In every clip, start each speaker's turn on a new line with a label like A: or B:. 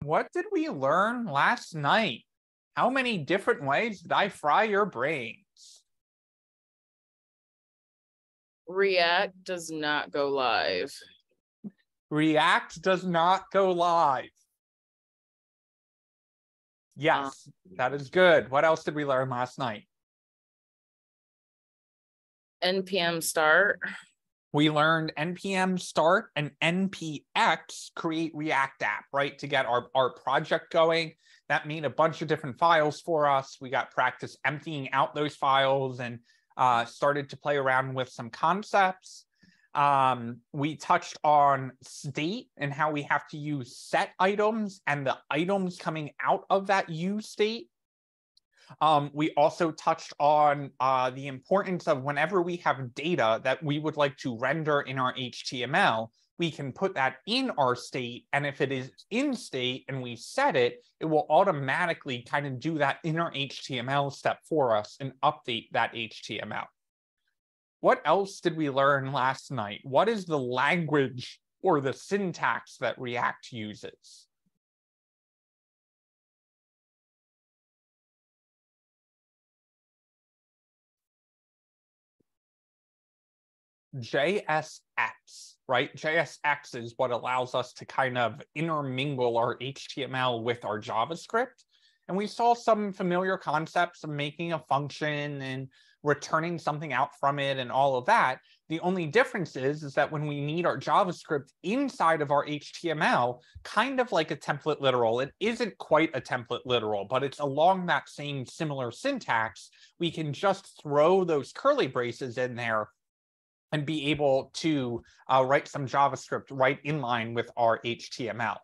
A: What did we learn last night? How many different ways did I fry your brains?
B: React does not go live.
A: React does not go live. Yes, that is good. What else did we learn last night?
B: NPM start.
A: We learned npm start and npx create React app, right? To get our project going. That made a bunch of different files for us. We got practice emptying out those files and started to play around with some concepts. We touched on state and how we have to use set items and the items coming out of that use state. We also touched on the importance of whenever we have data that we would like to render in our HTML, we can put that in our state. And if it is in state and we set it, it will automatically kind of do that inner HTML step for us and update that HTML. What else did we learn last night? What is the language or the syntax that React uses? JSX, right? JSX is what allows us to kind of intermingle our HTML with our JavaScript. And we saw some familiar concepts of making a function and returning something out from it and all of that. The only difference is that when we need our JavaScript inside of our HTML, kind of like a template literal, it isn't quite a template literal, but it's along that same similar syntax. We can just throw those curly braces in there and be able to write some JavaScript right in line with our HTML.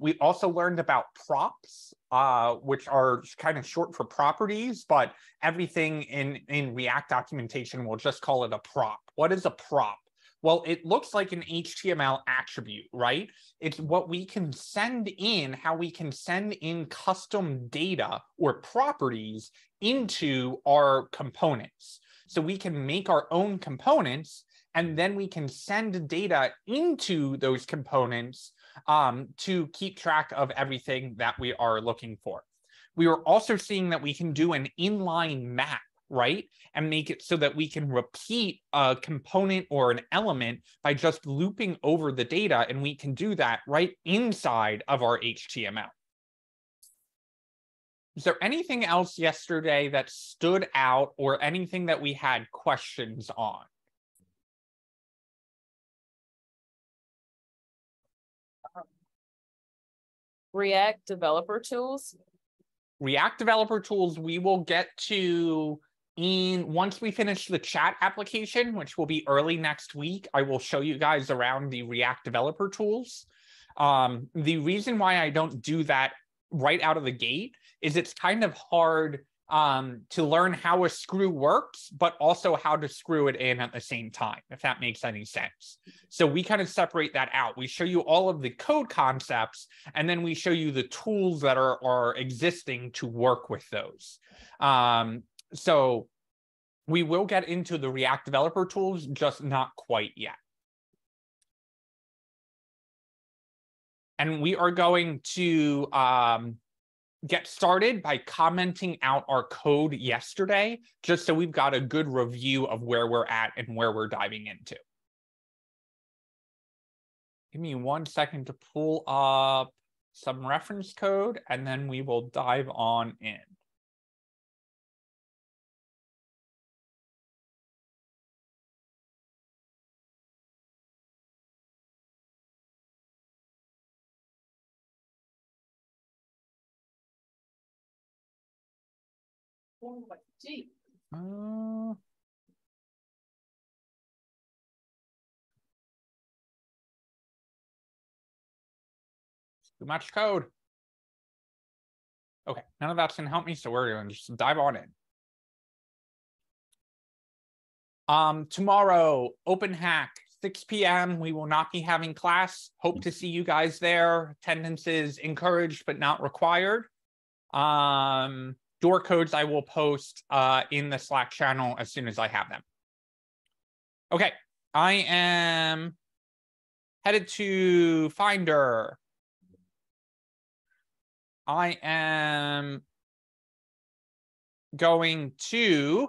A: We also learned about props, which are kind of short for properties, but everything in React documentation, we'll just call it a prop. What is a prop? Well, it looks like an HTML attribute, right? It's what we can send in, how we can send in custom data or properties into our components. So we can make our own components, and then we can send data into those components to keep track of everything that we are looking for. We are also seeing that we can do an inline map, right? And make it so that we can repeat a component or an element by just looping over the data, and we can do that right inside of our HTML. Is there anything else yesterday that stood out or anything that we had questions on?
B: React developer tools.
A: React developer tools we will get to once we finish the chat application, which will be early next week. I will show you guys around the React developer tools. The reason why I don't do that right out of the gate is it's kind of hard to learn how a screw works, but also how to screw it in at the same time, if that makes any sense. So we kind of separate that out. We show you all of the code concepts, and then we show you the tools that are existing to work with those. So we will get into the React developer tools, just not quite yet. And we are going to get started by commenting out our code yesterday, just so we've got a good review of where we're at and where we're diving into. Give me 1 second to pull up some reference code, and then we will dive on in. Too much code. Okay, none of that's gonna help me, so we're gonna just dive on in. Tomorrow, open hack, 6 p.m. We will not be having class. Hope to see you guys there. Attendance is encouraged but not required. Door codes I will post in the Slack channel as soon as I have them. Okay, I am headed to Finder. I am going to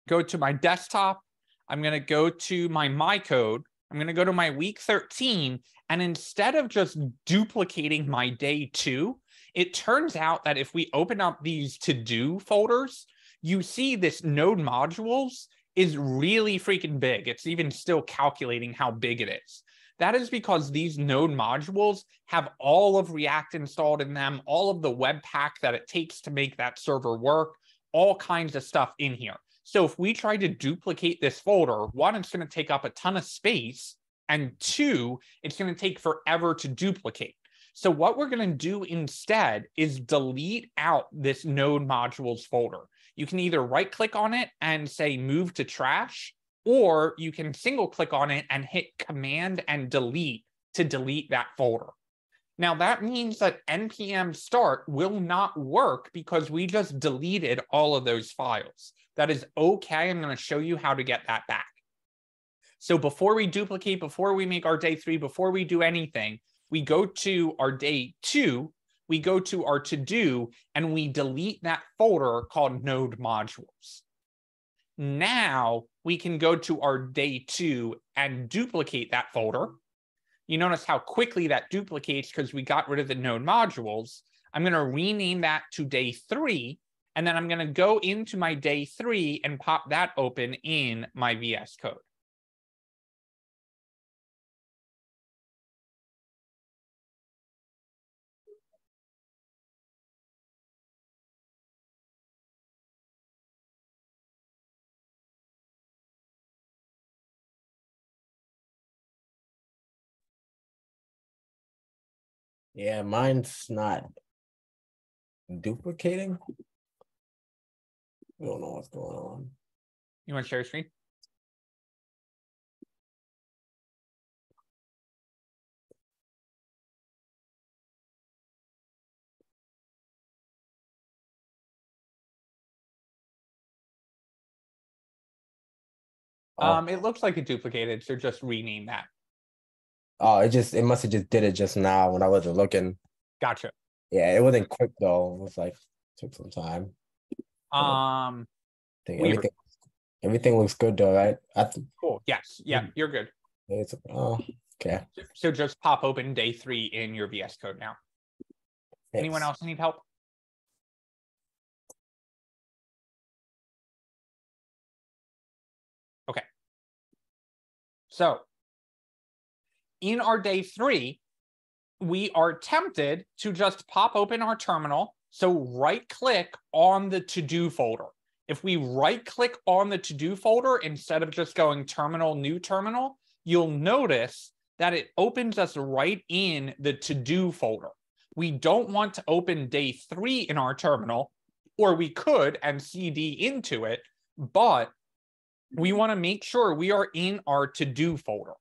A: go to my desktop. I'm going to go to my code. I'm going to go to my week 13. And instead of just duplicating my day 2, it turns out that if we open up these to-do folders, you see this node modules is really freaking big. It's even still calculating how big it is. That is because these node modules have all of React installed in them, all of the Webpack that it takes to make that server work, all kinds of stuff in here. So if we try to duplicate this folder, 1, it's going to take up a ton of space, and 2, it's going to take forever to duplicate. So what we're going to do instead is delete out this node modules folder. You can either right-click on it and say move to trash, or you can single-click on it and hit Command and Delete to delete that folder. Now that means that npm start will not work because we just deleted all of those files. That is okay. I'm going to show you how to get that back. So before we duplicate, before we make our day 3, before we do anything, we go to our day 2, we go to our to-do, and we delete that folder called node modules. Now we can go to our day 2 and duplicate that folder. You notice how quickly that duplicates because we got rid of the node modules. I'm going to rename that to day 3, and then I'm going to go into my day 3 and pop that open in my VS Code.
C: Yeah, mine's not duplicating. I don't know what's going on.
A: You want to share your screen? It looks like it duplicated, so just rename that.
C: Oh, it must have just did it just now when I wasn't looking.
A: Gotcha.
C: Yeah, it wasn't quick though. It was like took some time. I think everything looks good though, right?
A: Cool. Yes. Yeah, you're good.
C: Okay.
A: So just pop open day 3 in your VS Code now.
C: Thanks.
A: Anyone else need help? Okay. So in our day 3, we are tempted to just pop open our terminal. So right-click on the to-do folder. If we right-click on the to-do folder instead of just going terminal, new terminal, you'll notice that it opens us right in the to-do folder. We don't want to open day 3 in our terminal, or we could and cd into it, but we want to make sure we are in our to-do folder.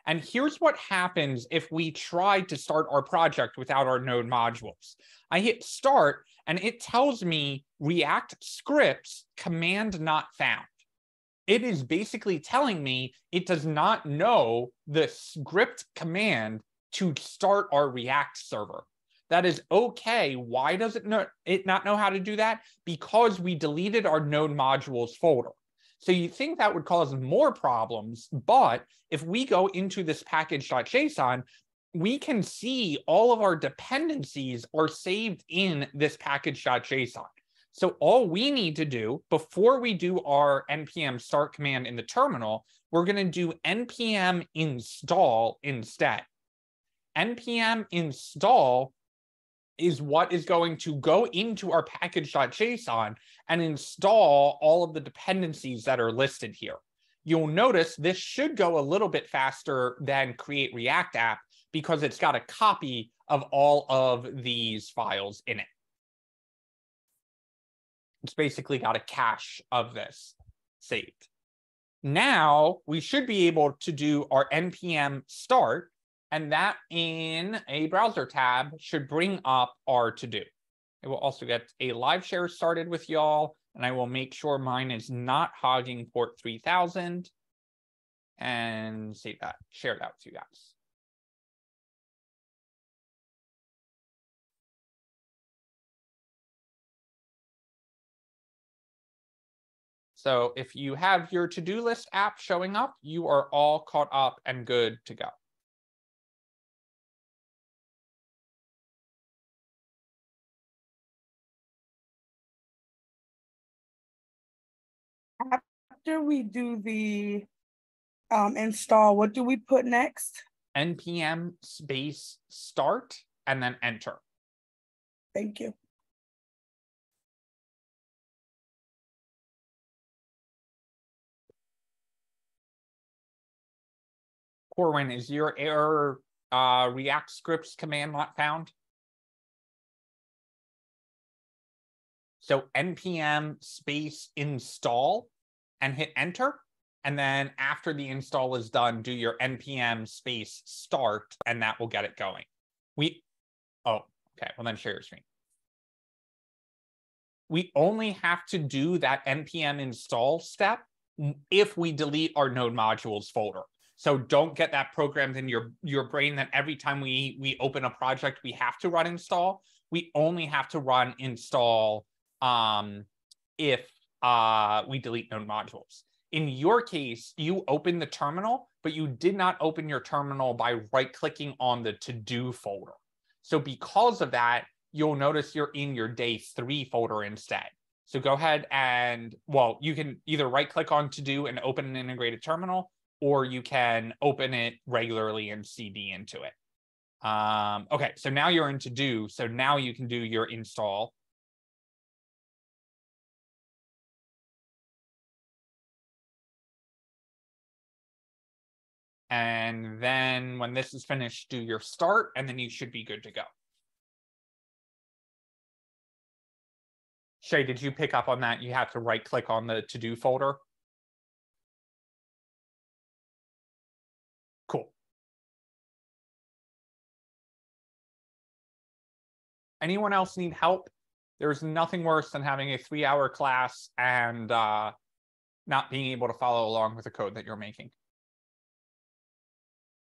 A: And here's what happens if we try to start our project without our node modules. I hit start, and it tells me React scripts command not found. It is basically telling me it does not know the script command to start our React server. That is okay. Why does it not know how to do that? Because we deleted our node modules folder. So you think that would cause more problems, but if we go into this package.json, we can see all of our dependencies are saved in this package.json. So all we need to do before we do our npm start command in the terminal, we're going to do npm install instead. Npm install is what is going to go into our package.json and install all of the dependencies that are listed here. You'll notice this should go a little bit faster than create React app because it's got a copy of all of these files in it. It's basically got a cache of this saved. Now we should be able to do our npm start, and that in a browser tab should bring up our to-do. It will also get a live share started with y'all, and I will make sure mine is not hogging port 3000 and save that, share that with you guys. So if you have your to-do list app showing up, you are all caught up and good to go.
D: After we do the install, what do we put next?
A: npm space start and then enter.
D: Thank you.
A: Corwin, is your error React scripts command not found? So npm space install and hit enter. And then after the install is done, do your npm space start, and that will get it going. Oh, okay, well then share your screen. We only have to do that npm install step if we delete our node modules folder. So don't get that programmed in your brain that every time we open a project, we have to run install. We only have to run install if we delete node modules. In your case, you open the terminal, but you did not open your terminal by right-clicking on the to-do folder. So because of that, you'll notice you're in your day 3 folder instead. So go ahead and, well, you can either right-click on to-do and open an integrated terminal, or you can open it regularly and CD into it. Okay, so now you're in to-do, so now you can do your install. And then when this is finished, do your start, and then you should be good to go. Shay, did you pick up on that? You have to right-click on the to-do folder. Cool. Anyone else need help? There's nothing worse than having a 3-hour class and not being able to follow along with the code that you're making.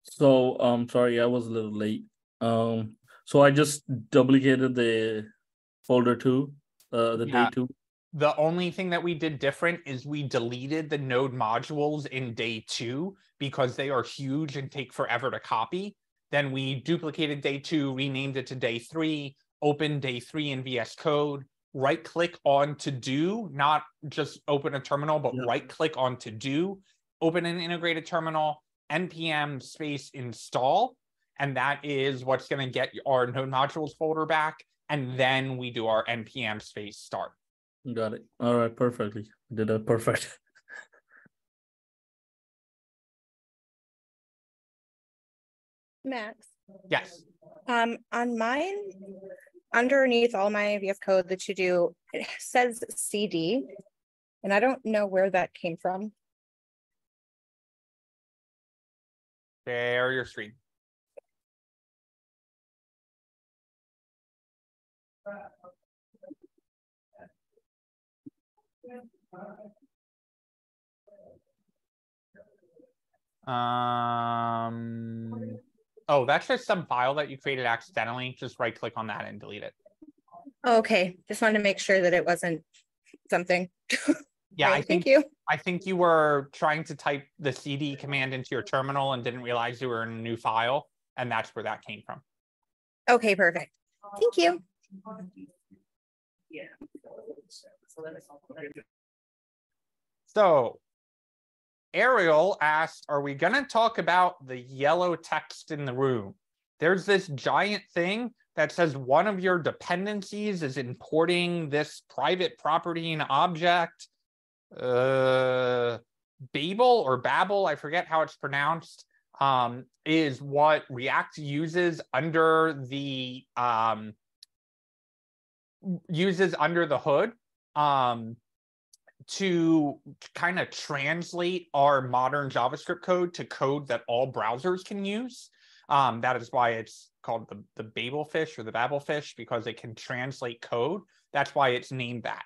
E: So sorry, I was a little late. So I just duplicated the folder 2, day 2.
A: The only thing that we did different is we deleted the node modules in day 2 because they are huge and take forever to copy. Then we duplicated day 2, renamed it to day 3, opened day 3 in VS Code, right-click on to do, not just open a terminal, but right-click on to do, open an integrated terminal, npm space install, and that is what's going to get our node modules folder back, and then we do our npm space start.
E: Got it. All right, perfectly. Did it perfect.
F: Max.
A: Yes.
F: On mine, underneath all my VS Code that you do, it says CD, and I don't know where that came from.
A: Share your screen. Oh, that's just some file that you created accidentally. Just right click on that and delete it.
F: Okay, just wanted to make sure that it wasn't something.
A: Yeah,
F: right, thank you.
A: I think you were trying to type the CD command into your terminal and didn't realize you were in a new file, and that's where that came from.
F: Okay, perfect. Thank you.
A: So Ariel asked, are we going to talk about the yellow text in the room? There's this giant thing that says one of your dependencies is importing this private property and object. Babel or Babel, I forget how it's pronounced, is what React uses under the hood to kind of translate our modern JavaScript code to code that all browsers can use. That is why it's called the Babel fish or the Babel fish, because it can translate code. That's why it's named that.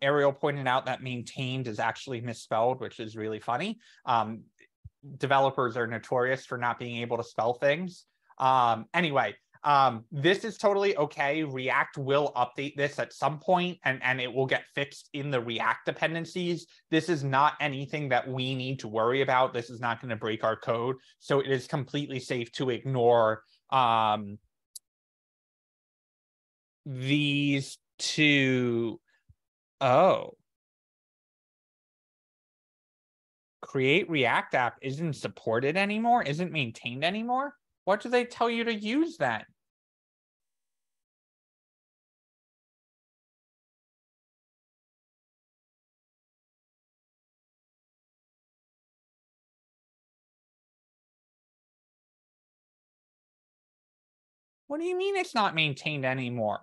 A: Ariel pointed out that maintained is actually misspelled, which is really funny. Developers are notorious for not being able to spell things. Anyway, This is totally okay. React will update this at some point, and it will get fixed in the React dependencies. This is not anything that we need to worry about. This is not going to break our code. So it is completely safe to ignore these two. Oh. Create React app isn't supported anymore, isn't maintained anymore. What do they tell you to use then? What do you mean it's not maintained anymore?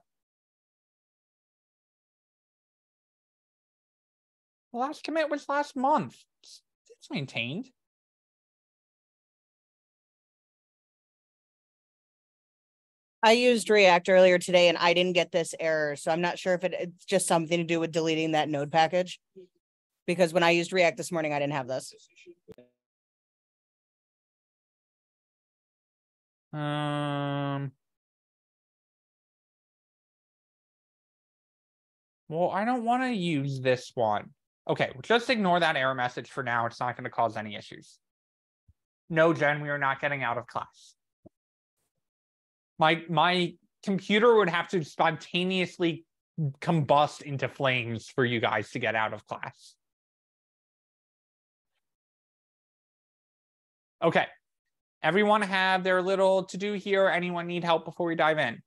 A: The last commit was last month. It's maintained.
G: I used React earlier today and I didn't get this error. So I'm not sure if it's just something to do with deleting that node package. Because when I used React this morning, I didn't have this.
A: Well, I don't want to use this one. Okay, just ignore that error message for now. It's not going to cause any issues. No, Jen, we are not getting out of class. My computer would have to spontaneously combust into flames for you guys to get out of class. Okay, everyone have their little to-do here. Anyone need help before we dive in?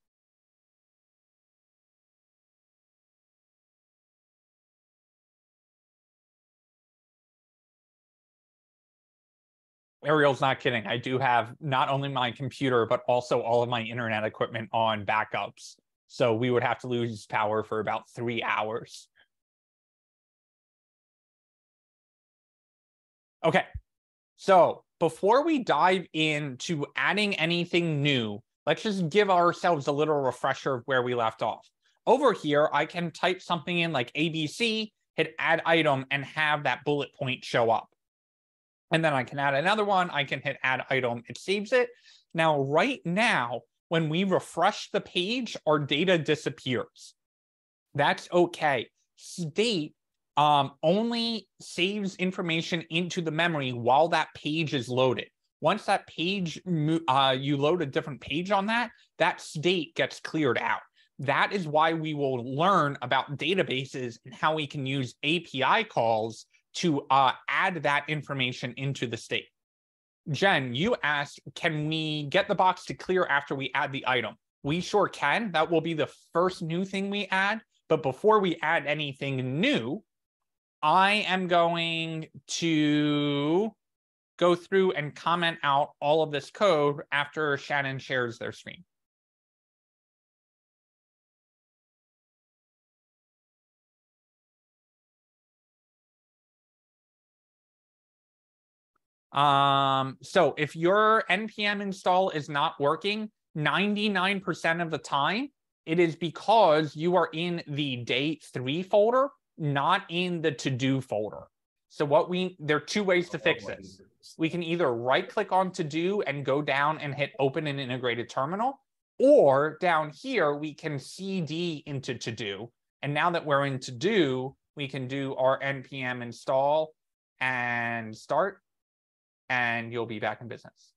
A: Ariel's not kidding. I do have not only my computer, but also all of my internet equipment on backups. So we would have to lose power for about 3 hours. Okay, so before we dive into adding anything new, let's just give ourselves a little refresher of where we left off. Over here, I can type something in like ABC, hit add item, and have that bullet point show up. And then I can add another one. I can hit add item. It saves it. Now, right now, when we refresh the page, our data disappears. That's okay. State only saves information into the memory while that page is loaded. Once that page, you load a different page on that, that state gets cleared out. That is why we will learn about databases and how we can use API calls to add that information into the state. Jen, you asked, can we get the box to clear after we add the item? We sure can. That will be the first new thing we add. But before we add anything new, I am going to go through and comment out all of this code after Shannon shares their screen. So if your npm install is not working 99% of the time, it is because you are in the day 3 folder, not in the to-do folder. So there are 2 ways to fix this. We can either right click on to do and go down and hit open an integrated terminal, or down here, we can cd into to do. And now that we're in to do, we can do our npm install and start, and you'll be back in business.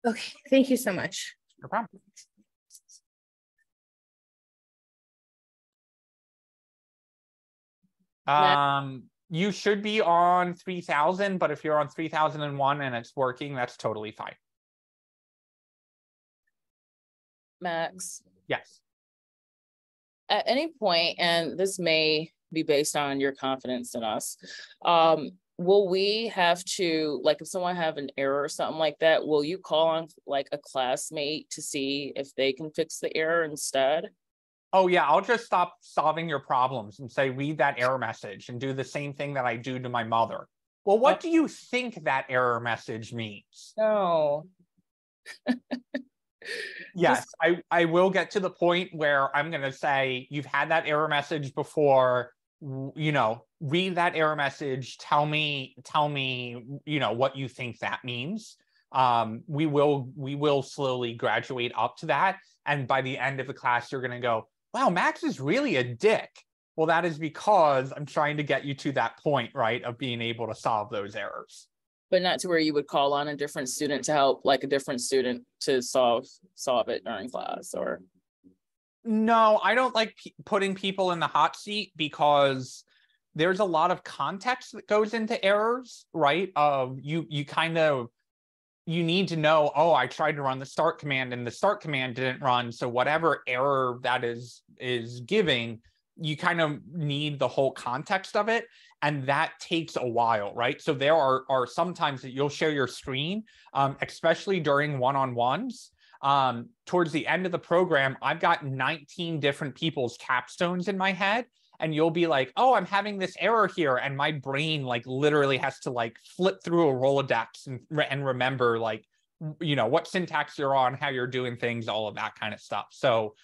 F: Okay, thank you so much.
A: No problem. You should be on 3000, but if you're on 3001 and it's working, that's totally fine.
B: Max,
A: Yes.
B: at any point, and this may be based on your confidence in us, will we have to, like, if someone have an error or something like that, will you call on like a classmate to see if they can fix the error instead?
A: Oh yeah, I'll just stop solving your problems and say, read that error message and do the same thing that I do to my mother. Well, what do you think that error message means?
B: No.
A: Yes, I will get to the point where I'm going to say, you've had that error message before, you know, read that error message, tell me, you know, what you think that means. we will slowly graduate up to that. And by the end of the class, you're going to go, wow, Max is really a dick. Well, that is because I'm trying to get you to that point, right, of being able to solve those errors.
B: But not to where you would call on a different student to help, like a different student to solve it during class, or?
A: No, I don't like putting people in the hot seat because there's a lot of context that goes into errors, right? You need to know, oh, I tried to run the start command and the start command didn't run. So whatever error that is giving, you kind of need the whole context of it. And that takes a while, right? So there are some times that you'll share your screen, especially during one-on-ones. Towards the end of the program, I've got 19 different people's capstones in my head. And you'll be like, oh, I'm having this error here. And my brain like literally has to like flip through a Rolodex and remember like, what syntax you're on, how you're doing things, all of that kind of stuff. So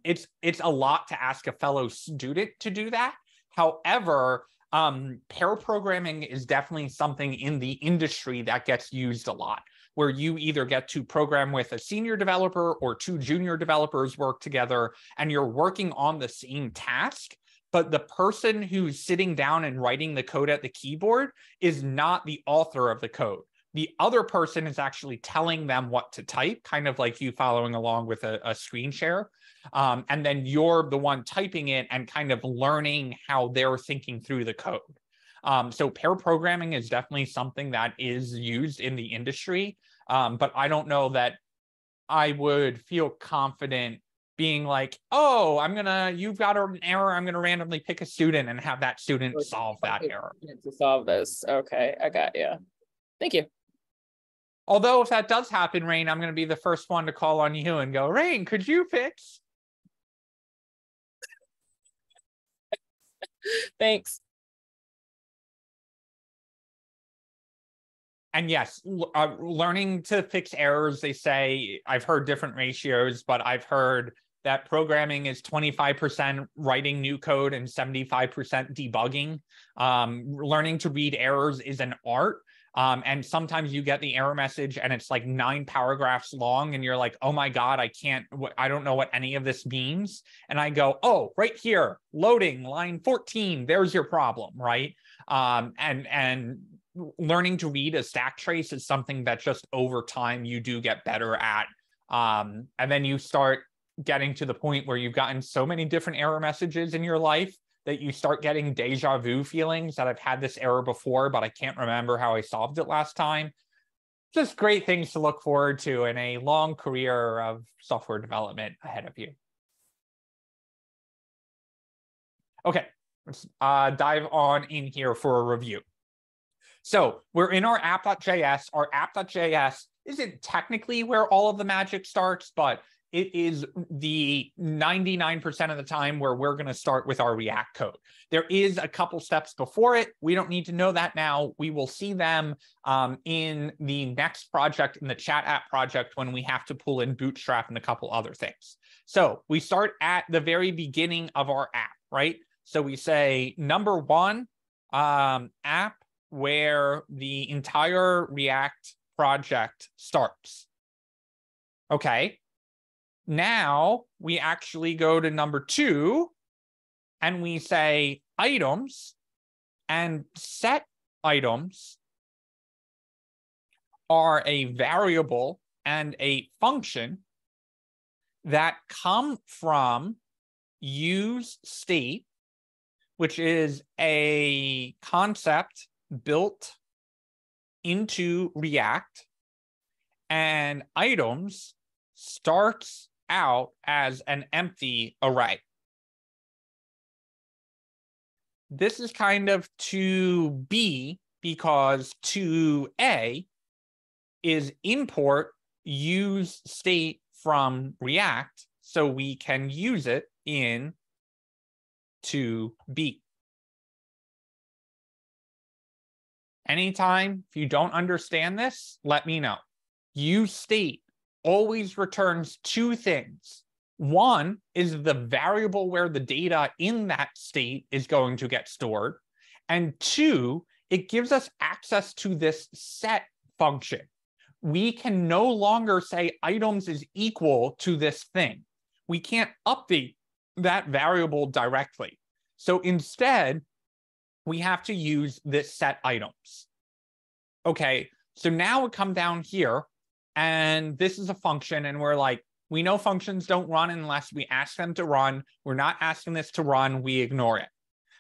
A: it's a lot to ask a fellow student to do that. However, pair programming is definitely something in the industry that gets used a lot, where you either get to program with a senior developer or two junior developers work together and you're working on the same task. But the person who's sitting down and writing the code at the keyboard is not the author of the code. The other person is actually telling them what to type, kind of like you following along with a screen share. And then you're the one typing it and kind of learning how they're thinking through the code. So pair programming is definitely something that is used in the industry. But I don't know that I would feel confident being like, oh, you've got an error, I'm gonna randomly pick a student and have that student solve that error.
B: To solve this. Okay, I got you. Thank you.
A: Although if that does happen, Rain, I'm gonna be the first one to call on you and go, Rain, could you fix?
B: Thanks.
A: And yes, learning to fix errors, they say, I've heard different ratios, but I've heard that programming is 25% writing new code and 75% debugging. Learning to read errors is an art. And sometimes you get the error message and it's like 9 paragraphs long and you're like, oh my God, I don't know what any of this means. And I go, oh, right here, loading line 14, there's your problem, right? And learning to read a stack trace is something that just over time you do get better at. And then you start getting to the point where you've gotten so many different error messages in your life that you start getting deja vu feelings that I've had this error before, but I can't remember how I solved it last time. Just great things to look forward to in a long career of software development ahead of you. Okay, let's dive on in here for a review. So we're in our app.js. Our app.js isn't technically where all of the magic starts, but it is the 99% of the time where we're going to start with our React code. There is a couple steps before it. We don't need to know that now. We will see them in the next project, in the chat app project, when we have to pull in Bootstrap and a couple other things. So we start at the very beginning of our app, right? So we say number one, app where the entire React project starts. Okay. Now we actually go to number 2 and we say items, and set items are a variable and a function that come from use state, which is a concept built into React, and items starts out as an empty array. This is kind of 2B because 2A is import use state from React so we can use it in 2B. Anytime if you don't understand this, let me know. Use state always returns 2 things. One is the variable where the data in that state is going to get stored. And 2, it gives us access to this set function. we can no longer say items is equal to this thing. We can't update that variable directly. So instead, we have to use this set items. Okay, so now we come down here, and this is a function, and we're like, we know functions don't run unless we ask them to run. We're not asking this to run, we ignore it.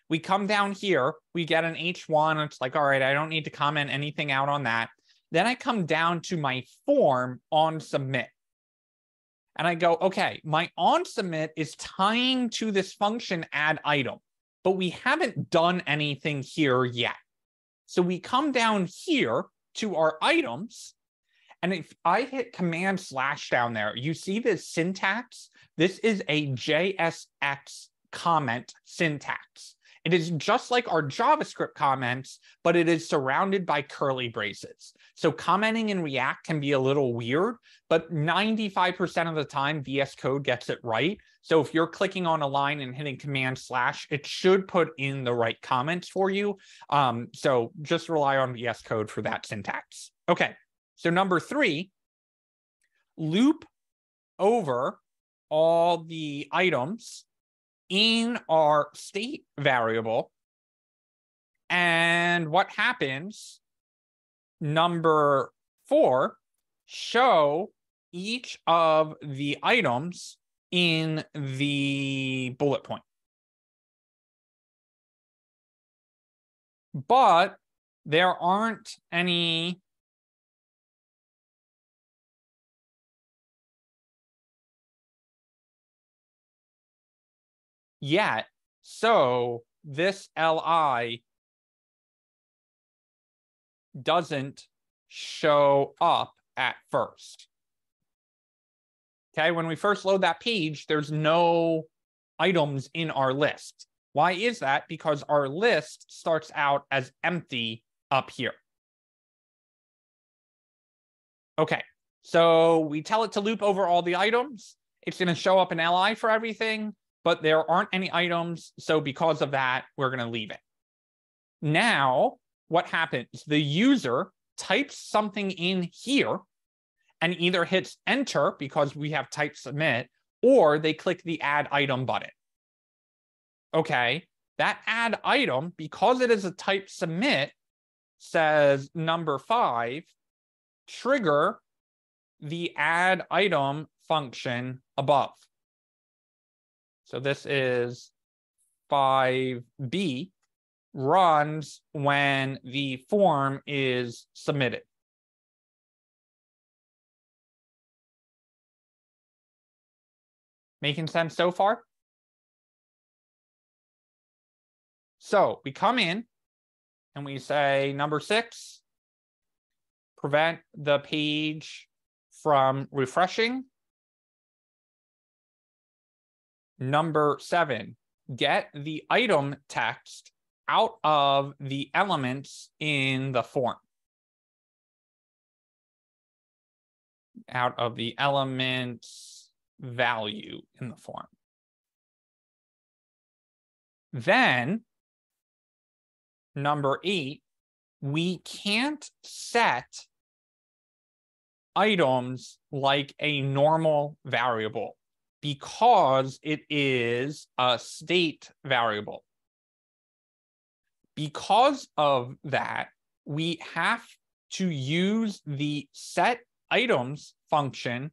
A: We come down here, we get an H1, it's like, all right, I don't need to comment anything out on that. Then I come down to my form on submit. And I go, okay, my on submit is tying to this function add item, but we haven't done anything here yet. So we come down here to our items, and if I hit command / down there, you see this syntax? This is a JSX comment syntax. It is just like our JavaScript comments, but it is surrounded by curly braces. So commenting in React can be a little weird, but 95% of the time, VS Code gets it right. So if you're clicking on a line and hitting command /, it should put in the right comments for you. So just rely on VS Code for that syntax. Okay, so number 3, loop over all the items in our state variable. And what happens? Number 4, show each of the items in the bullet point. But there aren't any yet, so this li doesn't show up at first. Okay, when we first load that page, there's no items in our list. Why is that? Because our list starts out as empty up here. Okay, so we tell it to loop over all the items. It's going to show up an li for everything, but there aren't any items. So because of that, we're going to leave it. Now, what happens? The user types something in here and either hits enter because we have type submit, or they click the add item button. Okay, that add item, because it is a type submit, says number 5, trigger the add item function above. So this is 5B, runs when the form is submitted. Making sense so far? So we come in and we say number 6, prevent the page from refreshing. Number 7, get the item text out of the elements in the form. Out of the elements value in the form. Then, number 8, we can't set items like a normal variable because it is a state variable. Because of that, we have to use the set items function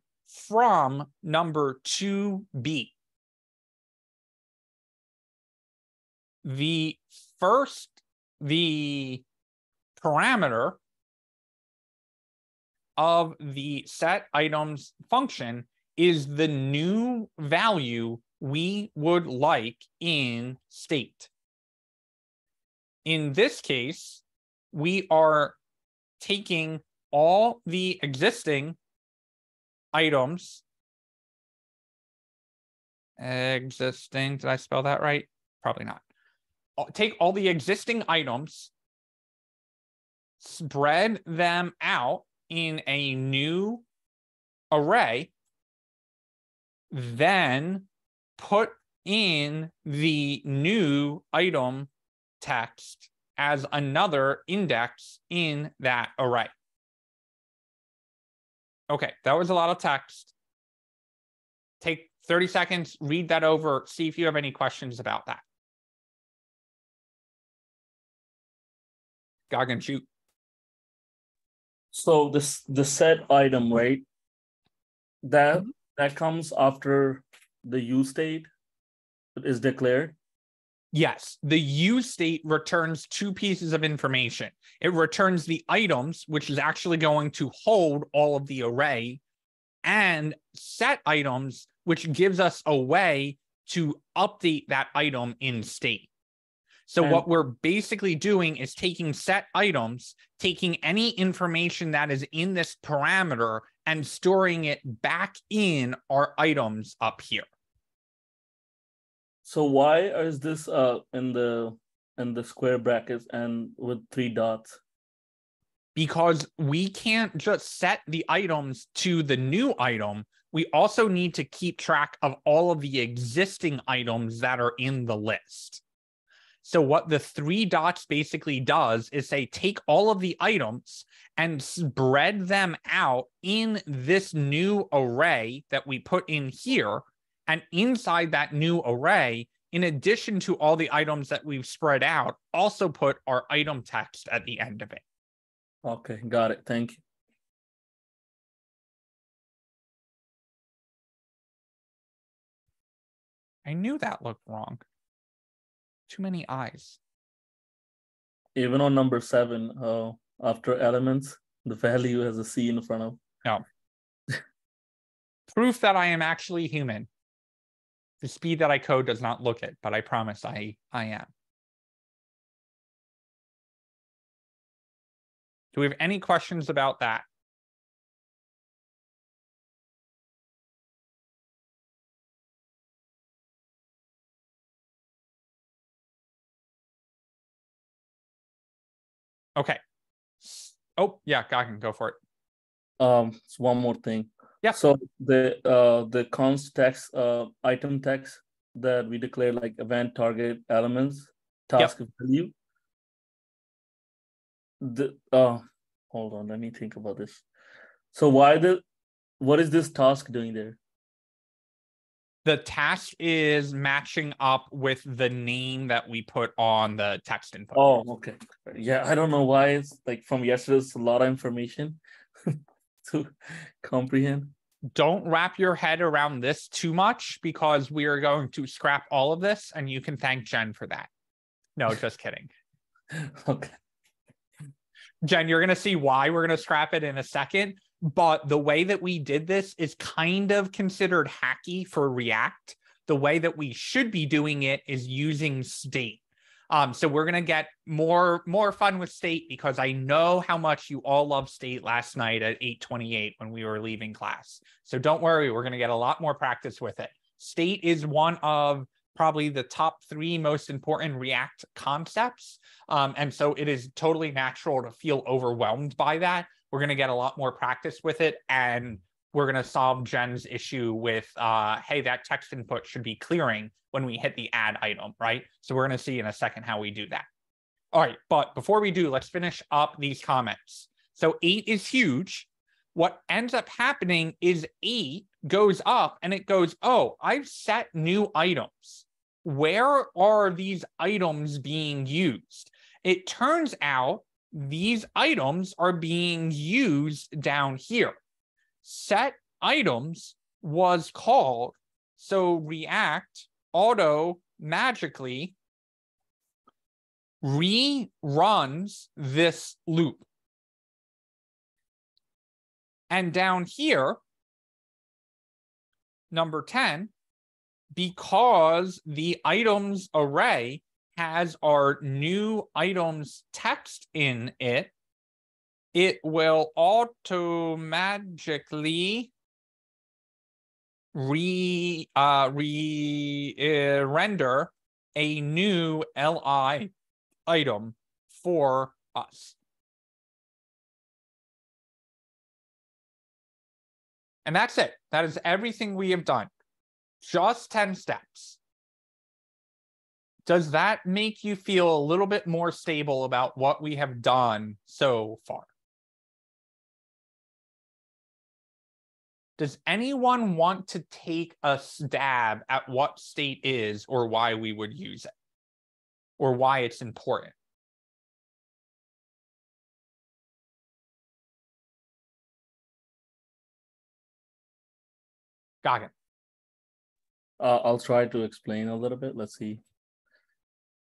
A: from number 2b. The parameter of the set items function is the new value we would like in state. In this case, we are taking all the existing items. Did I spell that right? Probably not. Take all the existing items, spread them out in a new array, then put in the new item text as another index in that array. Okay, that was a lot of text. Take 30 seconds, read that over, see if you have any questions about that. Goggin, shoot.
E: So the set item, right? That comes after the use state is declared.
A: Yes, the use state returns two pieces of information. It returns the items, which is actually going to hold all of the array, and set items, which gives us a way to update that item in state. So what we're basically doing is taking set items, taking any information that is in this parameter and storing it back in our items up here.
E: So why is this in the square brackets and with 3 dots?
A: Because we can't just set the items to the new item. We also need to keep track of all of the existing items that are in the list. So what the 3 dots basically does is say, take all of the items and spread them out in this new array that we put in here. And inside that new array, in addition to all the items that we've spread out, also put our item text at the end of it.
E: Okay, got it. Thank you.
A: I knew that looked wrong. Too many eyes.
E: Even on number 7, after elements, the value has a C in front of.
A: No. Proof that I am actually human. The speed that I code does not look it, but I promise I am. Do we have any questions about that? Okay. Oh, yeah, Goggin, go for it.
E: So one more thing.
A: Yeah.
E: So the const text, item text that we declare, like event, target, elements, task, value. Hold on, let me think about this. So what is this task doing there?
A: The task is matching up with the name that we put on the text input.
E: Oh, okay. Yeah, I don't know why it's like from yesterday, it's a lot of information to comprehend.
A: Don't wrap your head around this too much, because we are going to scrap all of this and you can thank Jen for that. No, just kidding.
E: Okay.
A: Jen, you're going to see why we're going to scrap it in a second. But the way that we did this is kind of considered hacky for React. The way that we should be doing it is using state. So we're going to get more fun with state, because I know how much you all loved state last night at 8:28 when we were leaving class. So don't worry, we're going to get a lot more practice with it. State is one of probably the top 3 most important React concepts. And so it is totally natural to feel overwhelmed by that. We're going to get a lot more practice with it, and we're going to solve Jen's issue with, hey, that text input should be clearing when we hit the add item, right? So we're going to see in a second how we do that. All right, but before we do, let's finish up these comments. So 8 is huge. What ends up happening is 8 goes up and it goes, oh, I've set new items. Where are these items being used? It turns out these items are being used down here. Set items was called, so React auto magically reruns this loop. And down here, number 10, because the items array has our new items text in it, it will automatically render a new li item for us. And that's it. That is everything we have done. Just 10 steps. Does that make you feel a little bit more stable about what we have done so far? Does anyone want to take a stab at what state is or why we would use it or why it's important? Goggin.
E: I'll try to explain a little bit. Let's see.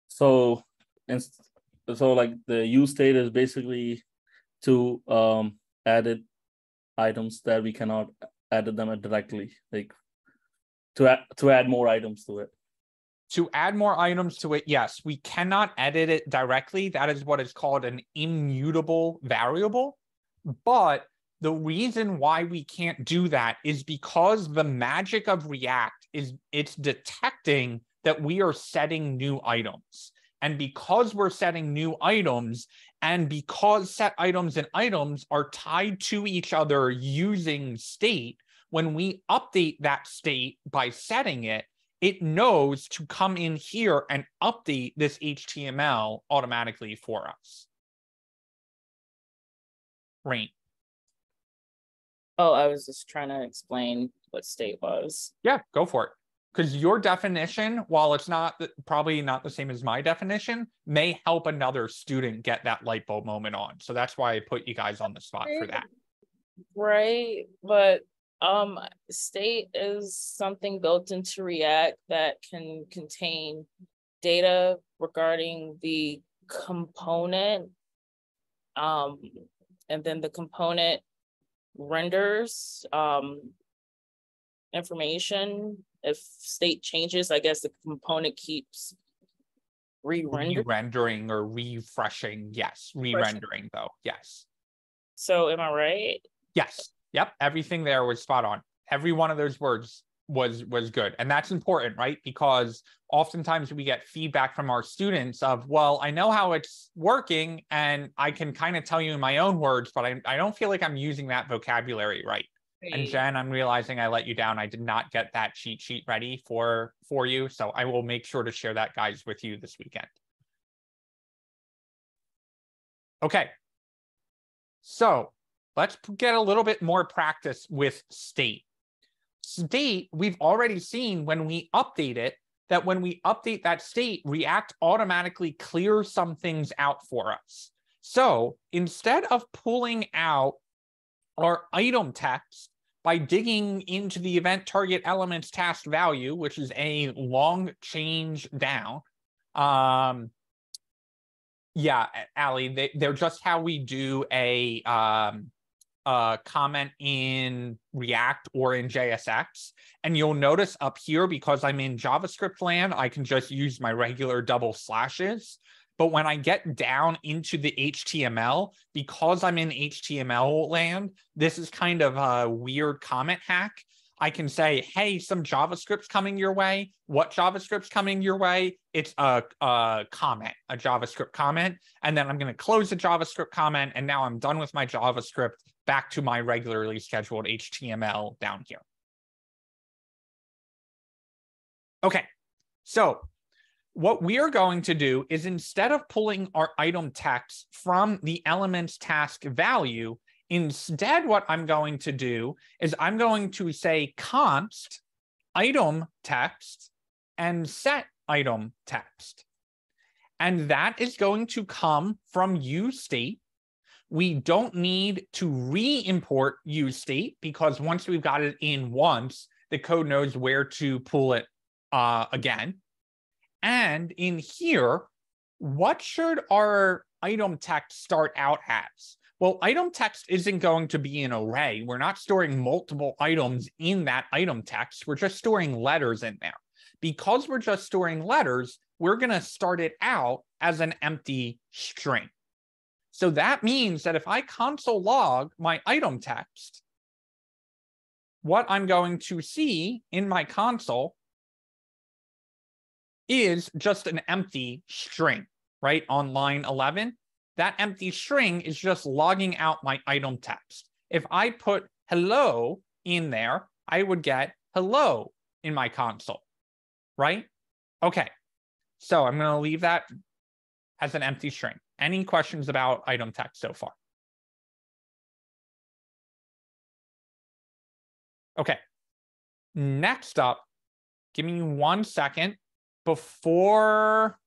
E: So, like the use state is basically to added items that we cannot add them directly, like to add more items to it.
A: To add more items to it, yes, we cannot edit it directly. That is what is called an immutable variable. But the reason why we can't do that is because the magic of React is it's detecting that we are setting new items. And because we're setting new items, and because set items and items are tied to each other using state, when we update that state by setting it, it knows to come in here and update this HTML automatically for us. Rain.
B: Oh, I was just trying to explain what state was.
A: Yeah, go for it. Because your definition, while it's probably not the same as my definition, may help another student get that light bulb moment on. So that's why I put you guys on the spot for that.
B: Right, but state is something built into React that can contain data regarding the component, and then the component renders information. If state changes, I guess the component keeps
A: re-rendering or refreshing. Yes, re-rendering though. Yes.
B: So am I right?
A: Yes. Yep. Everything there was spot on. Every one of those words was good. And that's important, right? Because oftentimes we get feedback from our students of, well, I know how it's working and I can kind of tell you in my own words, but I don't feel like I'm using that vocabulary right. And Jen, I'm realizing I let you down. I did not get that cheat sheet ready for you. So I will make sure to share that, guys, with you this weekend. Okay. So let's get a little bit more practice with state. State, we've already seen when we update it, that when we update that state, React automatically clears some things out for us. So instead of pulling out our item text by digging into the event target elements task value, which is a long change down. Yeah, Allie, they're just how we do a comment in React or in JSX. And you'll notice up here, because I'm in JavaScript land, I can just use my regular double slashes. But when I get down into the HTML, because I'm in HTML land, this is kind of a weird comment hack. I can say, hey, some JavaScript's coming your way. What JavaScript's coming your way? It's a comment, a JavaScript comment. And then I'm going to close the JavaScript comment. And now I'm done with my JavaScript, back to my regularly scheduled HTML down here. Okay, so what we are going to do is, instead of pulling our item text from the elements task value, instead what I'm going to do is I'm going to say const item text and set item text. And that is going to come from useState. We don't need to re-import useState, because once we've got it in once, the code knows where to pull it again. And in here, what should our item text start out as? Well, item text isn't going to be an array. We're not storing multiple items in that item text. We're just storing letters in there. Because we're just storing letters, we're going to start it out as an empty string. So that means that if I console log my item text, what I'm going to see in my console is just an empty string, right? On line 11, that empty string is just logging out my item text. If I put hello in there, I would get hello in my console, right? Okay, so I'm going to leave that as an empty string. Any questions about item text so far? Okay. Next up, give me 1 second before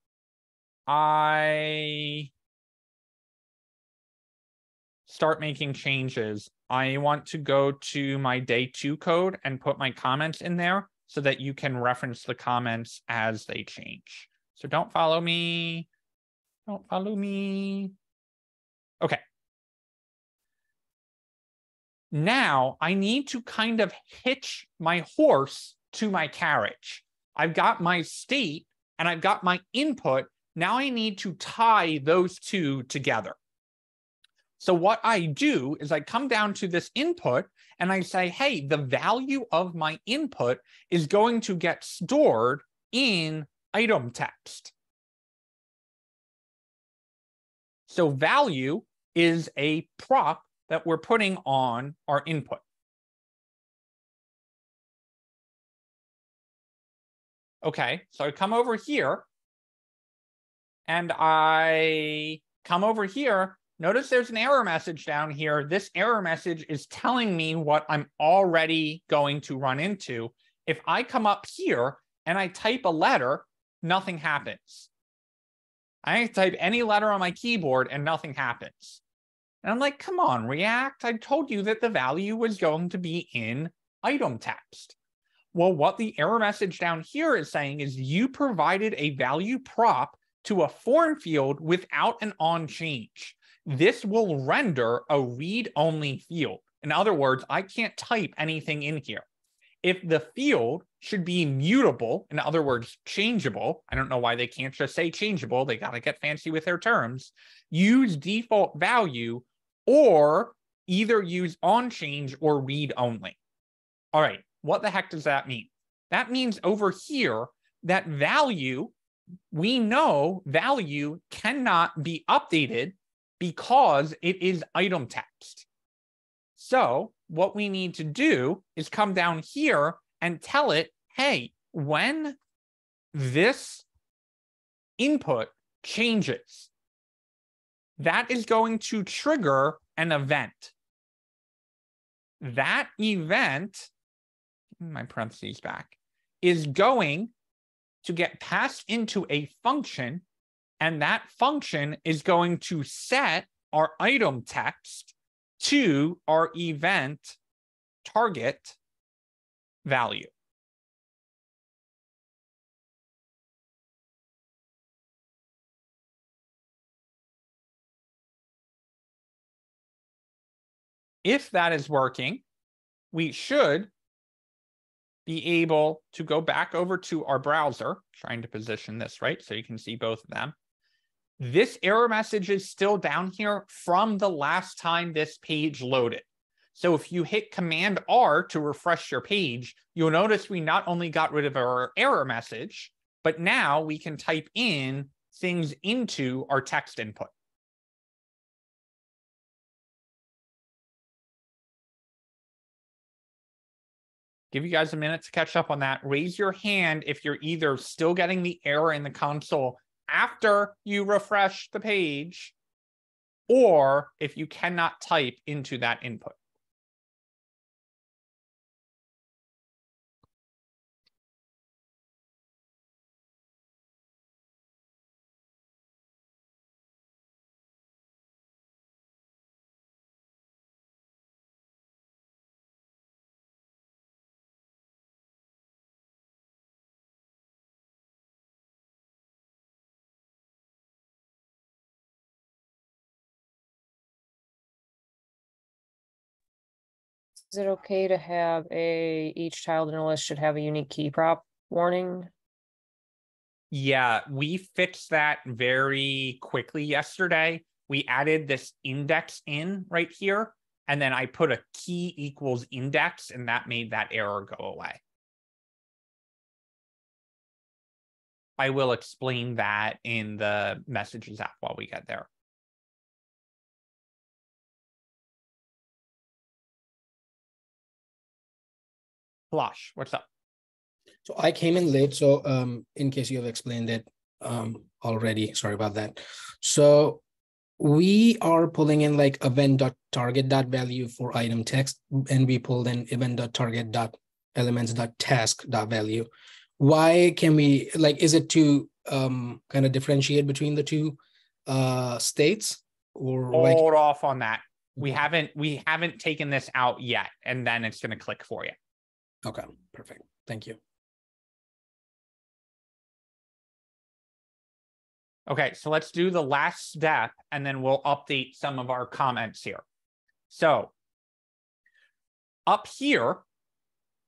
A: I start making changes. I want to go to my day 2 code and put my comments in there so that you can reference the comments as they change. So don't follow me. Don't follow me. Okay. Now I need to kind of hitch my horse to my carriage. I've got my state and I've got my input. Now I need to tie those two together. So what I do is I come down to this input and I say, hey, the value of my input is going to get stored in item text. So value is a prop that we're putting on our input. Okay, so I come over here and I come over here. Notice there's an error message down here. This error message is telling me what I'm already going to run into. If I come up here and I type a letter, nothing happens. I type any letter on my keyboard and nothing happens. And I'm like, come on, React. I told you that the value was going to be in item text. Well, what the error message down here is saying is you provided a value prop to a form field without an on change. This will render a read-only field. In other words, I can't type anything in here. If the field should be mutable, in other words, changeable, I don't know why they can't just say changeable, they got to get fancy with their terms, use default value or either use on change or read only. All right, what the heck does that mean? That means over here that value, we know value cannot be updated because it is item text. So what we need to do is come down here and tell it, hey, when this input changes, that is going to trigger an event. That event, my parentheses back, is going to get passed into a function, and that function is going to set our item text to our event target value. If that is working, we should be able to go back over to our browser, trying to position this right so you can see both of them. This error message is still down here from the last time this page loaded. So if you hit Command R to refresh your page, you'll notice we not only got rid of our error message, but now we can type in things into our text input. Give you guys a minute to catch up on that. Raise your hand if you're either still getting the error in the console after you refresh the page, or if you cannot type into that input.
H: Is it okay to have each child in a list should have a unique key prop warning?
A: Yeah, we fixed that very quickly yesterday. We added this index in right here, and then I put a key equals index, and that made that error go away. I will explain that in the messages app while we get there. Flush, what's up?
I: So I came in late, so in case you have explained it already, sorry about that. So we are pulling in like event.target.value for item text, and we pulled in event.target.elements.task.value. Why can we, like, is it to kind of differentiate between the two states, or
A: hold off on that? We haven't taken this out yet, and then it's going to click for you.
I: Okay, perfect. Thank you.
A: Okay, so let's do the last step, and then we'll update some of our comments here. So up here,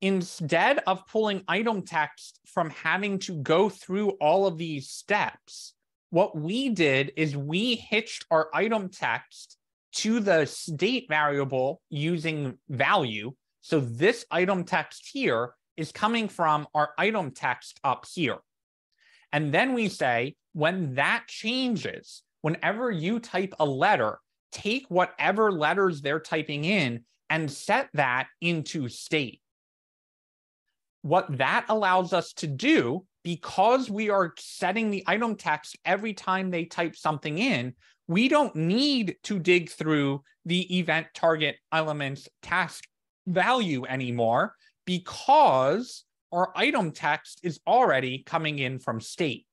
A: instead of pulling item text from having to go through all of these steps, what we did is we hitched our item text to the state variable using value. So this item text here is coming from our item text up here. And then we say, when that changes, whenever you type a letter, take whatever letters they're typing in and set that into state. What that allows us to do, because we are setting the item text every time they type something in, we don't need to dig through the event target elements task value anymore, because our item text is already coming in from state.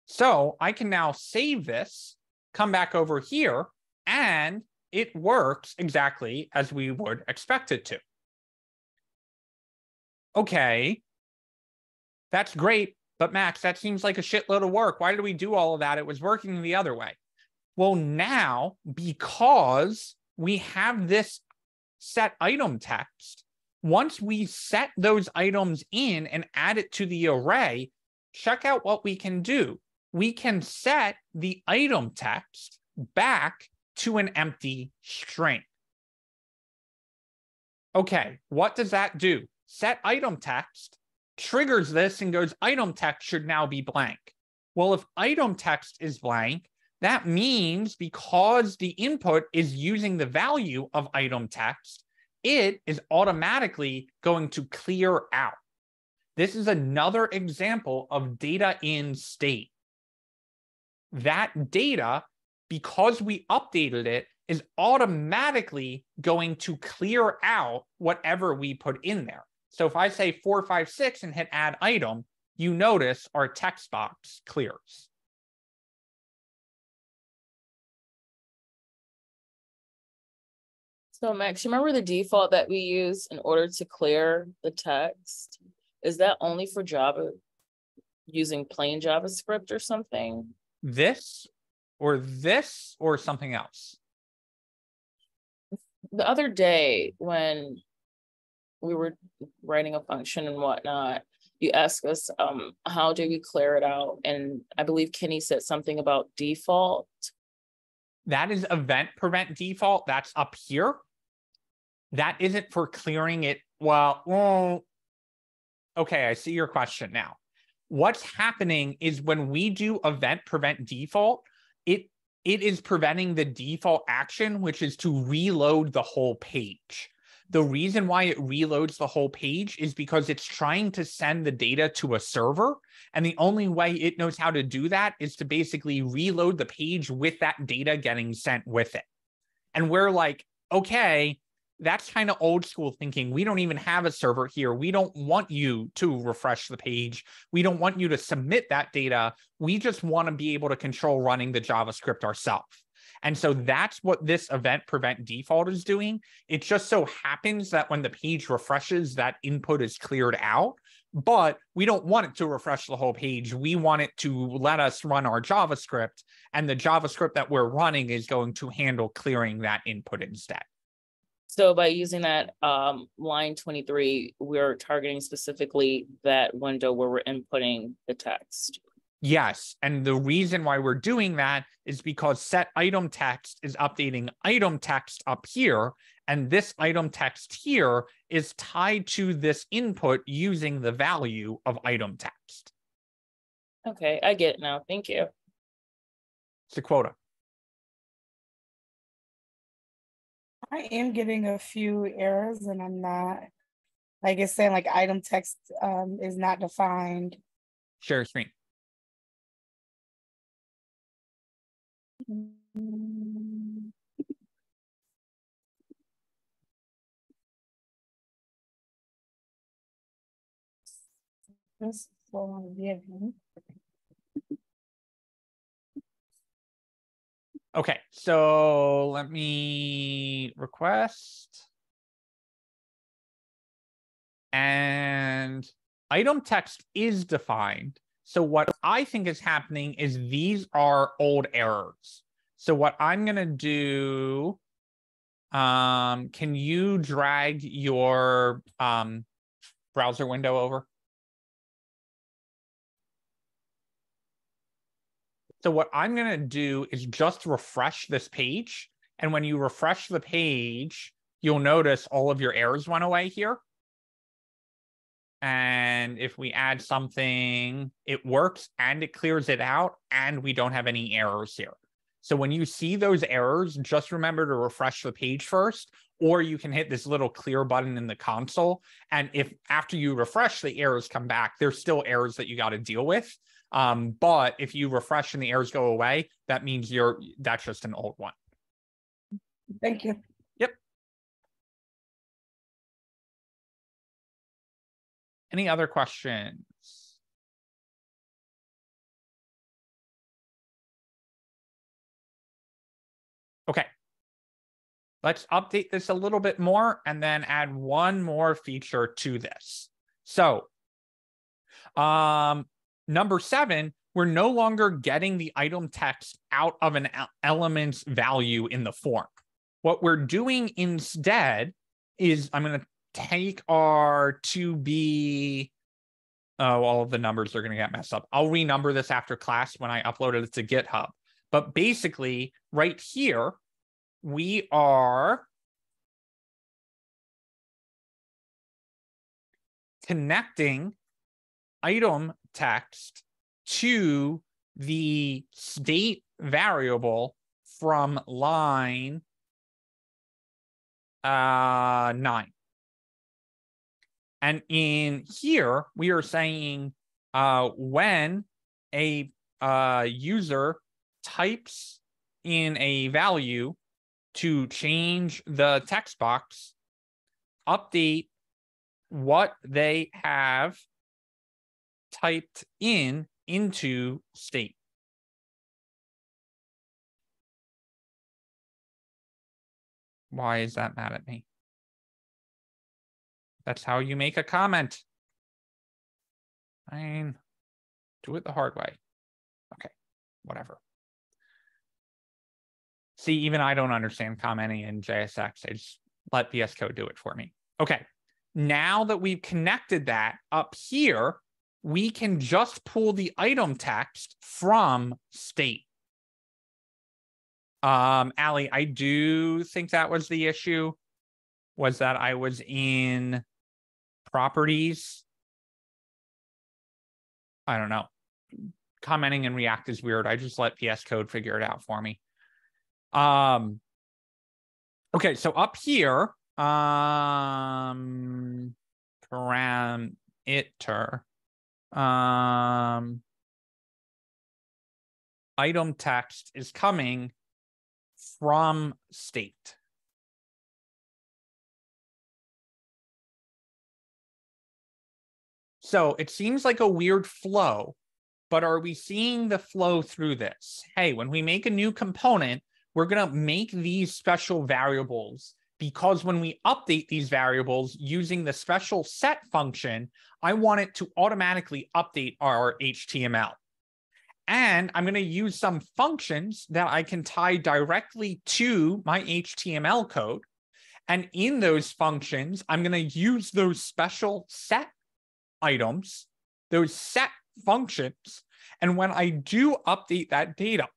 A: So I can now save this, come back over here, and it works exactly as we would expect it to. Okay, that's great, but Max, that seems like a shitload of work. Why did we do all of that? It was working the other way. Well, now, because we have this set item text, once we set those items in and add it to the array, check out what we can do. We can set the item text back to an empty string. Okay, what does that do? Set item text triggers this and goes, item text should now be blank. Well, if item text is blank, that means because the input is using the value of item text, it is automatically going to clear out. This is another example of data in state. That data, because we updated it, is automatically going to clear out whatever we put in there. So if I say 456 and hit add item, you notice our text box clears.
B: So Max, you remember the default that we use in order to clear the text? Is that only for Java, using plain JavaScript or something?
A: This or something else?
B: The other day when we were writing a function and whatnot, you asked us, how do we clear it out? And I believe Kenny said something about default.
A: That is event prevent default. That's up here. That isn't for clearing it. Well, okay, I see your question now. What's happening is when we do event prevent default, it is preventing the default action, which is to reload the whole page. The reason why it reloads the whole page is because it's trying to send the data to a server. And the only way it knows how to do that is to basically reload the page with that data getting sent with it. And we're like, okay, that's kind of old school thinking. We don't even have a server here. We don't want you to refresh the page. We don't want you to submit that data. We just want to be able to control running the JavaScript ourselves. And so that's what this event prevent default is doing. It just so happens that when the page refreshes, that input is cleared out, but we don't want it to refresh the whole page. We want it to let us run our JavaScript, and the JavaScript that we're running is going to handle clearing that input instead.
B: So by using that line 23, we're targeting specifically that window where we're inputting the text.
A: Yes, and the reason why we're doing that is because set item text is updating item text up here, and this item text here is tied to this input using the value of item text.
B: Okay, I get it now. Thank you.
A: It's a quota.
D: I am getting a few errors, and I'm not, like it's saying like item text is not defined.
A: Share screen.
D: This will be again.
A: Okay, so let me request. And item text is defined. So what I think is happening is these are old errors. So what I'm going to do, can you drag your browser window over? So what I'm going to do is just refresh this page. And when you refresh the page, you'll notice all of your errors went away here. And if we add something, it works and it clears it out and we don't have any errors here. So when you see those errors, just remember to refresh the page first, or you can hit this little clear button in the console. And if after you refresh, the errors come back, there's still errors that you got to deal with. But if you refresh and the errors go away, that means that's just an old one.
D: Thank you.
A: Yep. Any other questions? Okay. Let's update this a little bit more and then add one more feature to this. So, number 7, we're no longer getting the item text out of an element's value in the form. What we're doing instead is I'm going to take our 2B. Oh, all of the numbers are going to get messed up. I'll renumber this after class when I upload it to GitHub. But basically, right here, we are connecting item text to the state variable from line 9. And in here, we are saying when a user types in a value to change the text box, update what they have typed into state. Why is that mad at me? That's how you make a comment. I mean, do it the hard way. Okay, whatever. See, even I don't understand commenting in JSX. I just let VS Code do it for me. Okay, now that we've connected that up here, we can just pull the item text from state. Allie, I do think that was the issue, was that I was in properties. I don't know. Commenting in React is weird. I just let VS Code figure it out for me. Okay, so up here, parameter, item text is coming from state. So it seems like a weird flow, but are we seeing the flow through this? Hey, when we make a new component, we're going to make these special variables because when we update these variables using the special set function, I want it to automatically update our HTML. And I'm going to use some functions that I can tie directly to my HTML code. And in those functions, I'm going to use those special set items, those set functions. And when I do update that data,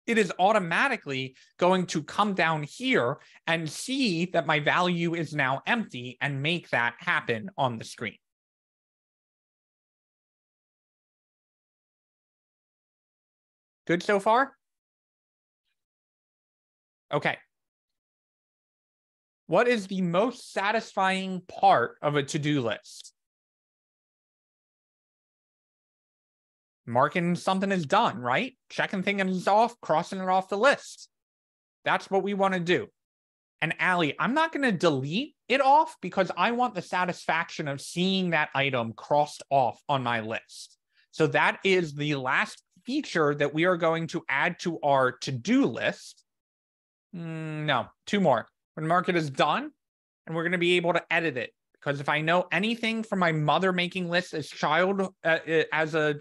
A: it is automatically going to come down here and see that my value is now empty and make that happen on the screen. Good so far? Okay. What is the most satisfying part of a to-do list? marking something is done, right? Checking things off, crossing it off the list. That's what we want to do. And Allie, I'm not going to delete it off because I want the satisfaction of seeing that item crossed off on my list. So that is the last feature that we are going to add to our to-do list. No, 2 more. We're going to mark it as done, and we're going to be able to edit it. Because if I know anything from my mother making lists as a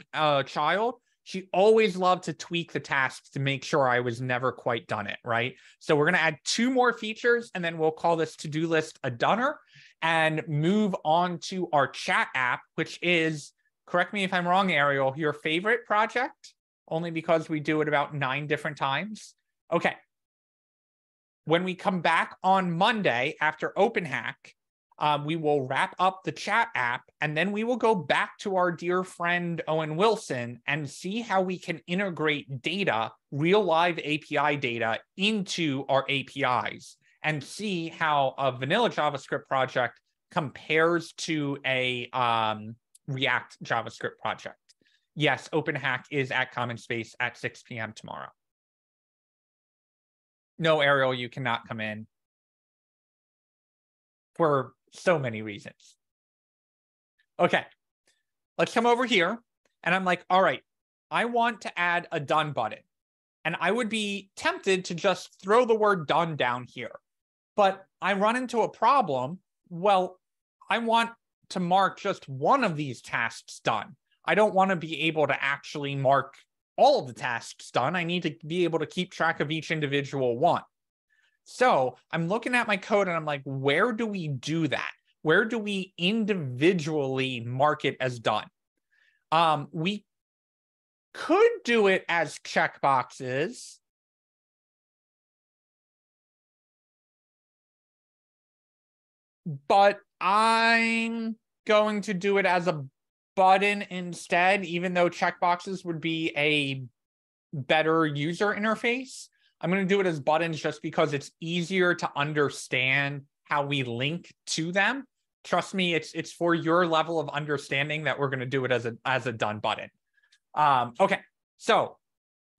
A: child, she always loved to tweak the tasks to make sure I was never quite done it, right? So we're going to add 2 more features, and then we'll call this to-do list a doner and move on to our chat app, which is, correct me if I'm wrong, Ariel, your favorite project, only because we do it about 9 different times. Okay. When we come back on Monday after OpenHack, we will wrap up the chat app, and then we will go back to our dear friend Owen Wilson and see how we can integrate data, real live API data, into our APIs and see how a vanilla JavaScript project compares to a React JavaScript project. Yes, OpenHack is at Common Space at 6 p.m. tomorrow. No, Ariel, you cannot come in for so many reasons. Okay, let's come over here. And I'm like, all right, I want to add a done button. And I would be tempted to just throw the word done down here. But I run into a problem. Well, I want to mark just one of these tasks done. I don't want to be able to actually mark all of the tasks done. I need to be able to keep track of each individual one. So I'm looking at my code and I'm like, where do we do that? Where do we individually mark it as done? We could do it as checkboxes. But I'm going to do it as a button instead, even though checkboxes would be a better user interface. I'm going to do it as buttons just because it's easier to understand how we link to them. Trust me, it's for your level of understanding that we're going to do it as a done button. Okay, so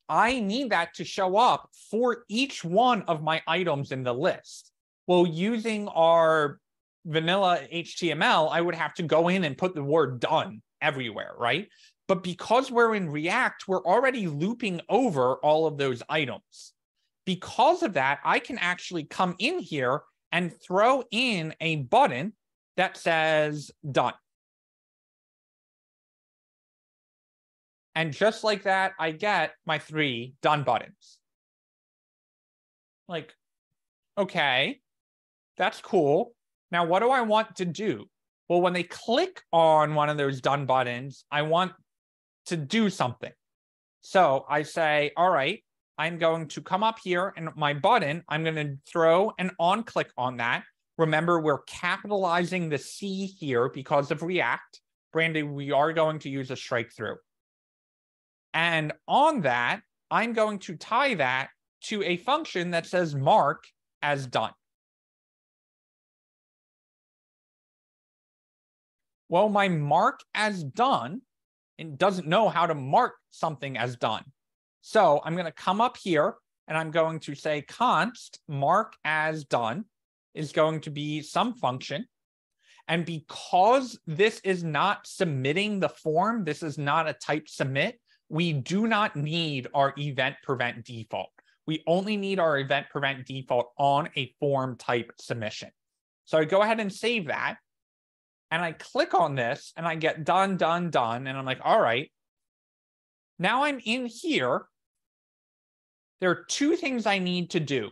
A: I need that to show up for each one of my items in the list. Well, using our vanilla HTML, I would have to go in and put the word done everywhere, right? But because we're in React, we're already looping over all of those items. Because of that, I can actually come in here and throw in a button that says done. And just like that, I get my 3 done buttons. Like, okay, that's cool. Now, what do I want to do? Well, when they click on one of those done buttons, I want to do something. So I say, all right, I'm going to come up here and my button, I'm going to throw an on click on that. Remember, we're capitalizing the C here because of React. Brandy, we are going to use a strike through. And on that, I'm going to tie that to a function that says mark as done. Well, my mark as done, it doesn't know how to mark something as done. So I'm going to come up here and I'm going to say const mark as done is going to be some function. And because this is not submitting the form, this is not a type submit, we do not need our event prevent default. We only need our event prevent default on a form type submission. So I go ahead and save that. And I click on this and I get done, done, done. And I'm like, all right, now I'm in here. There are 2 things I need to do.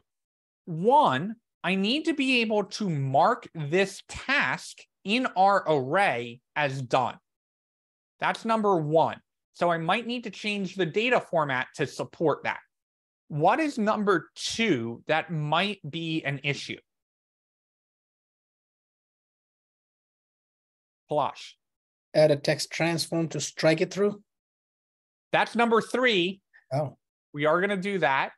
A: One, I need to be able to mark this task in our array as done. That's number 1. So I might need to change the data format to support that. What is number 2 that might be an issue? Plush.
I: Add a text transform to strike it through.
A: That's number 3.
I: Oh.
A: We are going to do that.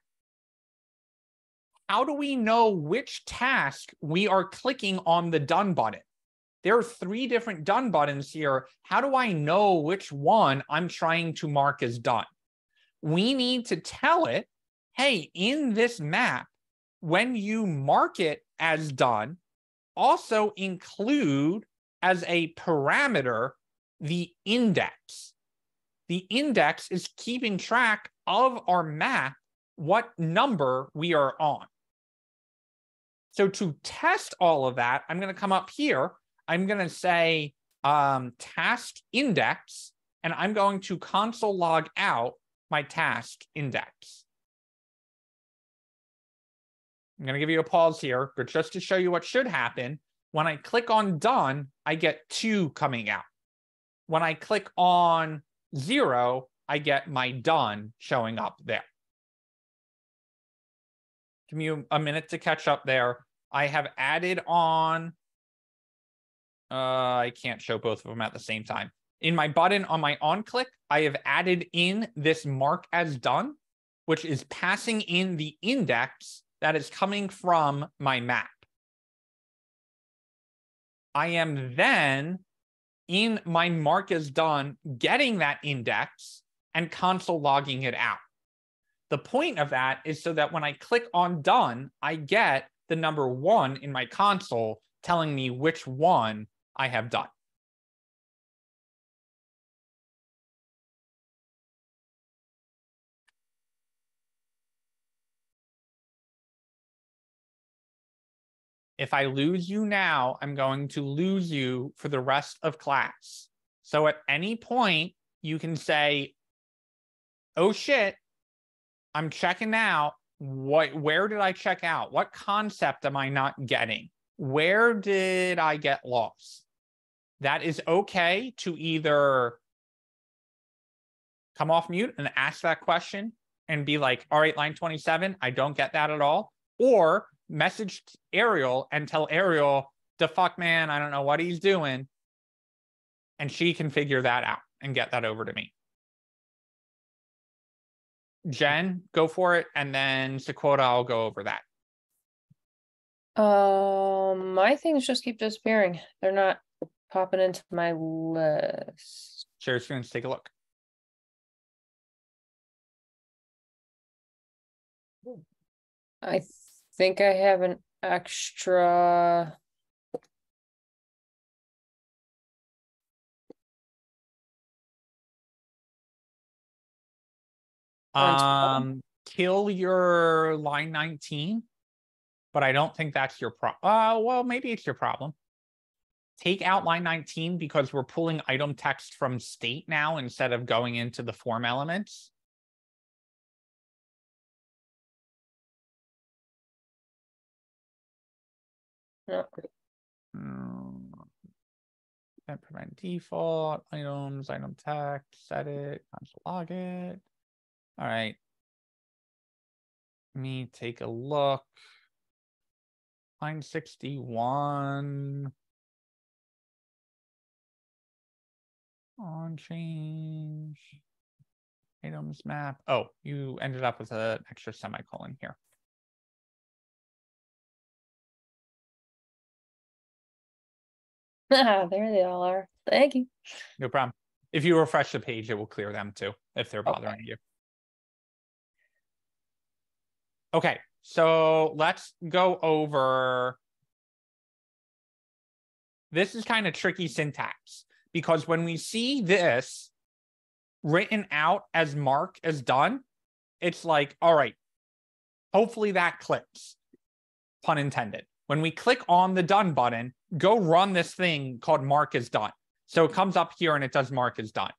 A: How do we know which task we are clicking on the done button? there are 3 different done buttons here. How do I know which one I'm trying to mark as done? We need to tell it, hey, in this map, when you mark it as done, also include as a parameter the index. The index is keeping track of our map, what number we are on. So to test all of that, I'm going to come up here. I'm going to say task index, and I'm going to console log out my task index. I'm going to give you a pause here, but just to show you what should happen, when I click on done, I get 2 coming out. When I click on 0, I get my done showing up there. Give me a minute to catch up there. I have added on, I can't show both of them at the same time. In my button on my on click, I have added in this mark as done, which is passing in the index that is coming from my map. I am then in my mark as done, getting that index and console logging it out. The point of that is so that when I click on done, I get the number 1 in my console telling me which one I have done. If I lose you now, I'm going to lose you for the rest of class. So at any point, you can say, oh shit, I'm checking out. Where did I check out? What concept am I not getting? Where did I get lost? That is okay to either come off mute and ask that question and be like, all right, line 27, I don't get that at all. Or message Ariel and tell Ariel, the fuck man, I don't know what he's doing. And she can figure that out and get that over to me. Jen, go for it. And then Sequota, I'll go over that.
H: My things just keep disappearing. They're not popping into my list.
A: Share screen, let's take a look.
H: I think I have an extra.
A: Kill your line 19, but I don't think that's your problem. Well, maybe it's your problem. Take out line 19 because we're pulling item text from state now instead of going into the form elements.
H: No.
A: Can't prevent default items, item text, set it, console log it. All right. Let me take a look. Line 61. On change. Items map. Oh, you ended up with an extra semicolon here.
H: There they all are. Thank you.
A: No problem. If you refresh the page, it will clear them too, if they're bothering you. Okay, so let's go over. This is kind of tricky syntax because when we see this written out as mark as done, it's like, all right, hopefully that clicks, pun intended. When we click on the done button, go run this thing called mark as done. So it comes up here and it does mark as done.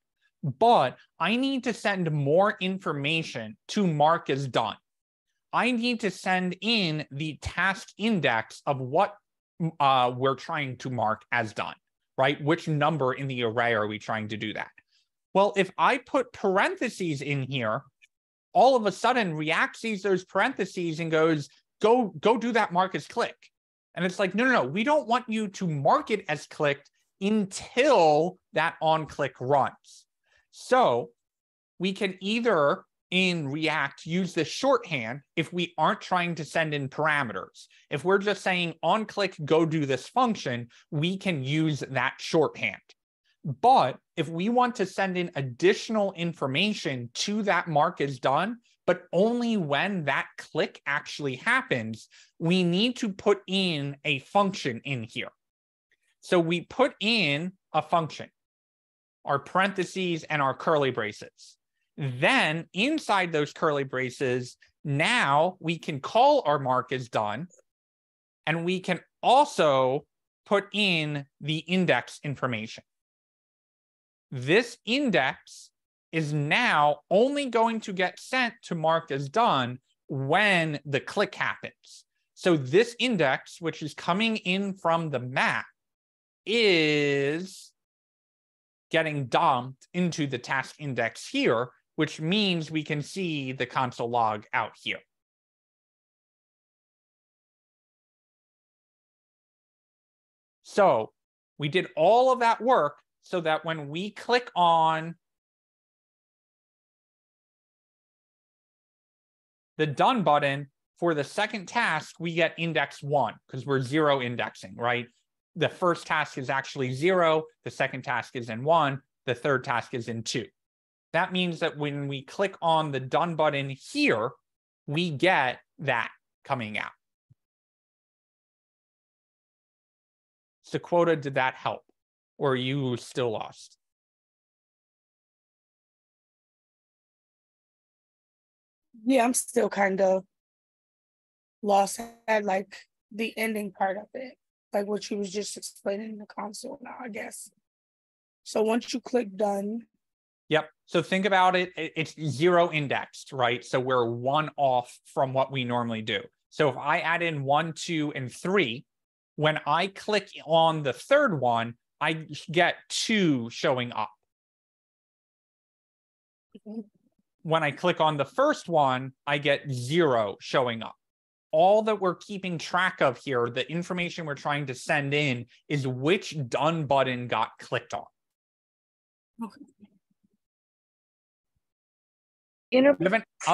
A: But I need to send more information to mark as done. I need to send in the task index of what we're trying to mark as done, right? Which number in the array are we trying to do that? Well, if I put parentheses in here, all of a sudden React sees those parentheses and goes, go do that mark as click. And it's like, no, we don't want you to mark it as clicked until that on click runs. So we can either in React use the shorthand if we aren't trying to send in parameters. If we're just saying on click, go do this function, we can use that shorthand. But if we want to send in additional information to that mark is done, but only when that click actually happens, we need to put in a function in here. So we put in a function, our parentheses and our curly braces. Then inside those curly braces, now we can call our mark is done, and we can also put in the index information. This index is now only going to get sent to mark as done when the click happens. So this index, which is coming in from the map, is getting dumped into the task index here, which means we can see the console log out here. So we did all of that work so that when we click on the done button for the second task, we get index 1 because we're 0 indexing, right? The first task is actually 0, the second task is in 1, the third task is in 2. That means that when we click on the done button here, we get that coming out. Sequota, did that help? Or are you still lost?
D: Yeah, I'm still kind of lost at like the ending part of it, like what you was just explaining in the console now, I guess. So once you click done.
A: Yep. So think about it. It's 0 indexed, right? So we're 1 off from what we normally do. So if I add in 1, 2, and 3, when I click on the third one, I get 2 showing up. When I click on the first one, I get 0 showing up. All that we're keeping track of here, the information we're trying to send in, is which done button got clicked on.
D: Okay.
J: In a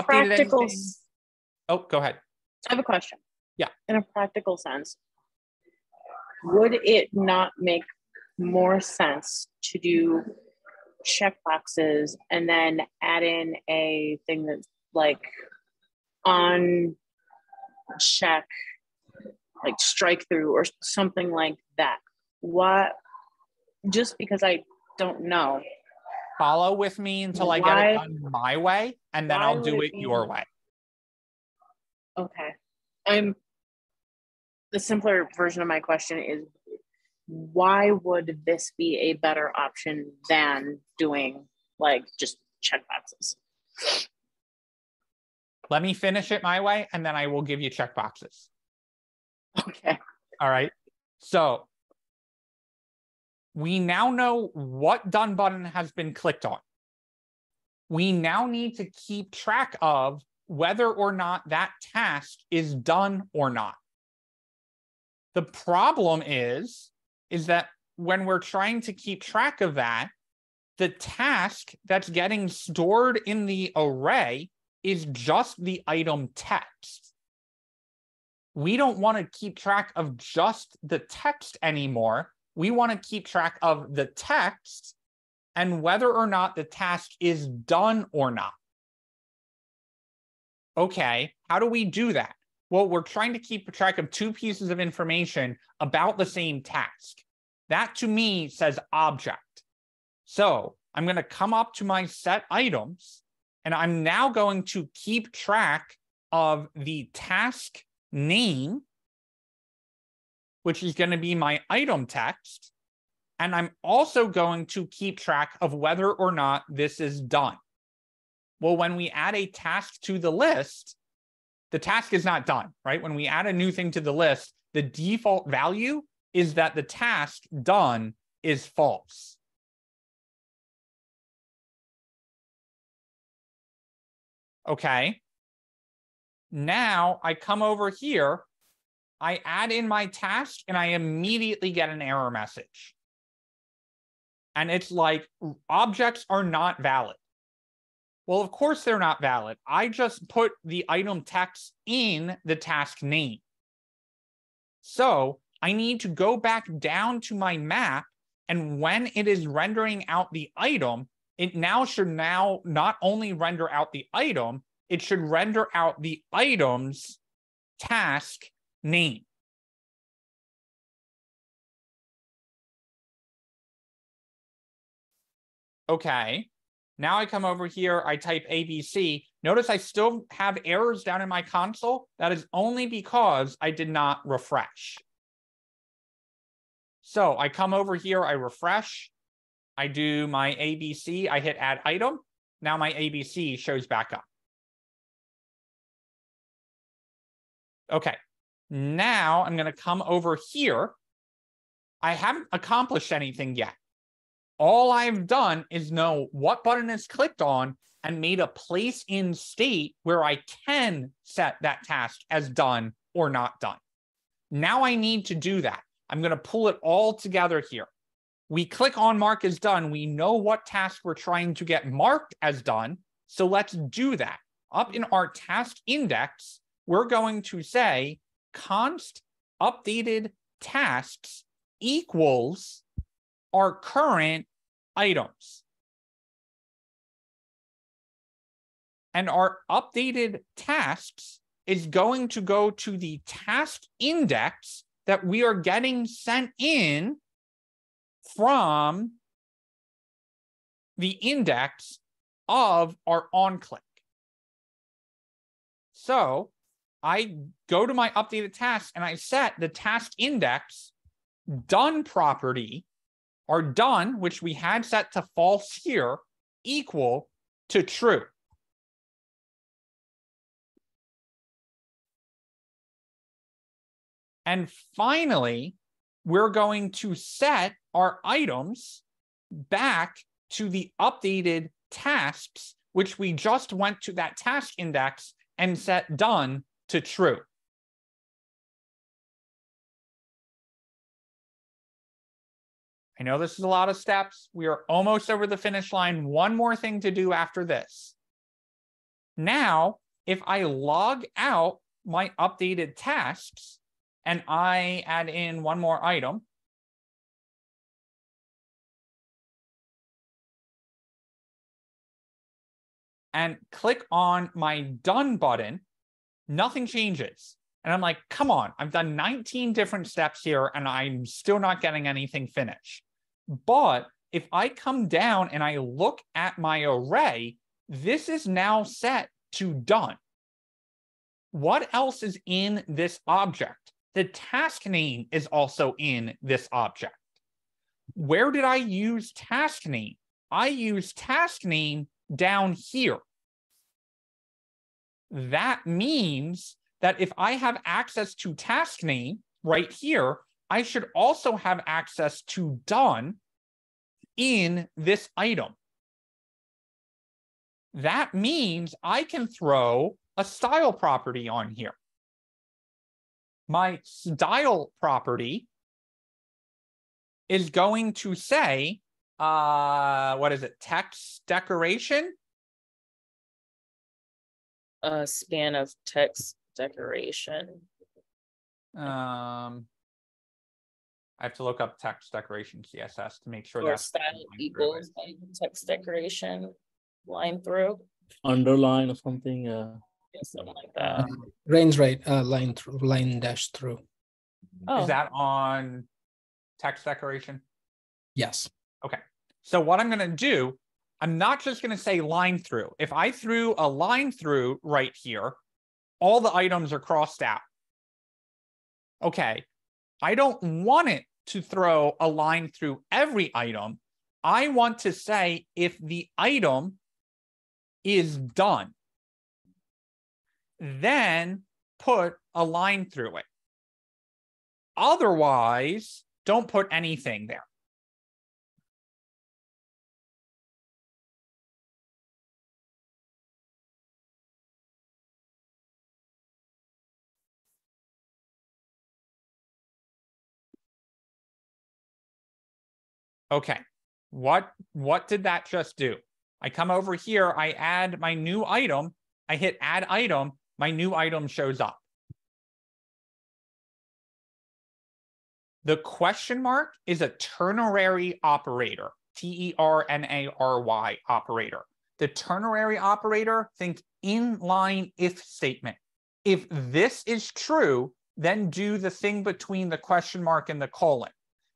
A: practical, oh, go ahead.
J: I have a question.
A: Yeah.
J: In a practical sense, would it not make more sense to do checkboxes and then add in a thing that's like on check, like strike through or something like that? What? Just because I don't know.
A: Follow with me until I get it done my way, and then I'll do it your way.
J: Okay. The simpler version of my question is, why would this be a better option than doing like just checkboxes?
A: Let me finish it my way, and then I will give you checkboxes.
J: Okay.
A: All right. So we now know what done button has been clicked on. We now need to keep track of whether or not that task is done or not. The problem is that when we're trying to keep track of that, the task that's getting stored in the array is just the item text. We don't want to keep track of just the text anymore. We want to keep track of the text and whether or not the task is done or not. Okay, how do we do that? Well, we're trying to keep track of 2 pieces of information about the same task. That to me says object. So I'm going to come up to my set items, and I'm now going to keep track of the task name, which is going to be my item text. And I'm also going to keep track of whether or not this is done. Well, when we add a task to the list, the task is not done, right? When we add a new thing to the list, the default value is that the task done is false. Okay. Now I come over here, I add in my task, and I immediately get an error message. And it's like, objects are not valid. Well, of course they're not valid. I just put the item text in the task name. So I need to go back down to my map, and when it is rendering out the item, it should not only render out the item, it should render out the item's task name. Okay, now I come over here, I type ABC. Notice I still have errors down in my console. That is only because I did not refresh. So I come over here, I refresh, I do my ABC, I hit add item. Now my ABC shows back up. Okay, now I'm going to come over here. I haven't accomplished anything yet. All I've done is know what button is clicked on and made a place in state where I can set that task as done or not done. Now I need to do that. I'm going to pull it all together here. We click on mark as done. We know what task we're trying to get marked as done. So let's do that. Up in our task index, we're going to say const updated tasks equals our current items. And our updated tasks is going to go to the task index that we are getting sent in from the index of our onClick. So I go to my updated task and I set the task index done property, or done, which we had set to false here, equal to true. And finally, we're going to set our items back to the updated tasks, which we just went to that task index and set done to true. I know this is a lot of steps. We are almost over the finish line. One more thing to do after this. Now, if I log out my updated tasks and I add in one more item, and click on my done button, nothing changes. And I'm like, come on, I've done 19 different steps here and I'm still not getting anything finished. But if I come down and I look at my array, this is now set to done. What else is in this object? The task name is also in this object. Where did I use task name? I use task name down here. That means that if I have access to task name right here, I should also have access to done in this item. That means I can throw a style property on here. My style property is going to say, what is it? Text decoration?
B: Span of text decoration.
A: I have to look up text decoration CSS to make sure
B: Or
A: that's
B: style equals like text decoration line through.
E: Underline or something.
B: Yeah, something like that.
I: Rain's right. Line through, line dash through.
B: Oh,
A: Is that on text decoration?
I: Yes.
A: Okay. So what I'm going to do, I'm not just going to say line through. If I threw a line through right here, all the items are crossed out. Okay. I don't want it to throw a line through every item. I want to say if the item is done, then put a line through it. Otherwise, don't put anything there. Okay, what did that just do? I come over here, I add my new item, I hit add item, my new item shows up. The question mark is a ternary operator, Ternary operator. The ternary operator, think inline if statement. If this is true, then do the thing between the question mark and the colon.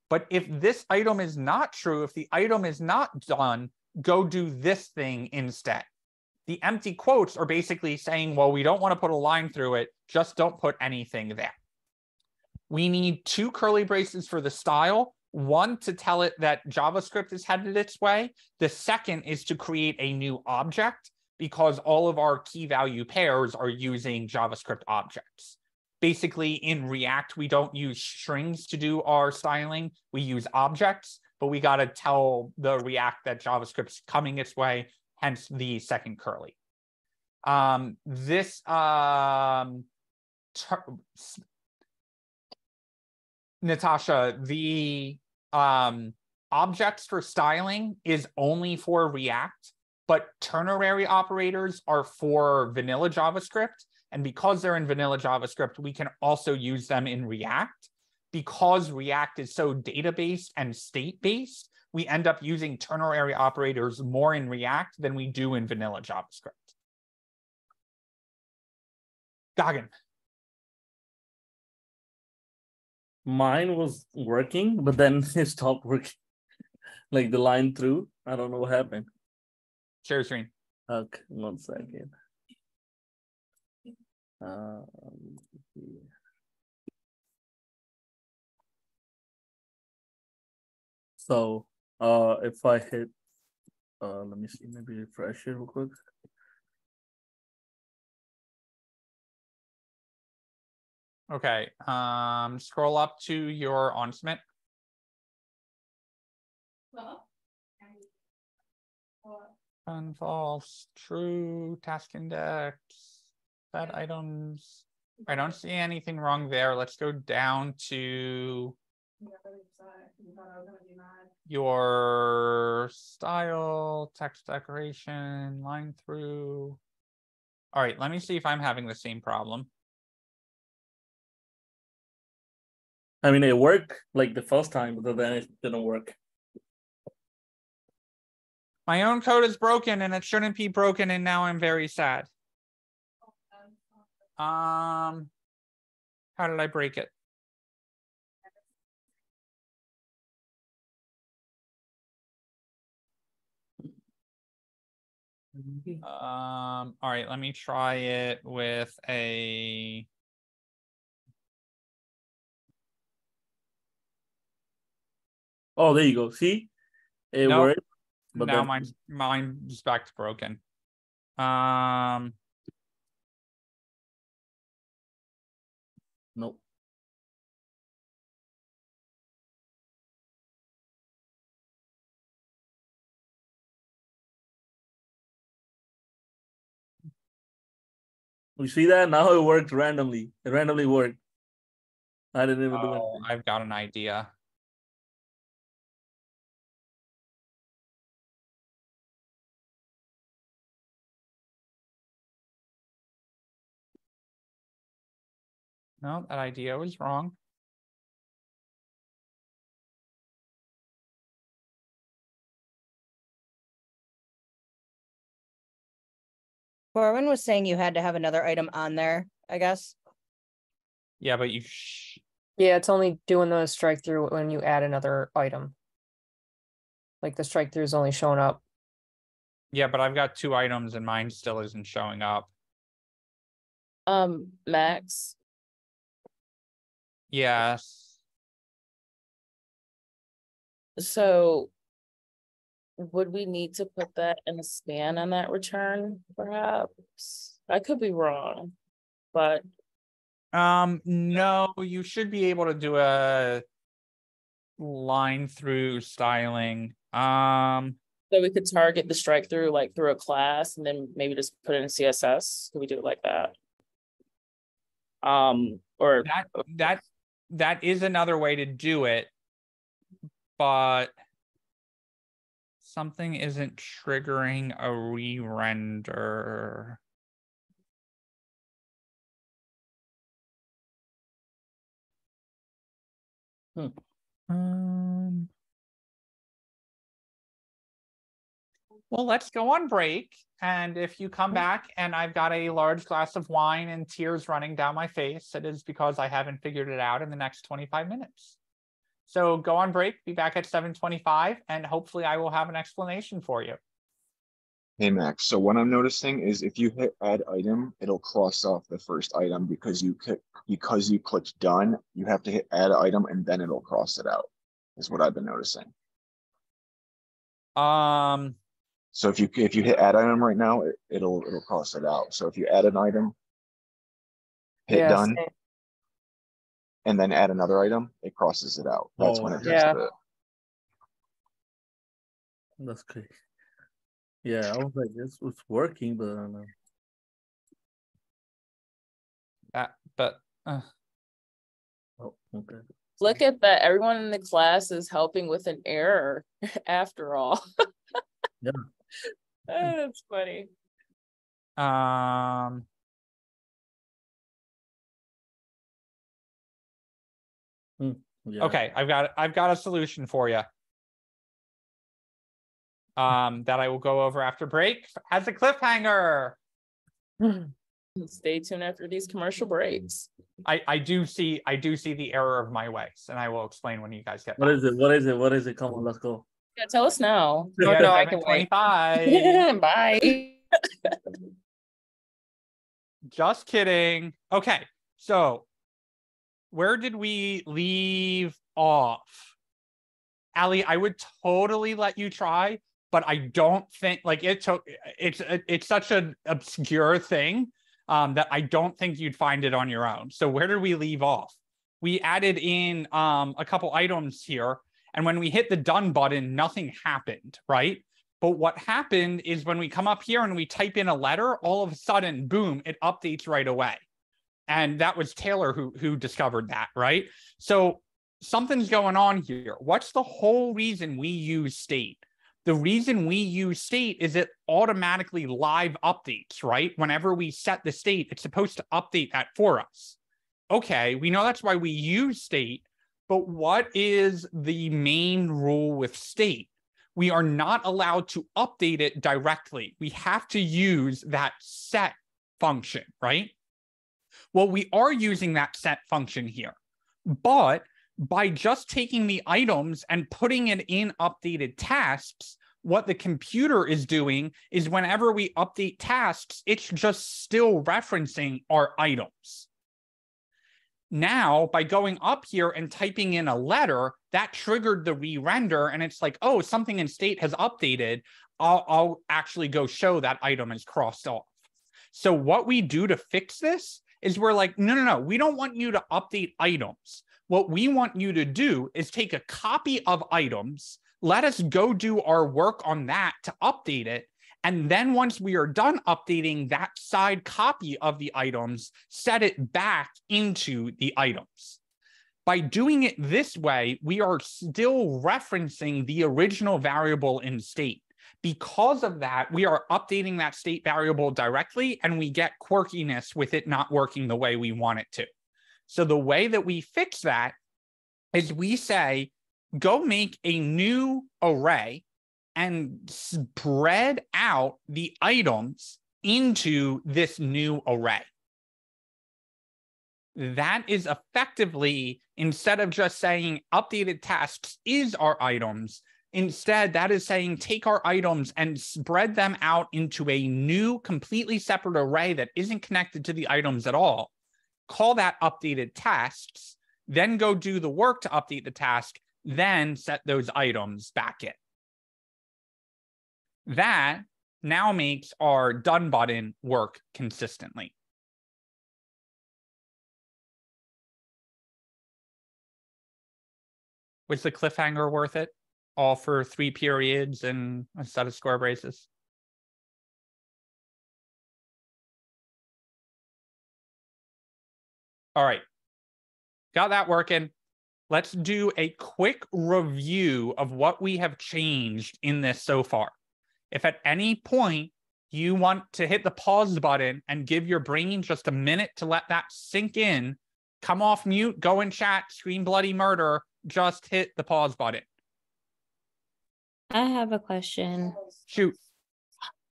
A: But if this item is not true, if the item is not done, go do this thing instead. The empty quotes are basically saying, well, we don't want to put a line through it, just don't put anything there. We need 2 curly braces for the style, one to tell it that JavaScript is headed its way. The second is to create a new object because all of our key value pairs are using JavaScript objects. Basically, in React, we don't use strings to do our styling. We use objects, but we got to tell the React that JavaScript's coming its way, hence the second curly. Natasha, the objects for styling is only for React, but ternary operators are for vanilla JavaScript. And because they're in vanilla JavaScript, we can also use them in React. Because React is so data-based and state-based, we end up using ternary operators more in React than we do in vanilla JavaScript. Gagan.
E: Mine was working, but then it stopped working. Like the line through. I don't know what happened.
A: Share screen.
E: Okay, 1 second. So if I hit let me see, maybe refresh it real quick.
A: Okay, scroll up to your OnSubmit. And false, true, task index, set items. I don't see anything wrong there. Let's go down to your style, text decoration, line through. All right, let me see if I'm having the same problem.
E: I mean, it worked like the first time, but then it didn't work.
A: My own code is broken and it shouldn't be broken, and now I'm very sad. How did I break it? All right, let me try it with a.
E: Oh, there you go. See, it worked.
A: But now mine's back to broken.
E: Nope. You see that? Now it worked randomly. It randomly worked. I didn't even do anything.
A: I've got an idea. No, that idea was wrong.
G: Corwin was saying you had to have another item on there, I guess.
A: Yeah, but
H: yeah, it's only doing the strike through when you add another item. Like the strike through is only showing up.
A: Yeah, but I've got 2 items and mine still isn't showing up.
B: Max.
A: Yes.
B: So would we need to put that in a span on that return, perhaps? I could be wrong, but
A: no, you should be able to do a line through styling.
B: So we could target the strike through like through a class and then maybe just put it in CSS. Could we do it like that? Or
A: that is another way to do it, but Something isn't triggering a re-render. Well, let's go on break. And if you come back and I've got a large glass of wine and tears running down my face, it is because I haven't figured it out in the next 25 minutes. So go on break, be back at 7:25, and hopefully I will have an explanation for you.
K: Hey Max, so what I'm noticing is if you hit add item, it'll cross off the first item because you clicked done. You have to hit add item and then it'll cross it out. Is what I've been noticing. So if you hit add item right now, it'll cross it out. So if you add an item, hit done, and then add another item, it crosses it out. That's when it does it.
E: That's great. Yeah, I was like, it's working, but I don't know. Oh, okay.
B: Look at that. Everyone in the class is helping with an error after all.
E: Yeah.
B: That's funny.
A: Yeah. Okay, I've got a solution for you. That I will go over after break as a cliffhanger.
B: Stay tuned after these commercial breaks.
A: I do see the error of my ways, and I will explain when you guys get
E: back. What is it? Come on, let's go.
B: Yeah, tell us now.
A: No, I can wait.
B: Bye.
A: Just kidding. Okay, so where did we leave off? Allie, I would totally let you try, but I don't think it's such an obscure thing that I don't think you'd find it on your own. So where did we leave off? We added in a couple items here, and when we hit the done button, nothing happened, right? But what happened is when we come up here and we type in a letter, all of a sudden, boom, it updates right away. And that was Taylor who discovered that, right? So something's going on here. What's the whole reason we use state? The reason we use state is it automatically live updates, right? Whenever we set the state, it's supposed to update that for us. Okay, we know that's why we use state, but what is the main rule with state? We are not allowed to update it directly. We have to use that set function, right? Well, we are using that set function here, but by just taking the items and putting it in updated tasks, what the computer is doing is whenever we update tasks, it's just still referencing our items. Now, by going up here and typing in a letter, that triggered the re-render, and it's like, oh, something in state has updated. I'll actually go show that item is crossed off. So what we do to fix this is we're like, no, we don't want you to update items. What we want you to do is take a copy of items, let us go do our work on that to update it, and then once we are done updating that side copy of the items, set it back into the items. By doing it this way, we are still referencing the original variable in state. Because of that, we are updating that state variable directly, and we get quirkiness with it not working the way we want it to. So the way that we fix that is we say, go make a new array and spread out the items into this new array. That is effectively, instead of just saying updated tasks is our items, instead that is saying take our items and spread them out into a new completely separate array that isn't connected to the items at all. Call that updated tasks, then go do the work to update the task, then set those items back in. That now makes our done button work consistently. Was the cliffhanger worth it? All for 3 periods and a set of square braces? All right. Got that working. let's do a quick review of what we have changed in this so far. If at any point you want to hit the pause button and give your brain just a minute to let that sink in, come off mute, go in chat, scream bloody murder, just hit the pause button.
L: I have a question.
A: Shoot.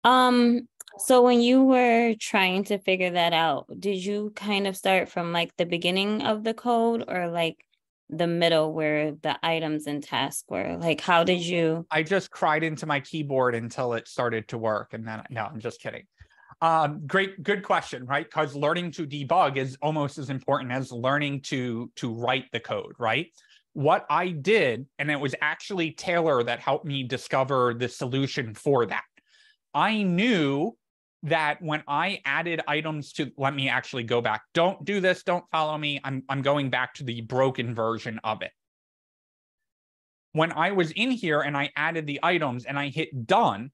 L: So when you were trying to figure that out, did you kind of start from like the beginning of the code or like the middle where the items and tasks were? Like, how did you?
A: I just cried into my keyboard until it started to work. And then, no, I'm just kidding. Good question, right? Because learning to debug is almost as important as learning to write the code, right? What I did, and it was actually Taylor that helped me discover the solution for that. I knew that when I added items to, let me actually go back. Don't do this, don't follow me. I'm going back to the broken version of it. When I was in here and I added the items and I hit done,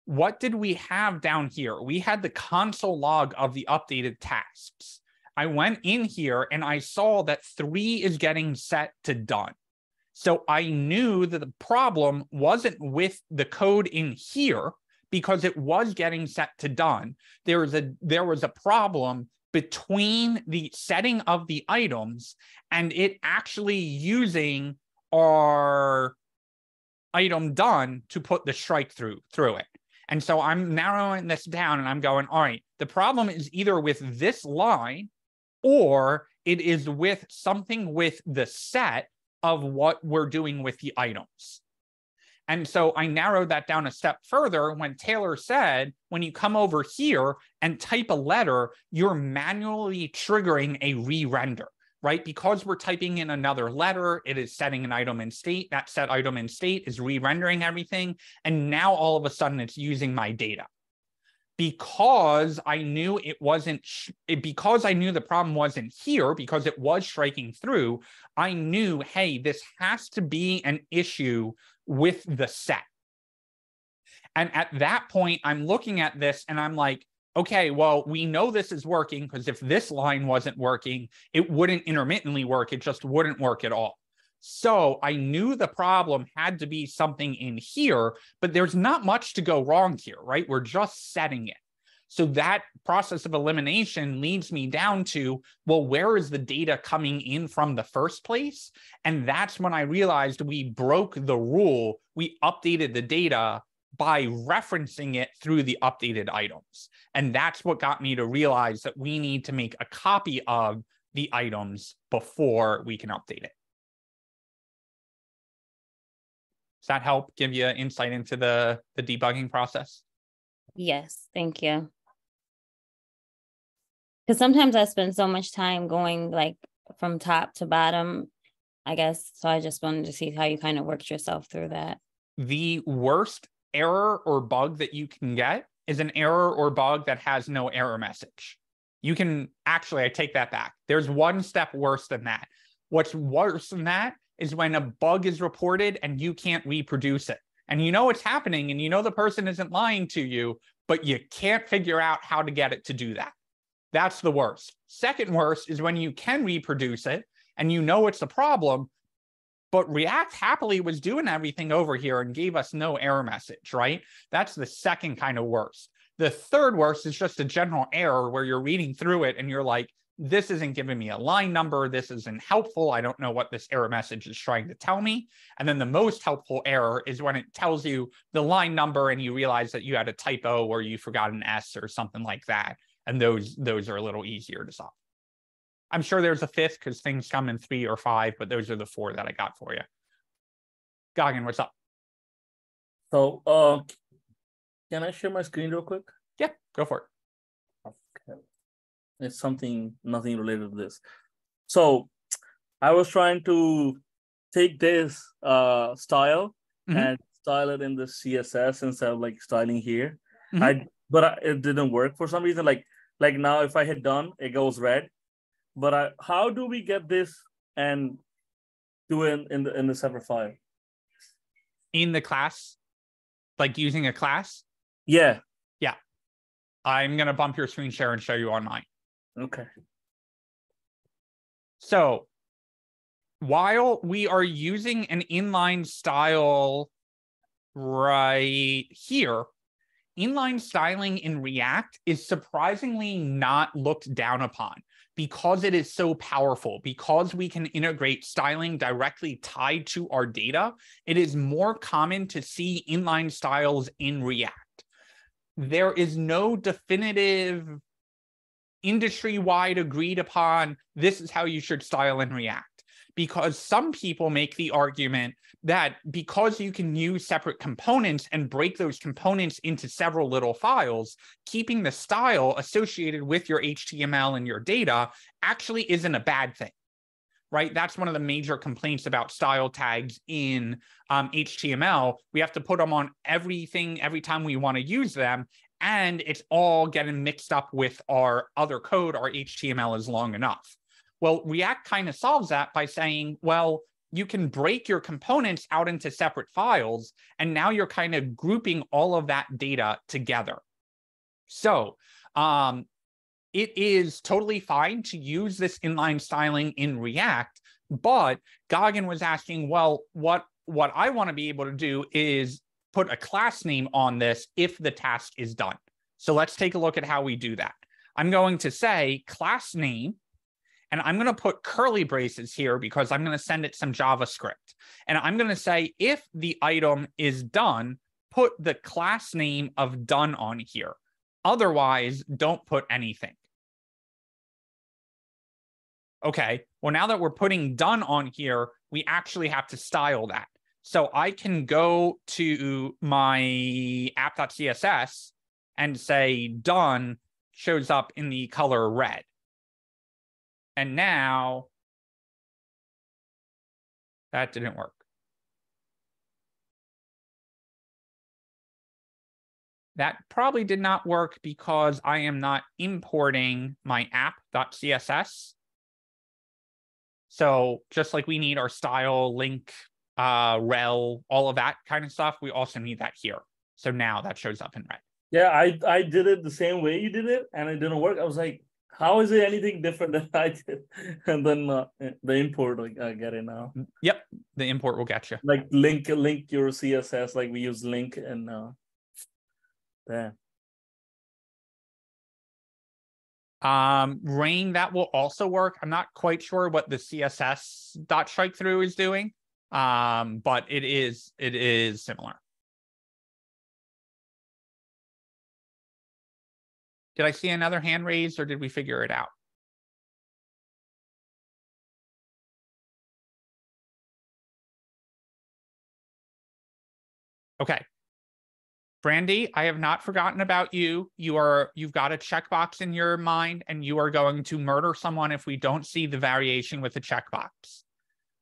A: what did we have down here? We had the console log of the updated tasks. I went in here and I saw that 3 is getting set to done. So I knew that the problem wasn't with the code in here, because it was getting set to done. There was a problem between the setting of the items and it actually using our item done to put the strike through it. And so I'm narrowing this down and I'm going, all right, the problem is either with this line or it is with something with the set of what we're doing with the items. And so I narrowed that down a step further when Taylor said, when you come over here and type a letter, you're manually triggering a re-render, right? Because we're typing in another letter, it is setting an item in state. That set item in state is re-rendering everything. And now all of a sudden it's using my data. Because I knew it wasn't, because I knew the problem wasn't here, because it was striking through, I knew, hey, this has to be an issue with the set. And at that point, I'm looking at this and I'm like, okay, well, we know this is working because if this line wasn't working, it wouldn't intermittently work. It just wouldn't work at all. So I knew the problem had to be something in here, but there's not much to go wrong here, right? We're just setting it. So that process of elimination leads me down to, well, where is the data coming in from the first place? And that's when I realized we broke the rule. We updated the data by referencing it through the updated items. And that's what got me to realize that we need to make a copy of the items before we can update it. Does that help give you insight into the debugging process?
L: Yes, thank you. Because sometimes I spend so much time going like from top to bottom, I guess. So I just wanted to see how you kind of worked yourself through that.
A: The worst error or bug that you can get is an error or bug that has no error message. You can actually, I take that back. There's one step worse than that. What's worse than that is when a bug is reported and you can't reproduce it. And you know it's happening and you know the person isn't lying to you, but you can't figure out how to get it to do that. That's the worst. Second worst is when you can reproduce it and you know it's a problem, but React happily was doing everything over here and gave us no error message, right? That's the second kind of worst. The third worst is just a general error where you're reading through it and you're like, this isn't giving me a line number. This isn't helpful. I don't know what this error message is trying to tell me. And then the most helpful error is when it tells you the line number and you realize that you had a typo or you forgot an S or something like that. And those are a little easier to solve. I'm sure there's a fifth because things come in 3 or 5, but those are the 4 that I got for you. Goggin, what's up?
E: So can I share my screen real quick?
A: Yeah, go for it.
E: Okay. It's nothing related to this. So I was trying to take this style and style it in the CSS instead of like styling here. But it didn't work for some reason. Like now, if I hit done, it goes red. But how do we get this and do it in the separate file?
A: In the class, like using a class?
E: Yeah.
A: Yeah. I'm gonna bump your screen share and show you on mine.
E: Okay.
A: So while we are using an inline style right here, inline styling in React is surprisingly not looked down upon because it is so powerful, because we can integrate styling directly tied to our data. It is more common to see inline styles in React. There is no definitive industry-wide agreed upon, this is how you should style in React. Because some people make the argument that because you can use separate components and break those components into several little files, keeping the style associated with your HTML and your data actually isn't a bad thing, right? That's one of the major complaints about style tags in HTML. We have to put them on everything every time we want to use them, and it's all getting mixed up with our other code. Our HTML is long enough. Well, React kind of solves that by saying, well, you can break your components out into separate files, and now you're kind of grouping all of that data together. So it is totally fine to use this inline styling in React, but Goggin was asking, well, what I want to be able to do is put a class name on this if the task is done. So let's take a look at how we do that. I'm going to say class name, and I'm going to put curly braces here because I'm going to send it some JavaScript. And I'm going to say, if the item is done, put the class name of done on here. Otherwise, don't put anything. Okay, well, now that we're putting done on here, we actually have to style that. So I can go to my app.css and say done shows up in the color red. And now that didn't work. That probably did not work because I am not importing my app.css. So just like we need our style, link, rel, all of that kind of stuff, we also need that here. So now that shows up in red.
E: Yeah, I did it the same way you did it, and it didn't work. I was like, how is it anything different than I did? And then the import, I get it now.
A: Yep, the import will get you.
E: Like link your CSS, like we use link and there.
A: Rain, that will also work. I'm not quite sure what the CSS.strikethrough is doing, but it is similar. Did I see another hand raised, or did we figure it out? Okay. Brandy, I have not forgotten about you. You've got a checkbox in your mind, and you are going to murder someone if we don't see the variation with the checkbox.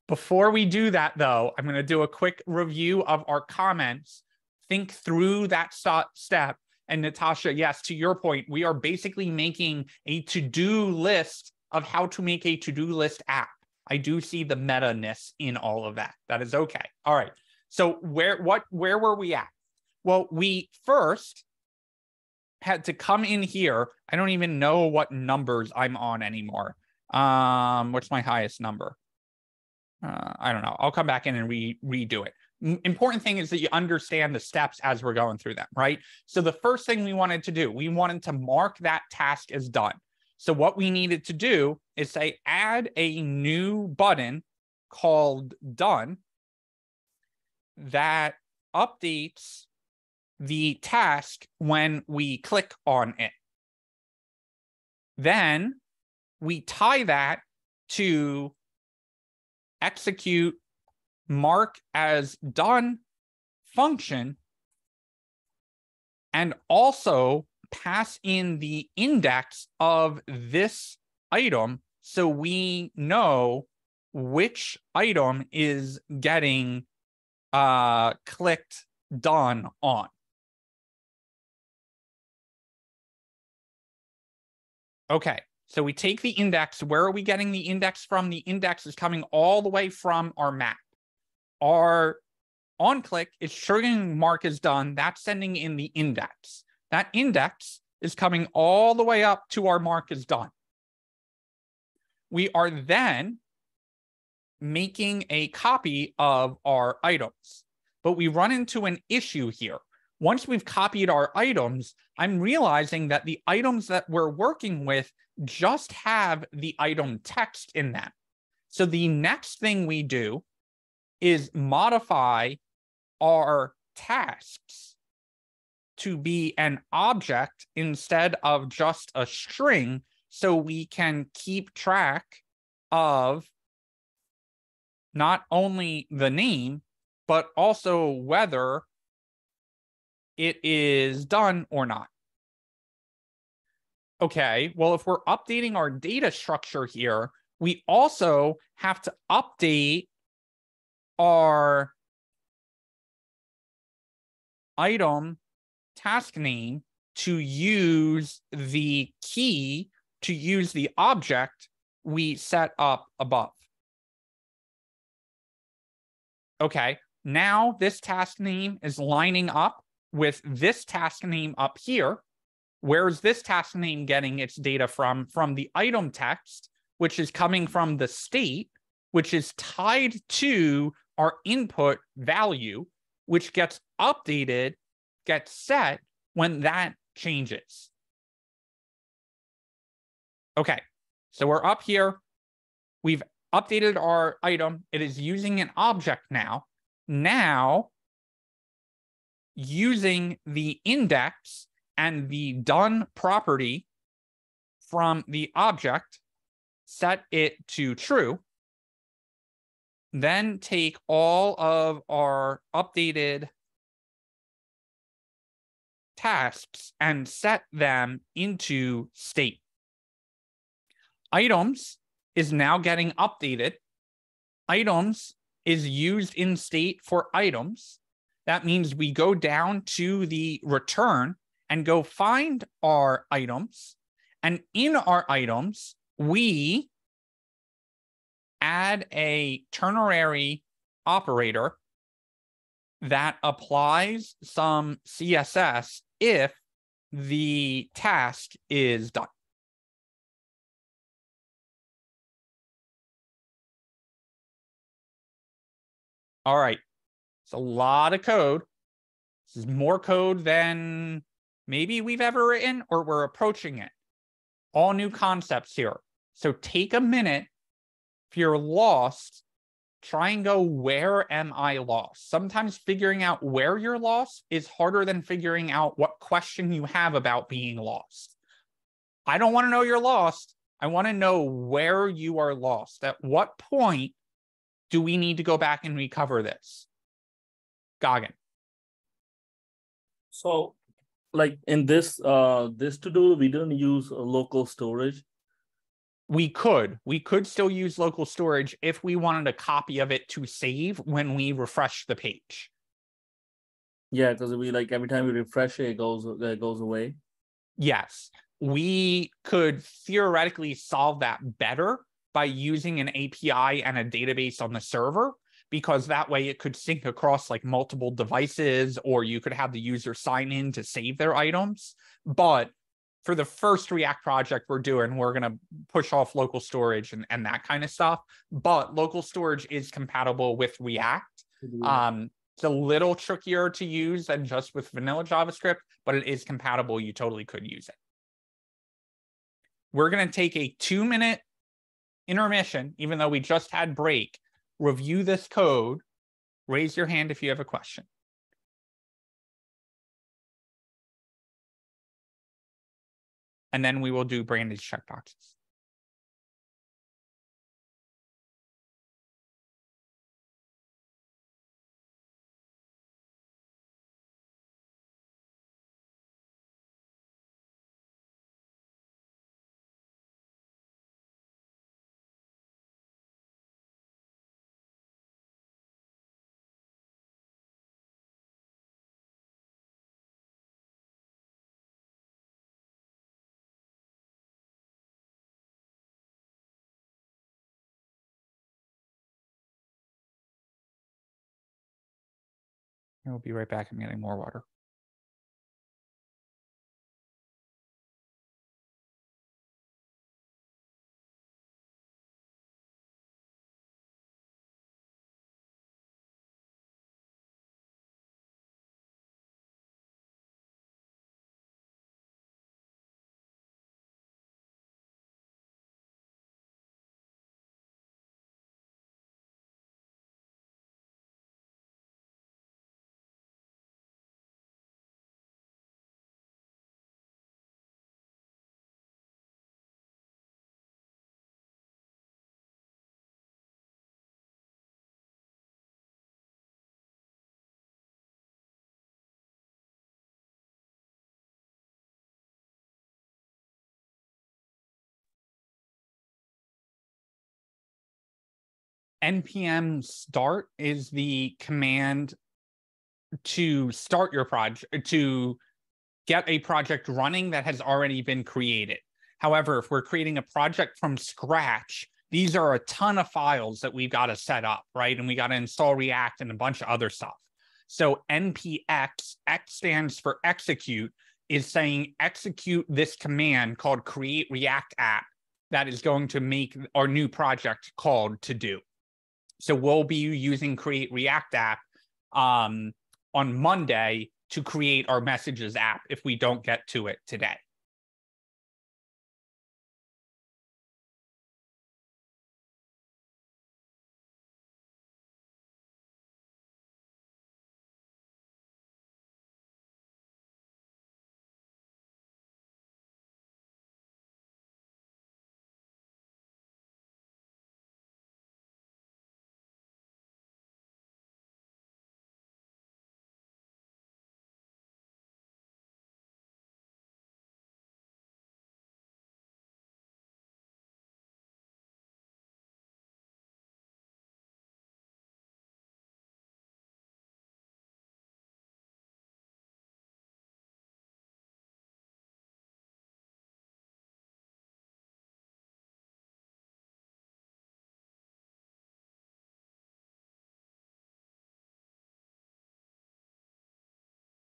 A: Before we do that, though, I'm going to do a quick review of our comments. Think through that step. And Natasha, yes, to your point, we are basically making a to-do list of how to make a to-do list app. I do see the meta-ness in all of that. That is okay. All right. So where were we at? Well, we first had to come in here. I don't even know what numbers I'm on anymore. What's my highest number? I don't know. I'll come back in and redo it. Important thing is that you understand the steps as we're going through them, right? So the first thing we wanted to do, we wanted to mark that task as done. So what we needed to do is say, add a new button called done that updates the task when we click on it. Then we tie that to execute mark as done function, and also pass in the index of this item so we know which item is getting clicked done on. Okay, so we take the index. Where are we getting the index from? The index is coming all the way from our map. Our onClick is triggering mark as done. That's sending in the index. That index is coming all the way up to our mark as done. We are then making a copy of our items. But we run into an issue here. Once we've copied our items, I'm realizing that the items that we're working with just have the item text in them. So the next thing we do is modify our tasks to be an object instead of just a string, so we can keep track of not only the name, but also whether it is done or not. Okay, well, if we're updating our data structure here, we also have to update our item task name to use the key, to use the object we set up above. Okay, now this task name is lining up with this task name up here. Where's this task name getting its data from? From the item text, which is coming from the state, which is tied to our input value, which gets updated, gets set when that changes. Okay, so we're up here. We've updated our item. It is using an object now. Now, using the index and the done property from the object, set it to true. Then take all of our updated tasks and set them into state. Items is now getting updated. Items is used in state for items. That means we go down to the return and go find our items. And in our items, we add a ternary operator that applies some CSS if the task is done. All right, it's a lot of code. This is more code than maybe we've ever written, or we're approaching it. All new concepts here. So take a minute. If you're lost, try and go, where am I lost? Sometimes figuring out where you're lost is harder than figuring out what question you have about being lost. I don't want to know you're lost. I want to know where you are lost. At what point do we need to go back and recover this? Goggin.
E: So, like in this this to-do, we didn't use local storage.
A: We could still use local storage if we wanted a copy of it to save when we refresh the page.
E: Yeah, because we like every time we refresh it, it goes away.
A: Yes, we could theoretically solve that better by using an API and a database on the server, because that way it could sync across like multiple devices, or you could have the user sign in to save their items. But for the first React project we're doing, we're going to push off local storage and that kind of stuff. But local storage is compatible with React. It's a little trickier to use than just with vanilla JavaScript, but it is compatible. You totally could use it. We're going to take a 2-minute intermission, even though we just had break. Review this code. Raise your hand if you have a question. And then we will do branded checkboxes. We'll be right back. I'm getting more water. npm start is the command to start your project, to get a project running that has already been created. However, if we're creating a project from scratch, these are a ton of files that we've got to set up, right? And we got to install React and a bunch of other stuff. So npx, X stands for execute, is saying execute this command called create React app that is going to make our new project called to do. So we'll be using create React app on Monday to create our messages app if we don't get to it today.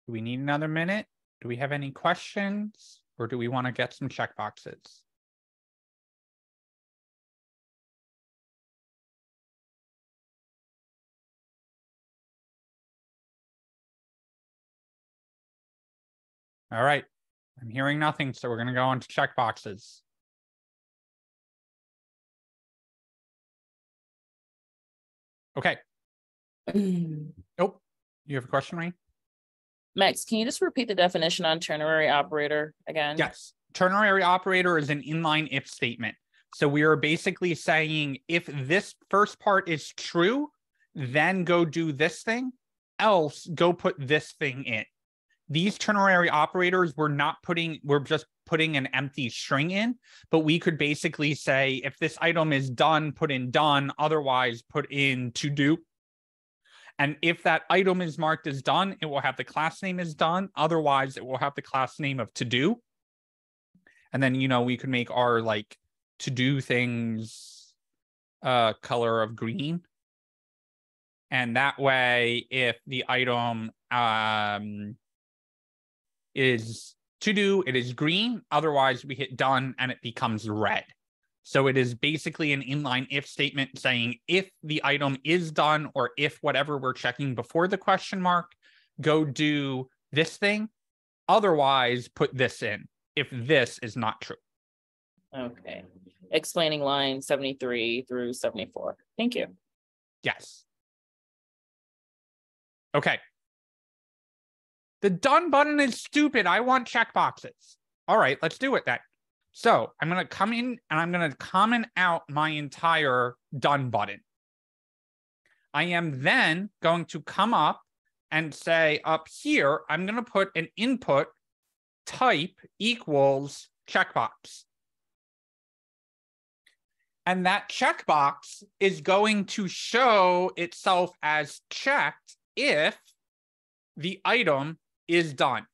A: Do we need another minute? Do we have any questions, or do we want to get some checkboxes? All right, I'm hearing nothing, so we're going to go on to checkboxes. Okay. Oh, you have a question, Ray?
B: Max, can you just repeat the definition on ternary operator again?
A: Yes. Ternary operator is an inline if statement. So we are basically saying if this first part is true, then go do this thing, else go put this thing in. These ternary operators, we're just putting an empty string in, but we could basically say if this item is done, put in done, otherwise put in to do. And if that item is marked as done, it will have the class name as done. Otherwise, it will have the class name of to do. And then, we could make our like to do things color of green. And that way, if the item is to do, it is green. Otherwise, we hit done and it becomes red. So it is basically an inline if statement saying if the item is done or if whatever we're checking before the question mark, go do this thing. Otherwise, put this in if this is not true.
B: Okay. Explaining line 73 through 74. Thank you.
A: Yes. Okay. The done button is stupid. I want checkboxes. All right, let's do it then. So I'm going to come in and I'm going to comment out my entire done button. I am then going to come up and say up here, I'm going to put an input type equals checkbox. And that checkbox is going to show itself as checked if the item is done.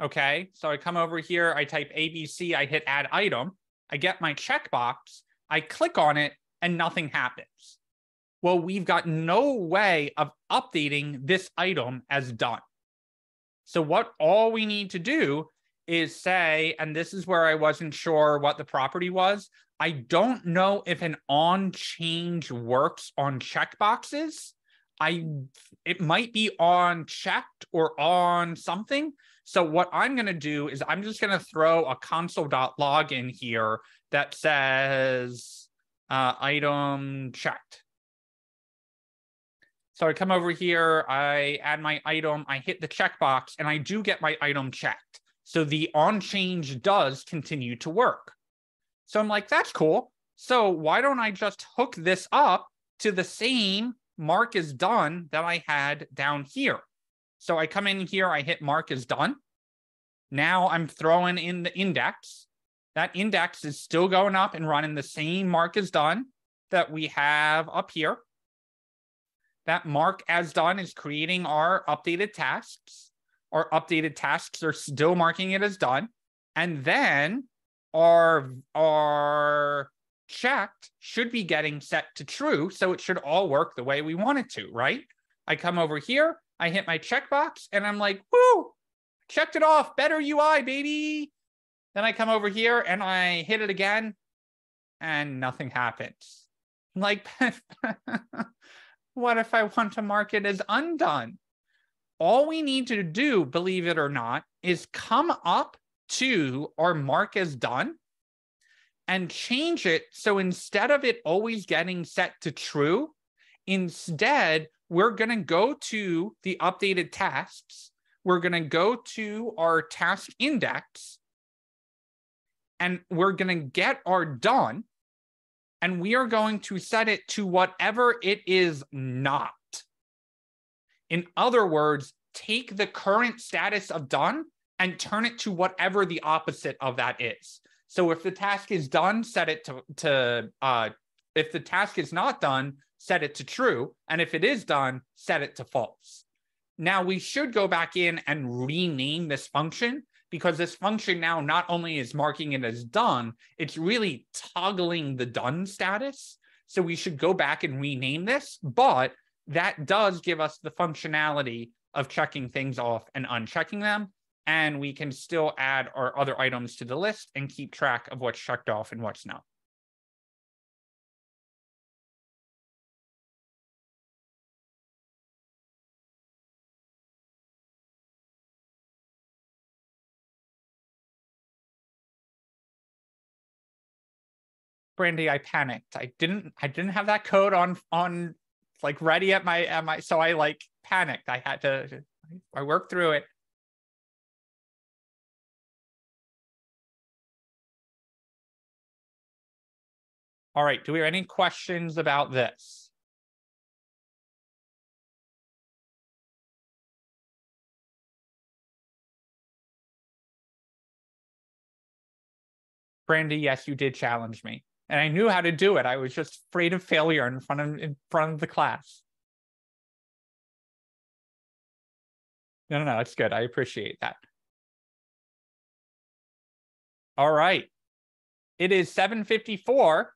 A: Okay, so I come over here, I type ABC, I hit add item, I get my checkbox, I click on it, and nothing happens. Well, we've got no way of updating this item as done. So all we need to do is say, and this is where I wasn't sure what the property was, I don't know if an on change works on checkboxes. It might be on checked or on something. So what I'm going to do is I'm just going to throw a console.log in here that says item checked. So I come over here, I add my item, I hit the checkbox, and I do get my item checked. So the on change does continue to work. So I'm like, that's cool. So why don't I just hook this up to the same mark is done that I had down here? So I come in here, I hit mark is done. Now I'm throwing in the index. That index is still going up and running the same mark as done that we have up here. That mark as done is creating our updated tasks. Our updated tasks are still marking it as done. And then our checked should be getting set to true. So it should all work the way we want it to, right? I come over here, I hit my checkbox, and I'm like, woo, checked it off. Better UI, baby. Then I come over here and I hit it again, and nothing happens. I'm like, what if I want to mark it as undone? All we need to do, believe it or not, is come up to our mark as done and change it. So instead of it always getting set to true, instead, we're going to go to the updated tasks. We're going to go to our task index, and we're going to get our done, and we are going to set it to whatever it is not. In other words, take the current status of done and turn it to whatever the opposite of that is. So if the task is done, set it to if the task is not done, set it to true. And if it is done, set it to false. Now we should go back in and rename this function, because this function now not only is marking it as done, it's really toggling the done status. So we should go back and rename this, but that does give us the functionality of checking things off and unchecking them. And we can still add our other items to the list and keep track of what's checked off and what's not. Brandy, I panicked. I didn't have that code on like ready at my so I like panicked. I worked through it. All right, do we have any questions about this? Brandy, yes, you did challenge me. And I knew how to do it. I was just afraid of failure in front of the class. No, it's good. I appreciate that. All right. It is 7:54.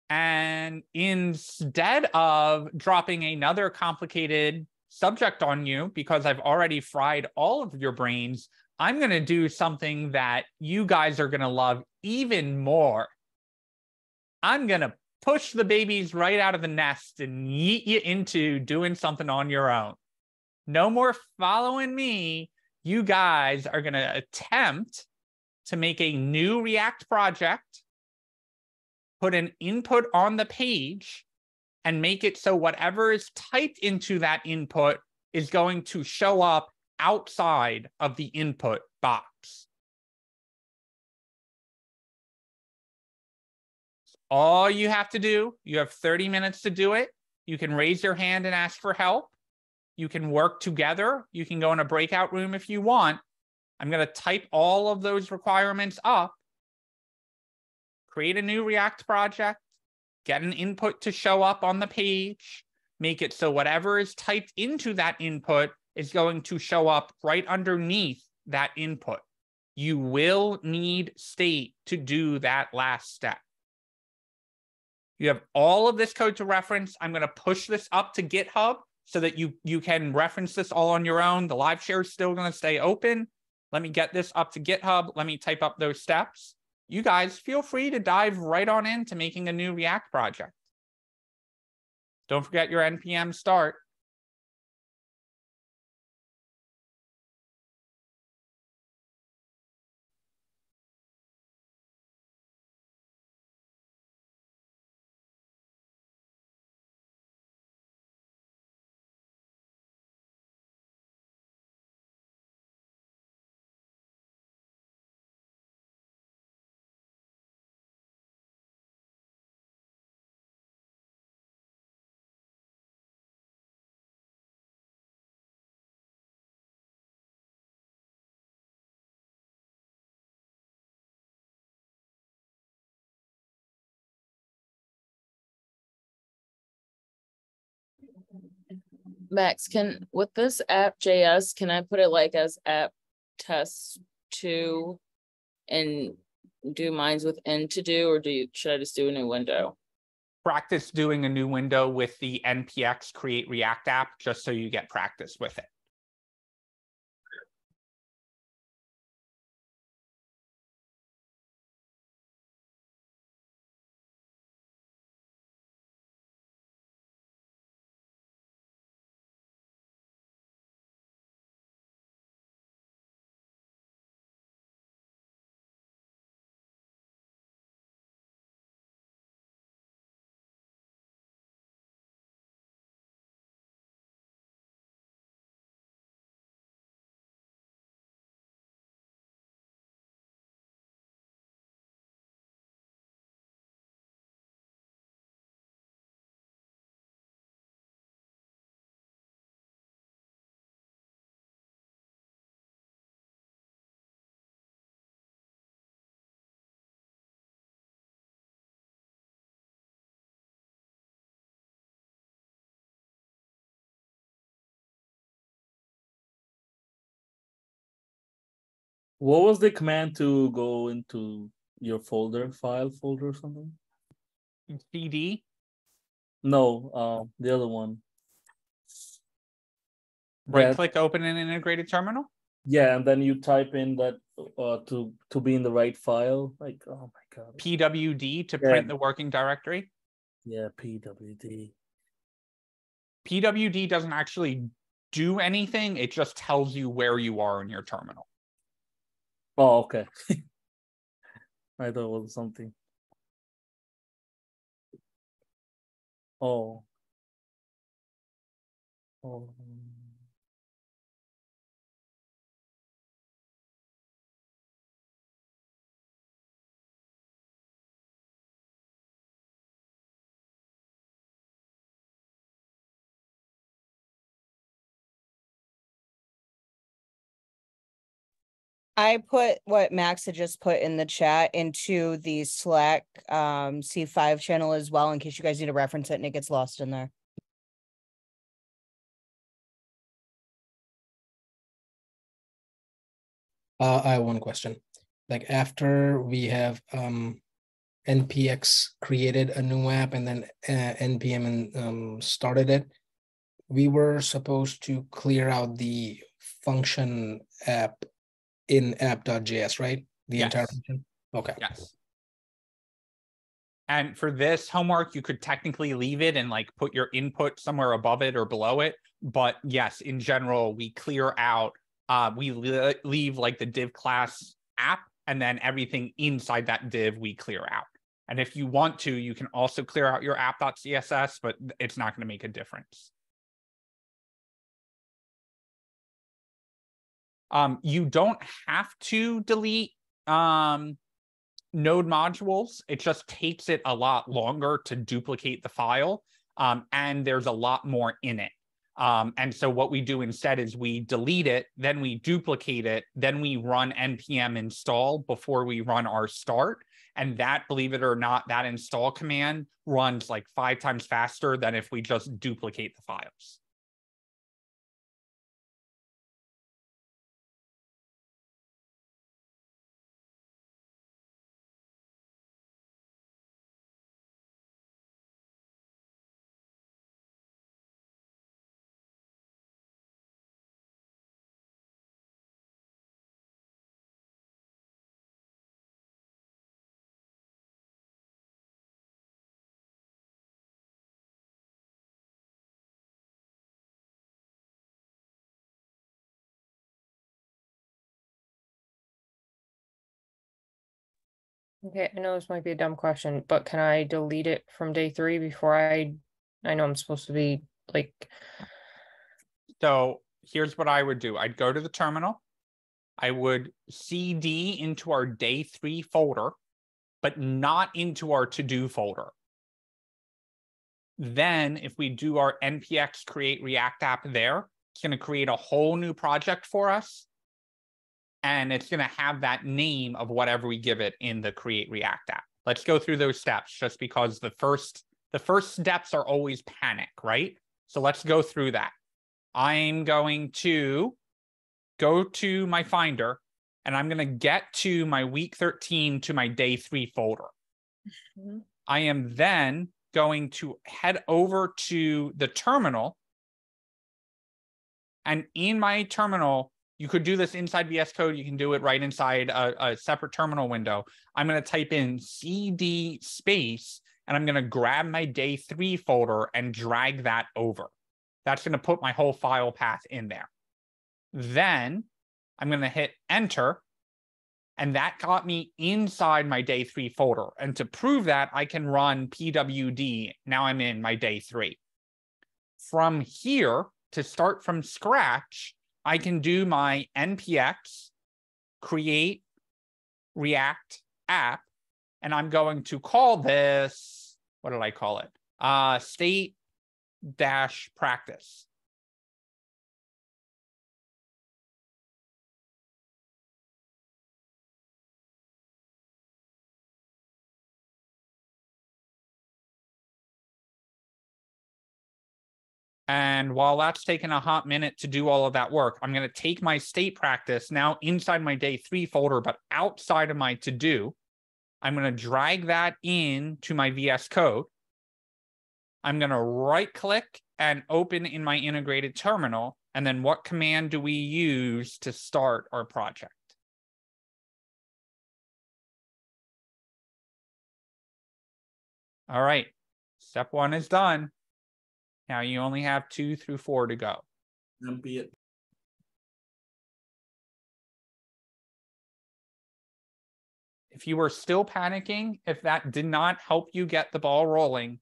A: And instead of dropping another complicated subject on you, because I've already fried all of your brains, I'm going to do something that you guys are going to love even more. I'm going to push the babies right out of the nest and yeet you into doing something on your own. No more following me. You guys are going to attempt to make a new React project, put an input on the page, and make it so whatever is typed into that input is going to show up outside of the input box. All you have to do, you have 30 minutes to do it. You can raise your hand and ask for help. You can work together. You can go in a breakout room if you want. I'm going to type all of those requirements up, create a new React project, get an input to show up on the page, make it so whatever is typed into that input is going to show up right underneath that input. You will need state to do that last step. You have all of this code to reference. I'm going to push this up to GitHub so that you can reference this all on your own. The live share is still going to stay open. Let me get this up to GitHub. Let me type up those steps. You guys feel free to dive right on into making a new React project. Don't forget your NPM start.
B: Max, with this app.js, can I put it like as app test 2 and do mines with N to do, or should I just do a new window?
A: Practice doing a new window with the npx create React app, just so you get practice with it.
E: What was the command to go into your file folder or something?
A: cd?
E: No, the other one.
A: Right click, open an integrated terminal?
E: Yeah, and then you type in that to be in the right file. Like, oh my god.
A: pwd to print the working directory?
E: Yeah, pwd.
A: Pwd doesn't actually do anything. It just tells you where you are in your terminal.
E: Oh, okay. I thought it was something. Oh. Oh.
G: I put what Max had just put in the chat into the Slack C5 channel as well, in case you guys need to reference it and it gets lost in there.
I: I have one question. Like after we have npx created a new app and then npm and started it, we were supposed to clear out the function app in app.js, right? The entire function. Okay.
A: Yes. And for this homework, you could technically leave it and like put your input somewhere above it or below it. But yes, in general, we clear out, we leave like the div class app, and then everything inside that div we clear out. And if you want to, you can also clear out your app.css, but it's not going to make a difference. You don't have to delete node modules. It just takes it a lot longer to duplicate the file, and there's a lot more in it. And so what we do instead is we delete it, then we duplicate it, then we run npm install before we run our start. And that, believe it or not, that install command runs like 5 times faster than if we just duplicate the files.
H: Okay, I know this might be a dumb question, but can I delete it from day 3 before I know I'm supposed to be like...
A: So here's what I would do. I'd go to the terminal. I would cd into our day 3 folder, but not into our to-do folder. Then if we do our npx create React app there, it's going to create a whole new project for us. And it's going to have that name of whatever we give it in the create React app. Let's go through those steps, just because the first steps are always panic, right? So let's go through that. I'm going to go to my Finder, and I'm going to get to my week 13 to my day 3 folder. Mm-hmm. I am then going to head over to the terminal. And in my terminal, you could do this inside VS Code. You can do it right inside a separate terminal window. I'm going to type in CD space, and I'm going to grab my day 3 folder and drag that over. That's going to put my whole file path in there. Then I'm going to hit enter, and that got me inside my day 3 folder. And to prove that, I can run pwd. Now I'm in my day 3. From here, to start from scratch, I can do my npx create React app, and I'm going to call this, what did I call it? State-practice. And while that's taking a hot minute to do all of that work, I'm going to take my state practice now inside my day 3 folder, but outside of my to-do. I'm going to drag that in to my VS Code. I'm going to right click and open in my integrated terminal. And then what command do we use to start our project? All right, step 1 is done. Now you only have 2 through 4 to go. If you were still panicking, if that did not help you get the ball rolling,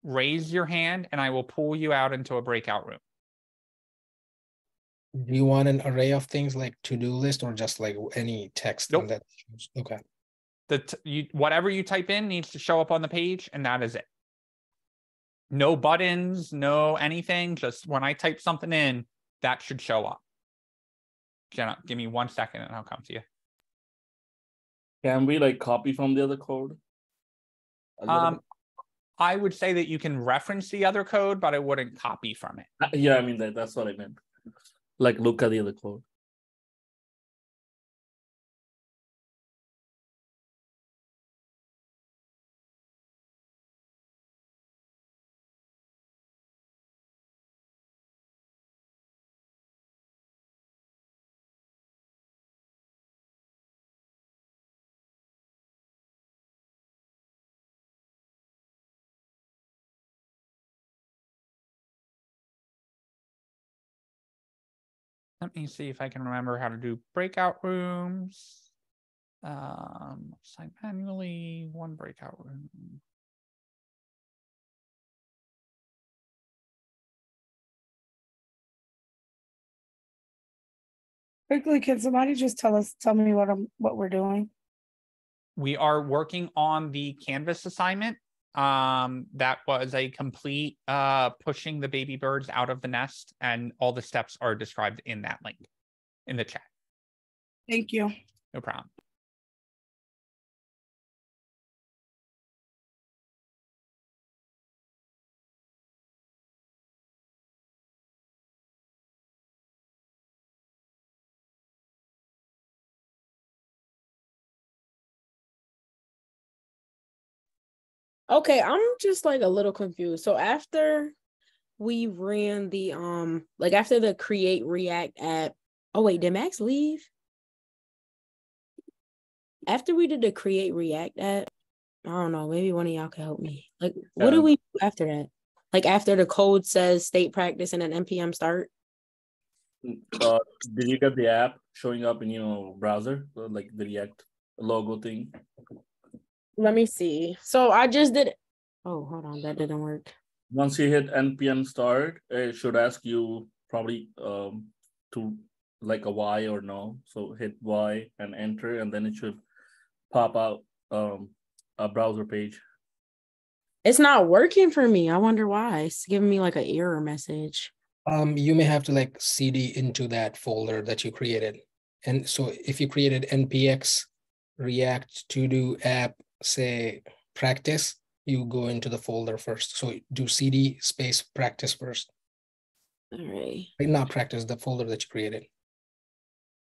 A: raise your hand and I will pull you out into a breakout room.
I: Do you want an array of things like to-do list or just like any text?
A: Nope.
I: That okay.
A: Whatever you type in needs to show up on the page, and that is it. No buttons, no anything. Just when I type something in, that should show up. Jenna, give me 1 second and I'll come to you.
E: Can we like copy from the other code?
A: I would say that you can reference the other code, but I wouldn't copy from it.
E: Yeah, I mean, that's what I meant. Like look at the other code.
A: Let me see if I can remember how to do breakout rooms. Assign manually, 1 breakout room.
D: Quickly, can somebody just tell me what we're doing?
A: We are working on the Canvas assignment. That was a complete pushing the baby birds out of the nest, and all the steps are described in that link in the chat.
D: Thank you.
A: No problem.
M: Okay, I'm just like a little confused. So after we ran the like after the create React app, oh wait, did Max leave? After we did the create React app, I don't know, maybe one of y'all can help me. Like what do we do after that? Like after the code says state practice and then npm start?
E: Did you get the app showing up in your browser, like the React logo thing?
M: Let me see. So I just did. Oh, hold on, that didn't work.
E: Once you hit npm start, it should ask you probably to like a Y or no. So hit Y and enter, and then it should pop out a browser page.
M: It's not working for me. I wonder why. It's giving me like an error message.
I: You may have to like cd into that folder that you created. And so if you created npx React to do app, say practice, you go into the folder first. So do cd space practice first.
M: All right.
I: Not practice, the folder that you created.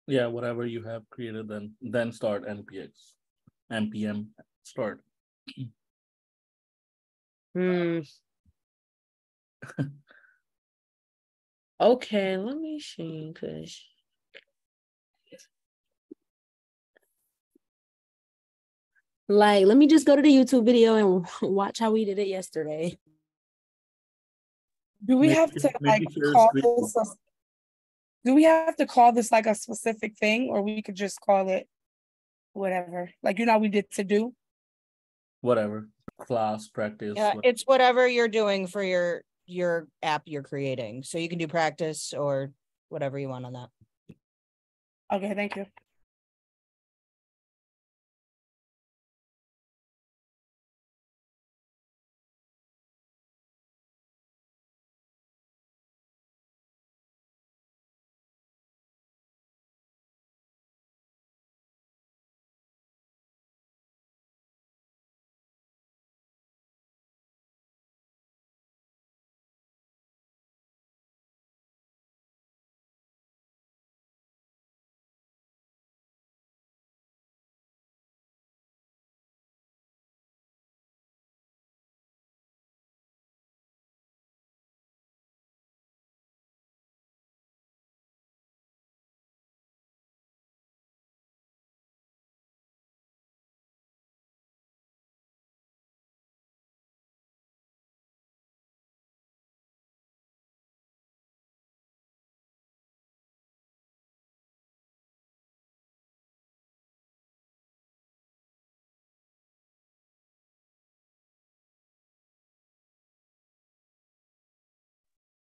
E: Yeah, whatever you have created, then start npm start.
M: Okay, let me see, cause like, let me just go to the YouTube video and watch how we did it yesterday.
D: Do we have to like call this? Do we have to call this like a specific thing, or we could just call it whatever? Like, you know, we did to do.
E: Whatever class practice.
G: Yeah, it's whatever you're doing for your app you're creating. So you can do practice or whatever you want on that.
D: Okay, thank you.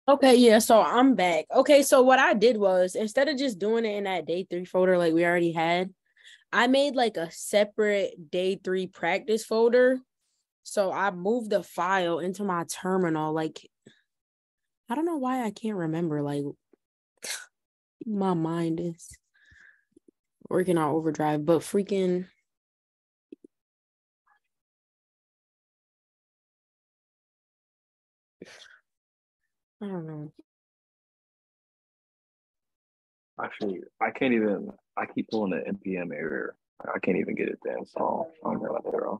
M: Okay, yeah, so I'm back. Okay, so what I did was, instead of just doing it in that day 3 folder like we already had, I made like a separate day 3 practice folder. So I moved the file into my terminal. Like, I don't know why I can't remember. Like, my mind is working on overdrive, but freaking I don't know.
N: Actually, I keep pulling the npm error. I can't even get it to install. I don't know that error.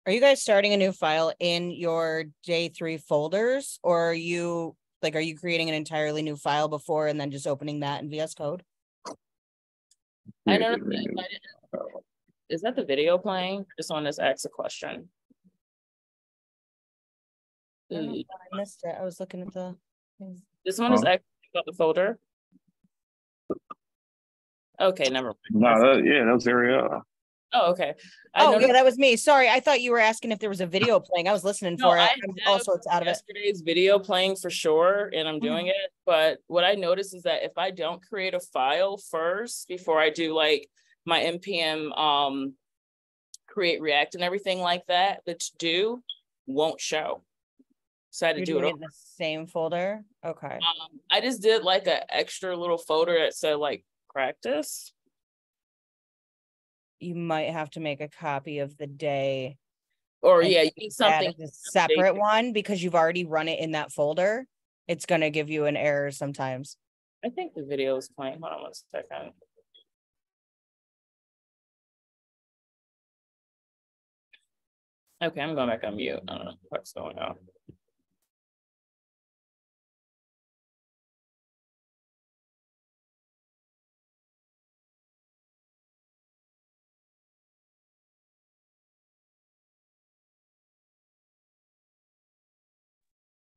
G: Are you guys starting a new file in your day 3 folders, or are you creating an entirely new file before and then just opening that in VS Code?
B: I know. Is that the video playing? Just want to ask a question.
G: I missed it. I was looking at the things.
B: This one is actually about the folder. Okay, never mind.
N: No, that was area.
B: Oh, okay.
G: Yeah, that was me. Sorry, I thought you were asking if there was a video playing. I was listening for it. Also, it's out of it.
B: Yesterday's video playing for sure, and I'm doing it. But what I noticed is that if I don't create a file first before I do like my npm create React and everything like that, the to do won't show. So I had to do it
G: in the same folder. Okay.
B: I just did like an extra little folder that said like practice.
G: You might have to make a copy of the day,
B: or you need something
G: a separate one, because you've already run it in that folder. It's going to give you an error sometimes.
B: I think the video is playing. Hold on 1 second. Okay, I'm going back on mute. I don't know what's going on.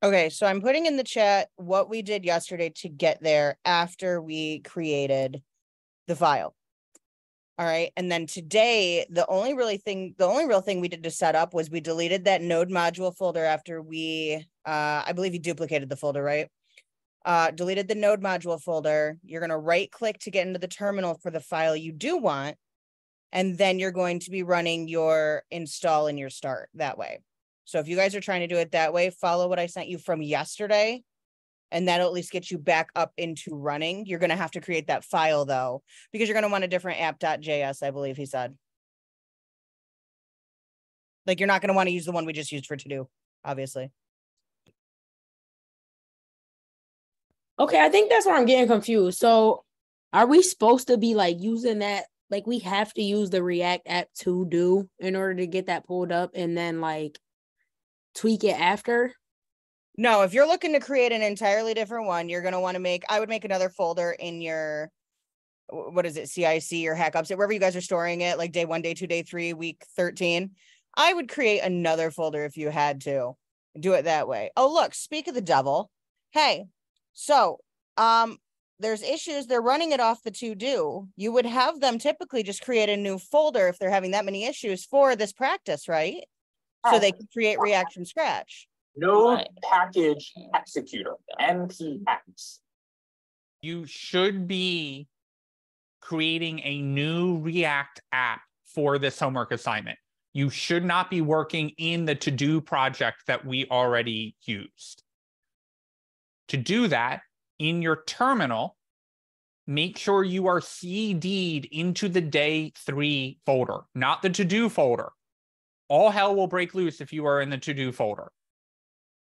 G: Okay, so I'm putting in the chat what we did yesterday to get there after we created the file. All right, and then today, the only real thing we did to set up was we deleted that node module folder after we, I believe you duplicated the folder, right? Deleted the node module folder. You're gonna right click to get into the terminal for the file you do want, and then you're going to be running your install and your start that way. So if you guys are trying to do it that way, follow what I sent you from yesterday, and that'll at least get you back up into running. You're going to have to create that file though, because you're going to want a different app.js, I believe he said. Like, you're not going to want to use the one we just used for to do, obviously.
M: Okay, I think that's where I'm getting confused. So are we supposed to be like using that? Like we have to use the React app to do in order to get that pulled up and then like tweak it after?
G: No, if you're looking to create an entirely different one, you're going to want to I would make another folder in your, what is it, CIC or Hack Ups, wherever you guys are storing it, like day 1, day 2, day 3, week 13. I would create another folder if you had to. Do it that way. Oh, look, speak of the devil. Hey, so there's issues. They're running it off the to-do. You would have them typically just create a new folder if they're having that many issues for this practice, right? So they can create React from scratch.
A: Node package executor, NPX. You should be creating a new React app for this homework assignment. You should not be working in the to-do project that we already used. To do that, in your terminal, make sure you are CD'd into the day 3 folder, not the to-do folder. All hell will break loose if you are in the to-do folder.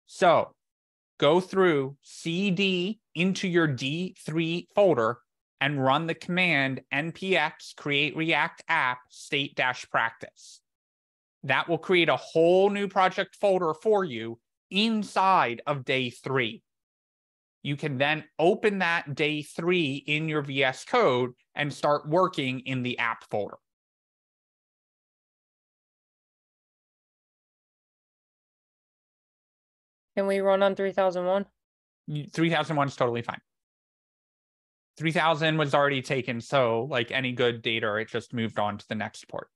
A: So go through CD into your D3 folder and run the command npx create react app state-practice. That will create a whole new project folder for you inside of day 3. You can then open that day 3 in your VS Code and start working in the app folder.
H: Can we run on 3001?
A: 3001 is totally fine. 3000 was already taken, so like any good data, it just moved on to the next port.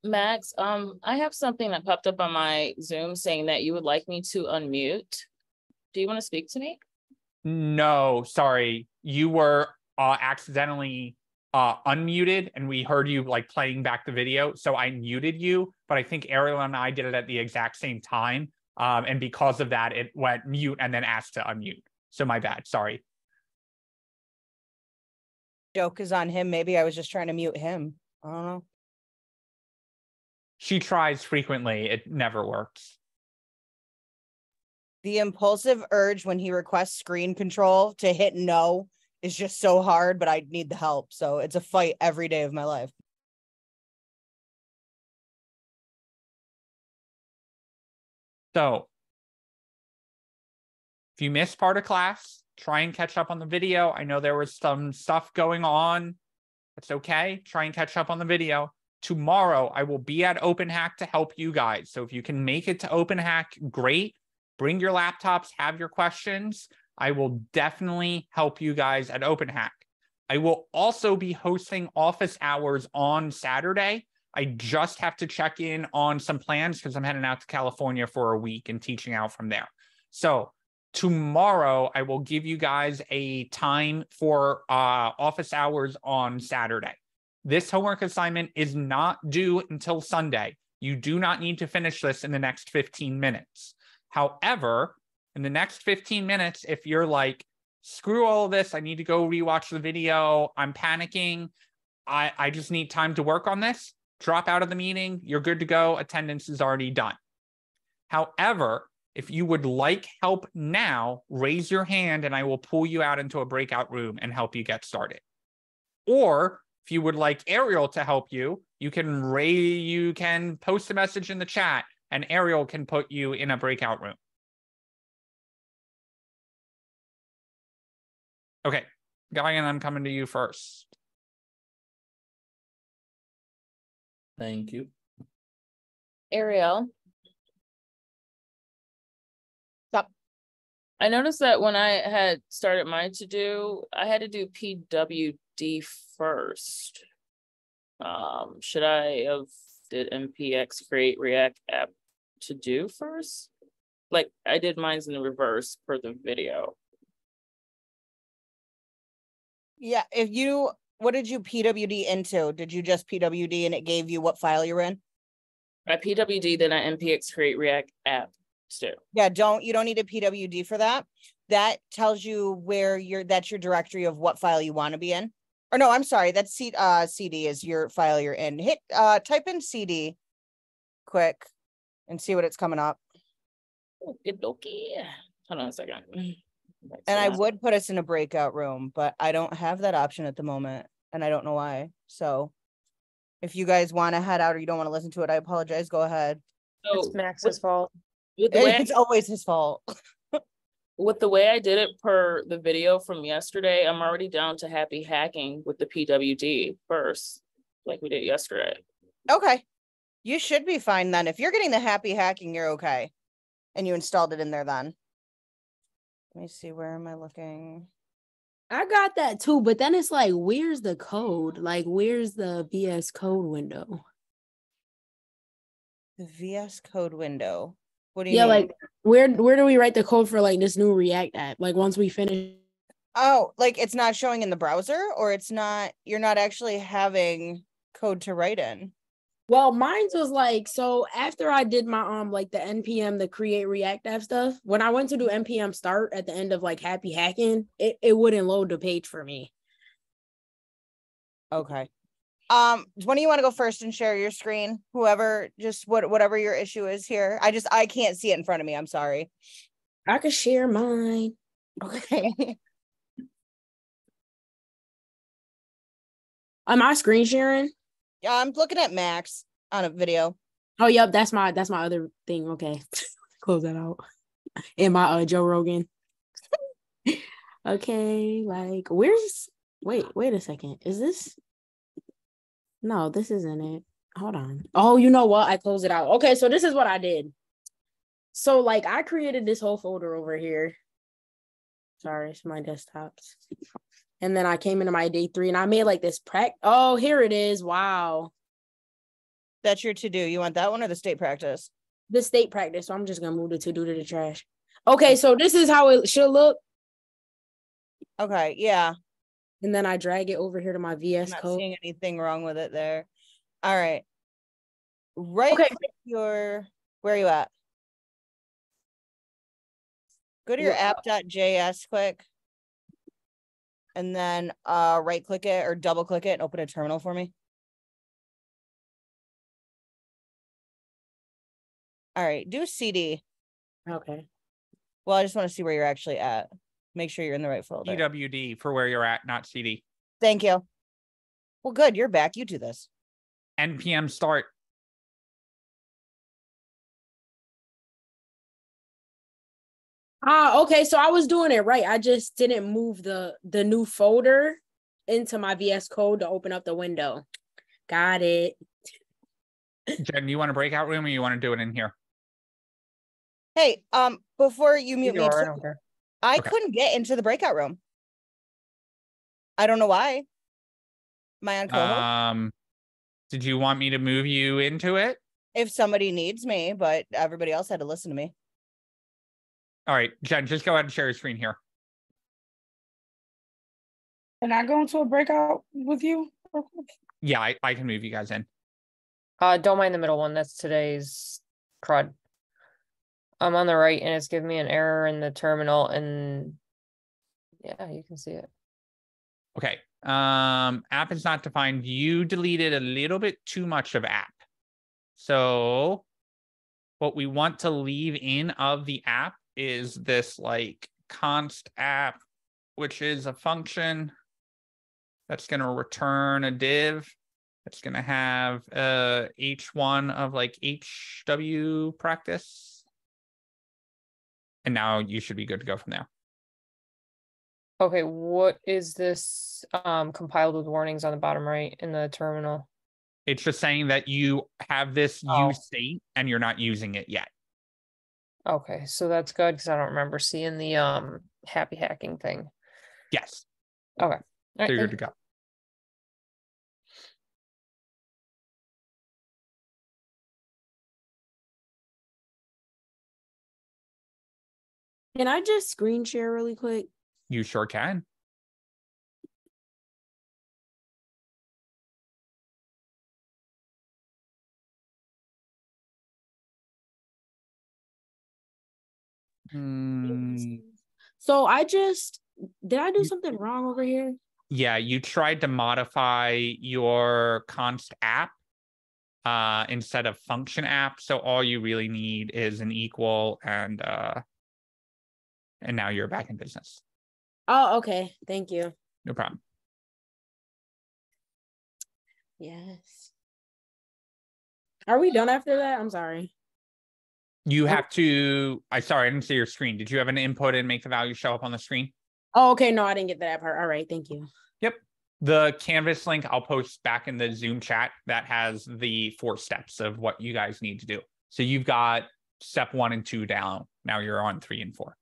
B: Max, I have something that popped up on my Zoom saying that you would like me to unmute. Do you want to speak to me?
A: No, sorry. You were accidentally unmuted and we heard you like playing back the video. So I muted you, but I think Ariel and I did it at the exact same time. And because of that, it went mute and then asked to unmute. So my bad, sorry.
G: Joke is on him. Maybe I was just trying to mute him. I don't know.
A: She tries frequently. It never works.
G: The impulsive urge when he requests screen control to hit no is just so hard, but I need the help. So it's a fight every day of my life.
A: So if you missed part of class, try and catch up on the video. I know there was some stuff going on. It's okay. Try and catch up on the video. Tomorrow, I will be at OpenHack to help you guys. So if you can make it to OpenHack, great. Bring your laptops, have your questions. I will definitely help you guys at OpenHack. I will also be hosting office hours on Saturday. I just have to check in on some plans because I'm heading out to California for a week and teaching out from there. So tomorrow, I will give you guys a time for office hours on Saturday. This homework assignment is not due until Sunday. You do not need to finish this in the next 15 minutes. However, in the next 15 minutes, if you're like, screw all of this, I need to go rewatch the video, I'm panicking, I just need time to work on this, drop out of the meeting, you're good to go, attendance is already done. However, if you would like help now, raise your hand and I will pull you out into a breakout room and help you get started. Or if you would like Ariel to help you, you can post a message in the chat and Ariel can put you in a breakout room. Okay, Guyan, I'm coming to you first.
E: Thank you.
B: Ariel. Stop. I noticed that when I had started mine to do, I had to do PWD first. Should I have did npx create react app to do first? Like I did mine's in the reverse per the video.
G: Yeah, what did you PWD into? Did you just PWD and it gave you what file you're in?
B: I PWD, then I npx create react app too.
G: Yeah, you don't need a PWD for that. That tells you where that's your directory of what file you want to be in. Or no, I'm sorry. That's CD is your file you're in. Hit type in CD quick and see what it's coming up.
B: Okay. Hold on a second.
G: And I would put us in a breakout room, but I don't have that option at the moment, and I don't know why. So if you guys want to head out or you don't want to listen to it, I apologize. Go ahead.
B: So
H: It's Max's fault.
G: It's always his fault.
B: With the way I did it per the video from yesterday, I'm already down to happy hacking with the PWD first, like we did yesterday.
G: Okay. You should be fine then. If you're getting the happy hacking, you're okay. And you installed it in there then. Let me see, where am I looking?
M: I got that too, but then it's like, where's the code? Like, where's the VS Code window?
G: The VS Code window. What do you
M: Yeah,
G: mean?
M: like where do we write the code for like this new React app? Like once we finish.
G: Oh, like it's not showing in the browser, or you're not actually having code to write in?
M: Well, mine's was like, so after I did my like the npm, the create React app stuff, when I went to do npm start at the end of like happy hacking, it wouldn't load the page for me.
G: Okay. When do you want to go first and share your screen? Whoever, just whatever your issue is here. I can't see it in front of me. I'm sorry.
M: I could share mine.
G: Okay.
M: Am I screen sharing?
G: Yeah, I'm looking at Max on a video.
M: Oh, yep, that's my other thing. Okay. Close that out. And my Joe Rogan. Okay, like wait a second. Is this? No, this isn't it. Hold on. Oh, you know what? I closed it out. Okay, so this is what I did. So like I created this whole folder over here. Sorry, it's my desktops. And then I came into my day 3 and I made like this Oh, here it is. Wow.
G: That's your to-do. You want that one or the state practice?
M: The state practice. So I'm just gonna move the to-do to the trash. Okay, so this is how it should look.
G: Okay, yeah.
M: And then I drag it over here to my VS
G: I'm not
M: Code.
G: seeing anything wrong with it there. All right. Right. Okay. Where are you at? Go to your app.js quick. And then right click it or double click it and open a terminal for me. All right, do CD.
M: Okay.
G: Well, I just want to see where you're actually at. Make sure you're in the right folder.
A: PWD for where you're at, not CD.
G: Thank you. Well, good. You're back. You do this.
A: NPM start.
M: Okay. So I was doing it right. I just didn't move the new folder into my VS Code to open up the window. Got it.
A: Jen, you want a breakout room or you want to do it in here?
G: Hey, before you mute me,
H: I don't care.
G: I couldn't get into the breakout room. I don't know why. Am I on co-host?
A: Did you want me to move you into it?
G: If somebody needs me, but everybody else had to listen to me.
A: All right, Jen, just go ahead and share your screen here.
D: Can I go into a breakout with you?
A: Yeah, I can move you guys in.
H: Don't mind the middle one. That's today's CRUD. I'm on the right and it's giving me an error in the terminal, and yeah, you can see it.
A: Okay. App is not defined. You deleted a little bit too much of app. So what we want to leave in of the app is this like const app, which is a function that's going to return a div. It's going to have H1 of like HW practice. And now you should be good to go from there.
H: Okay, what is this compiled with warnings on the bottom right in the terminal?
A: It's just saying that you have this use state and you're not using it yet.
H: Okay, so that's good because I don't remember seeing the happy hacking thing.
A: Yes.
H: Okay. All right,
A: so you're good to go.
M: Can I just screen share really quick?
A: You sure can.
M: So did I do something wrong over here?
A: Yeah, you tried to modify your const app instead of function app. So all you really need is an equal, and now you're back in business.
M: Oh, okay. Thank you.
A: No problem.
M: Yes. Are we done after that? I'm sorry.
A: You have to, sorry, I didn't see your screen. Did you have an input and make the value show up on the screen?
M: Oh, okay. No, I didn't get that part. All right. Thank you.
A: Yep. The Canvas link I'll post back in the Zoom chat that has the 4 steps of what you guys need to do. So you've got step 1 and 2 down. Now you're on 3 and 4.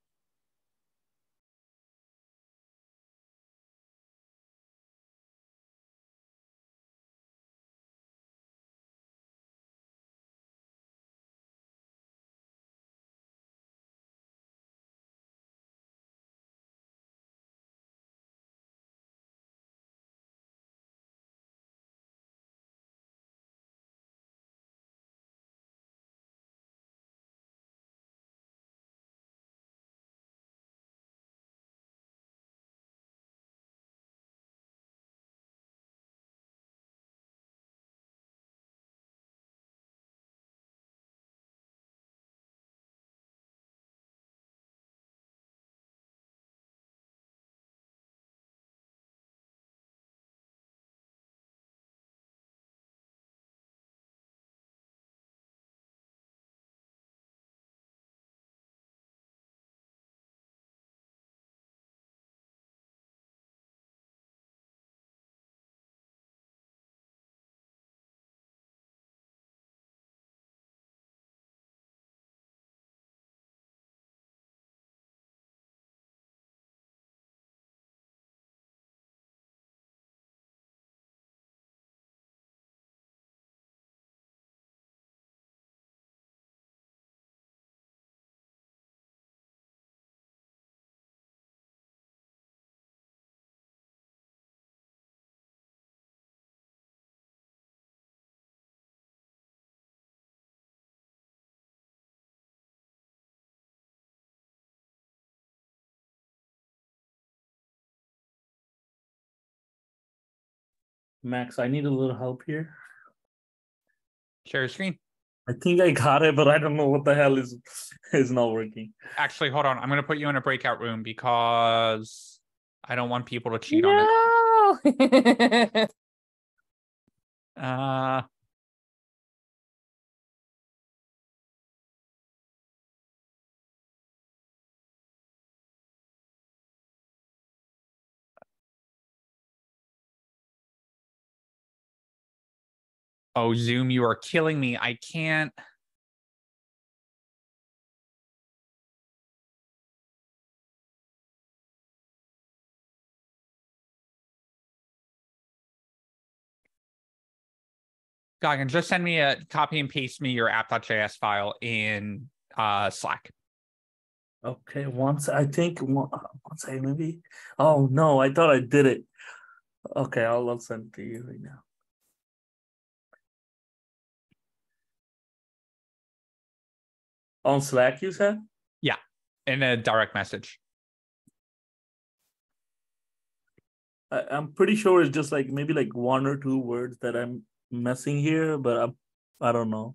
E: Max, I need a little help here.
A: Share your screen.
E: I think I got it, but I don't know what the hell is not working.
A: Actually, hold on. I'm going to put you in a breakout room because I don't want people to cheat on
H: No.
A: it. Oh, Zoom, you are killing me. I can't. Goggin, just send me a copy and paste me your app.js file in Slack.
E: Okay, once I maybe. Oh no, I thought I did it. Okay, I'll send it to you right now. On Slack, you said?
A: Yeah, in a direct message.
E: I'm pretty sure it's just like maybe like 1 or 2 words that I'm messing here, but I don't know.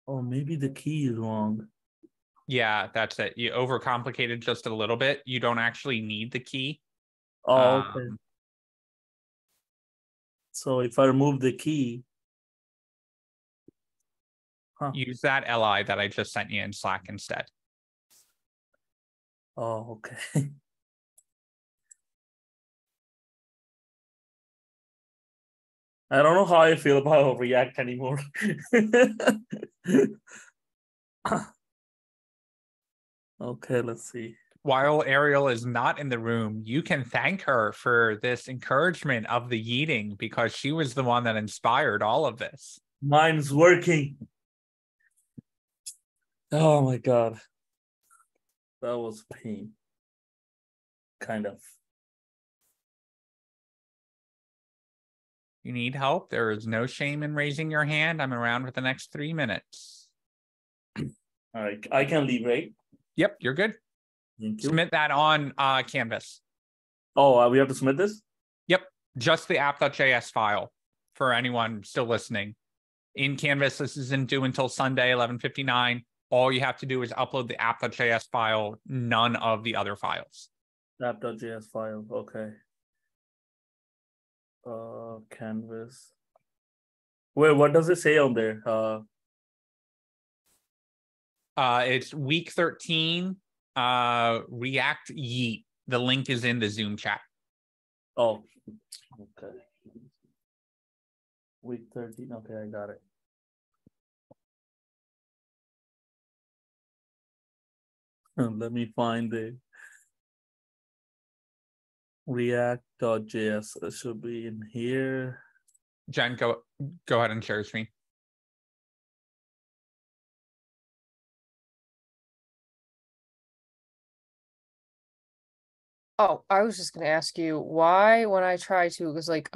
E: Oh, maybe the key is wrong.
A: Yeah, that's it. You overcomplicated just a little bit. You don't actually need the key.
E: Oh, okay. So if I remove the key,
A: use that LI that I just sent you in Slack instead.
E: Oh, okay. I don't know how I feel about React anymore. Okay, let's see.
A: While Ariel is not in the room, you can thank her for this encouragement of the yeeting because she was the one that inspired all of this.
E: Mine's working. Oh my God. That was pain. Kind of.
A: you need help, there is no shame in raising your hand. I'm around for the next 3 minutes.
E: All right, I can leave, right?
A: Yep, you're good.
E: Thank you.
A: Submit that on Canvas.
E: Oh, we have to submit this?
A: Yep, just the app.js file for anyone still listening. In Canvas, this isn't due until Sunday, 11:59. All you have to do is upload the app.js file, none of the other files.
E: App.js file, okay. Canvas. Wait, what does it say on there?
A: It's week 13, React Yeet. The link is in the Zoom chat.
E: Oh, okay. Week 13, okay, I got it. Let me find the React.js. It should be in here.
A: Jen, go ahead and share your screen.
H: Oh, I was just gonna ask you why when I try to, because like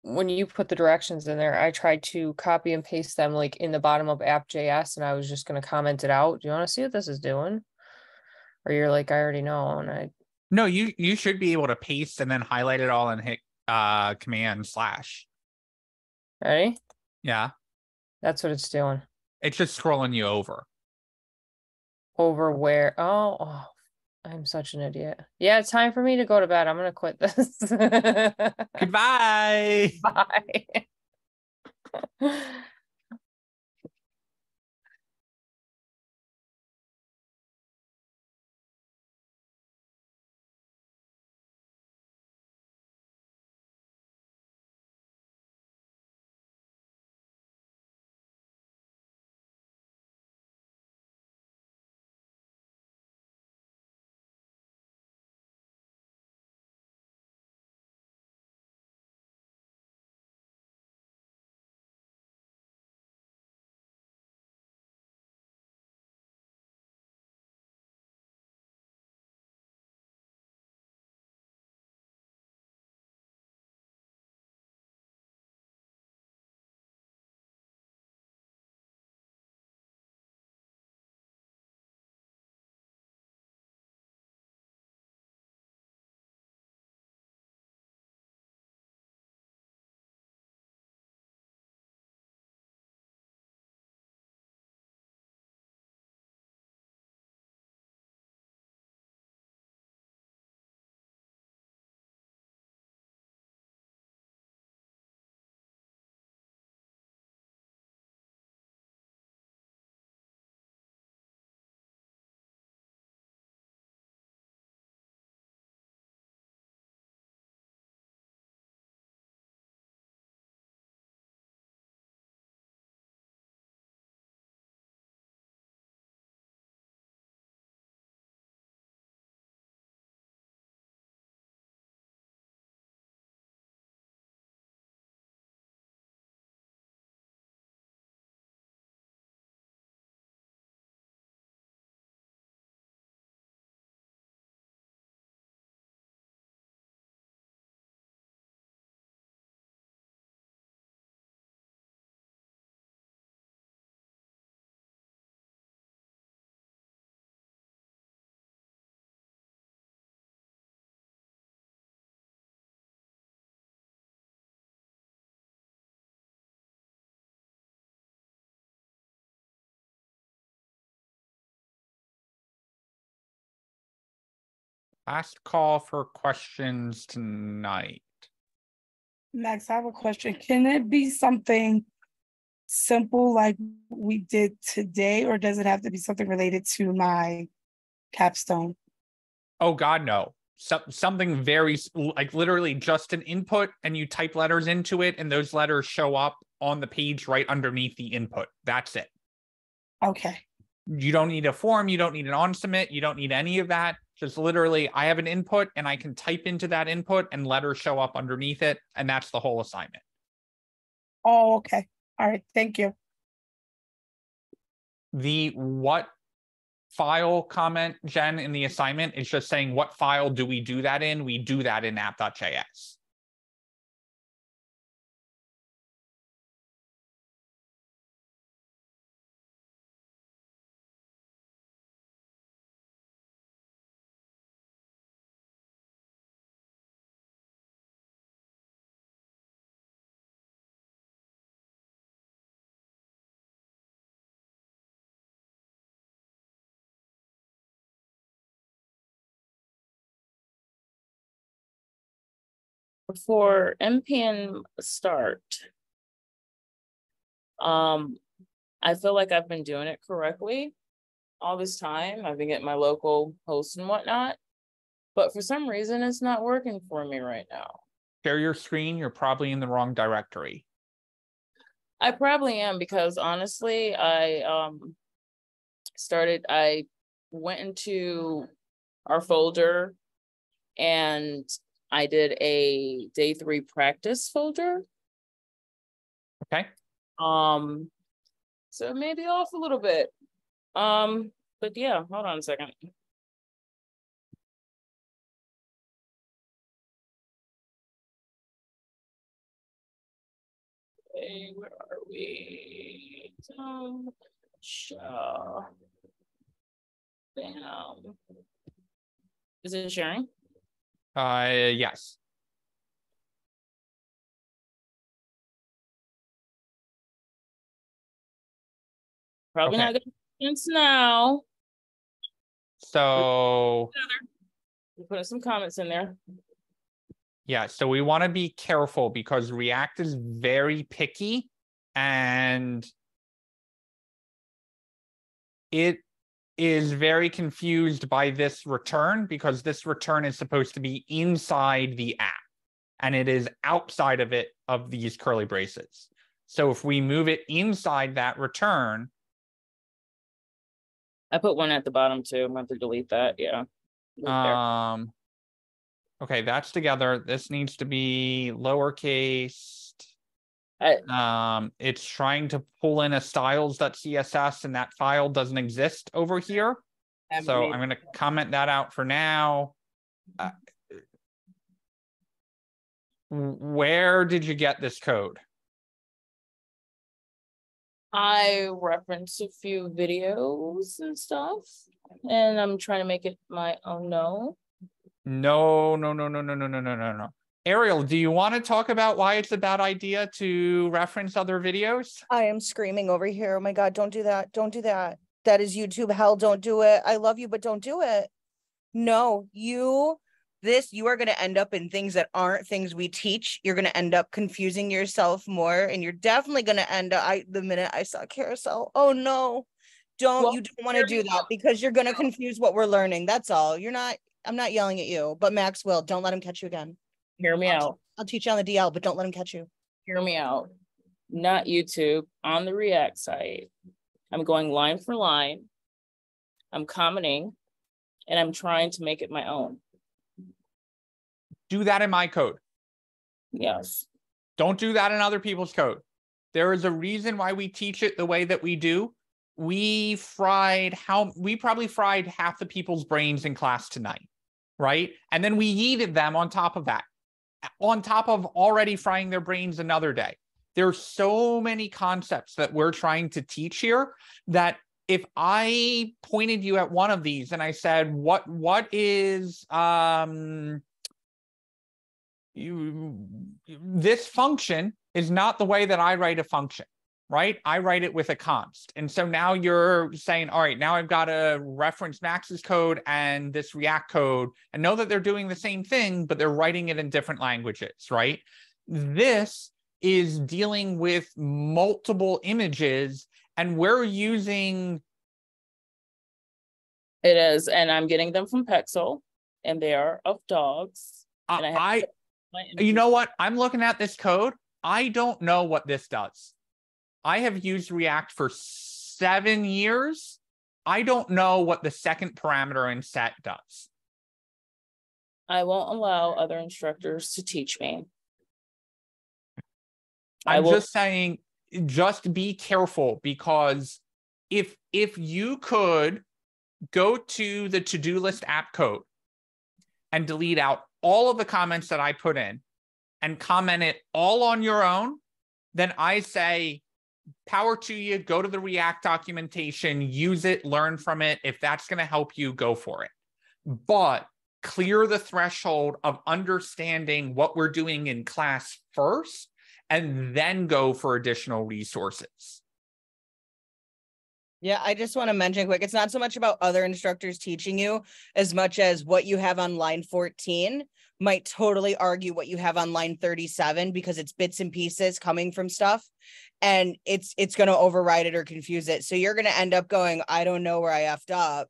H: when you put the directions in there, I tried to copy and paste them like in the bottom of app.js and I was just gonna comment it out. Do you want to see what this is doing? Or you're like, I already know, and I
A: No, you should be able to paste and then highlight it all and hit Command/.
H: ready?
A: Yeah.
H: That's what it's doing.
A: It's just scrolling you over.
H: Over where? Oh, I'm such an idiot. Yeah, it's time for me to go to bed. I'm gonna quit this.
A: Goodbye.
H: Bye.
A: Last call for questions tonight.
D: Max, I have a question. Can it be something simple like we did today, or does it have to be something related to my capstone?
A: Oh God, no. Something very like literally just an input, and you type letters into it, and those letters show up on the page right underneath the input. That's it.
D: Okay.
A: You don't need a form. You don't need an on submit. You don't need any of that. Just literally, I have an input and I can type into that input and letters show up underneath it. And that's the whole assignment.
D: Oh, okay. All right. Thank you.
A: The what file comment, Jen, in the assignment is just saying, what file do we do that in? We do that in app.js.
B: For NPM start, I feel like I've been doing it correctly all this time. I've been getting my local hosts and whatnot, but for some reason it's not working for me right now.
A: Share your screen. You're probably in the wrong directory.
B: I probably am, because honestly, I went into our folder and I did a day 3 practice folder.
A: Okay.
B: So it may be off a little bit. But yeah, hold on a second. Okay, where are we? Show. Bam. Is it sharing?
A: Yes.
B: Probably
A: Okay.
B: not good chance now.
A: So
B: We're putting some comments in there.
A: yeah, so we want to be careful because React is very picky and it is very confused by this return because this return is supposed to be inside the app and it is outside of it of these curly braces. So if we move it inside that return.
B: I put one at the bottom too. I'm going to delete that. Yeah.
A: Okay, that's together. This needs to be lowercase. It's trying to pull in a styles.css and that file doesn't exist over here. So I'm going to comment that out for now. Where did you get this code?
B: I reference a few videos and stuff, and I'm trying to make it my own. No. Ariel, do you want to talk about why it's a bad idea to reference other videos?
G: I am screaming over here. Oh my God, don't do that. Don't do that. That is YouTube hell. Don't do it. I love you, but don't do it. No, you are going to end up in things that aren't things we teach. You're going to end up confusing yourself more, and you're definitely going to end up, the minute I saw carousel, oh no, you don't want to do that because you're going to confuse what we're learning. That's all. I'm not yelling at you, but Max will. Don't let him catch you again.
B: Hear me out.
G: I'll teach you on the DL, but don't let him catch you.
B: Hear me out. Not YouTube, on the React site. I'm going line for line. I'm commenting, and I'm trying to make it my own.
A: Do that in my code.
B: Yes.
A: Don't do that in other people's code. There is a reason why we teach it the way that we do. We probably fried half the people's brains in class tonight, right? And then we yeeted them on top of that, on top of already frying their brains another day. There's so many concepts that we're trying to teach here that if I pointed you at one of these and I said, what is this function is not the way that I write a function, right? I write it with a const. And so now you're saying, all right, now I've got to reference Max's code and this React code and know that they're doing the same thing, but they're writing it in different languages, right? This is dealing with multiple images and we're using.
B: It is, and I'm getting them from Pexel and they are of dogs. And
A: you know what? I'm looking at this code. I don't know what this does. I have used React for 7 years. I don't know what the second parameter in set does.
B: I won't allow other instructors to teach me.
A: I'm just saying, just be careful because if you could go to the to-do list app code and delete out all of the comments that I put in and comment it all on your own, then I say, power to you, go to the React documentation, use it, learn from it. If that's going to help you, go for it. But clear the threshold of understanding what we're doing in class first, and then go for additional resources.
G: Yeah, I just want to mention quick, it's not so much about other instructors teaching you as much as what you have on line 14 might totally argue what you have on line 37 because it's bits and pieces coming from stuff and it's going to override it or confuse it. So you're going to end up going, I don't know where I effed up.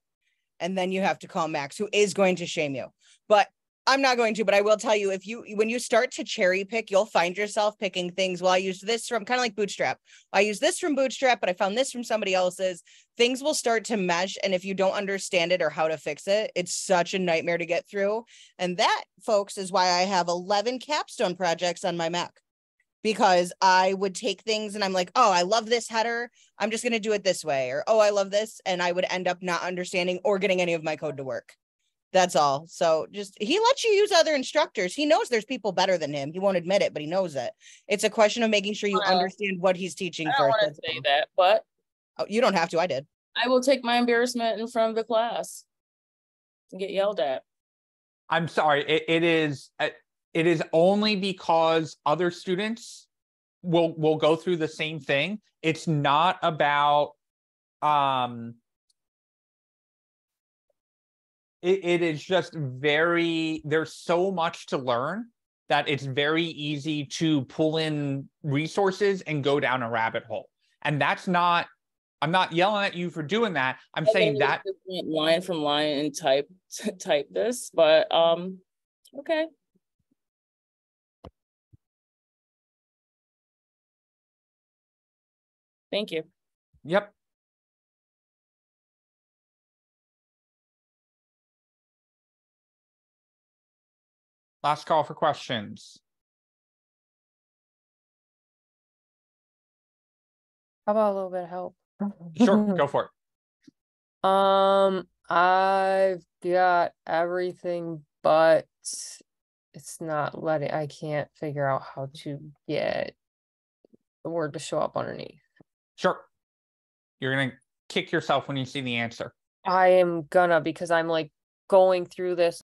G: And then you have to call Max, who is going to shame you. But I'm not going to, but I will tell you, when you start to cherry pick, you'll find yourself picking things. Well, I used this from kind of like Bootstrap. I used this from Bootstrap, but I found this from somebody else's. Things will start to mesh. And if you don't understand it or how to fix it, it's such a nightmare to get through. And that, folks, is why I have 11 capstone projects on my Mac. Because I would take things and I'm like, oh, I love this header. I'm just going to do it this way. Or, oh, I love this. And I would end up not understanding or getting any of my code to work. That's all. So just, he lets you use other instructors. He knows there's people better than him. He won't admit it, but he knows it. It's a question of making sure you understand what he's teaching
B: I
G: first.
B: don't want to say that, but
G: oh, you don't have to. I did.
B: I will take my embarrassment in front of the class and get yelled at.
A: I'm sorry. It is only because other students will go through the same thing. It's not about it is just there's so much to learn that it's very easy to pull in resources and go down a rabbit hole. And that's not, I'm not yelling at you for doing that. I'm saying that
B: line from line and type this, but okay. Thank you.
A: Yep. Last call for questions.
H: How about a little bit of help?
A: Sure, go for it.
H: I've got everything, but it's not letting, I can't figure out how to get the word to show up underneath.
A: Sure. You're gonna kick yourself when you see the answer.
H: I am gonna, because I'm like going through this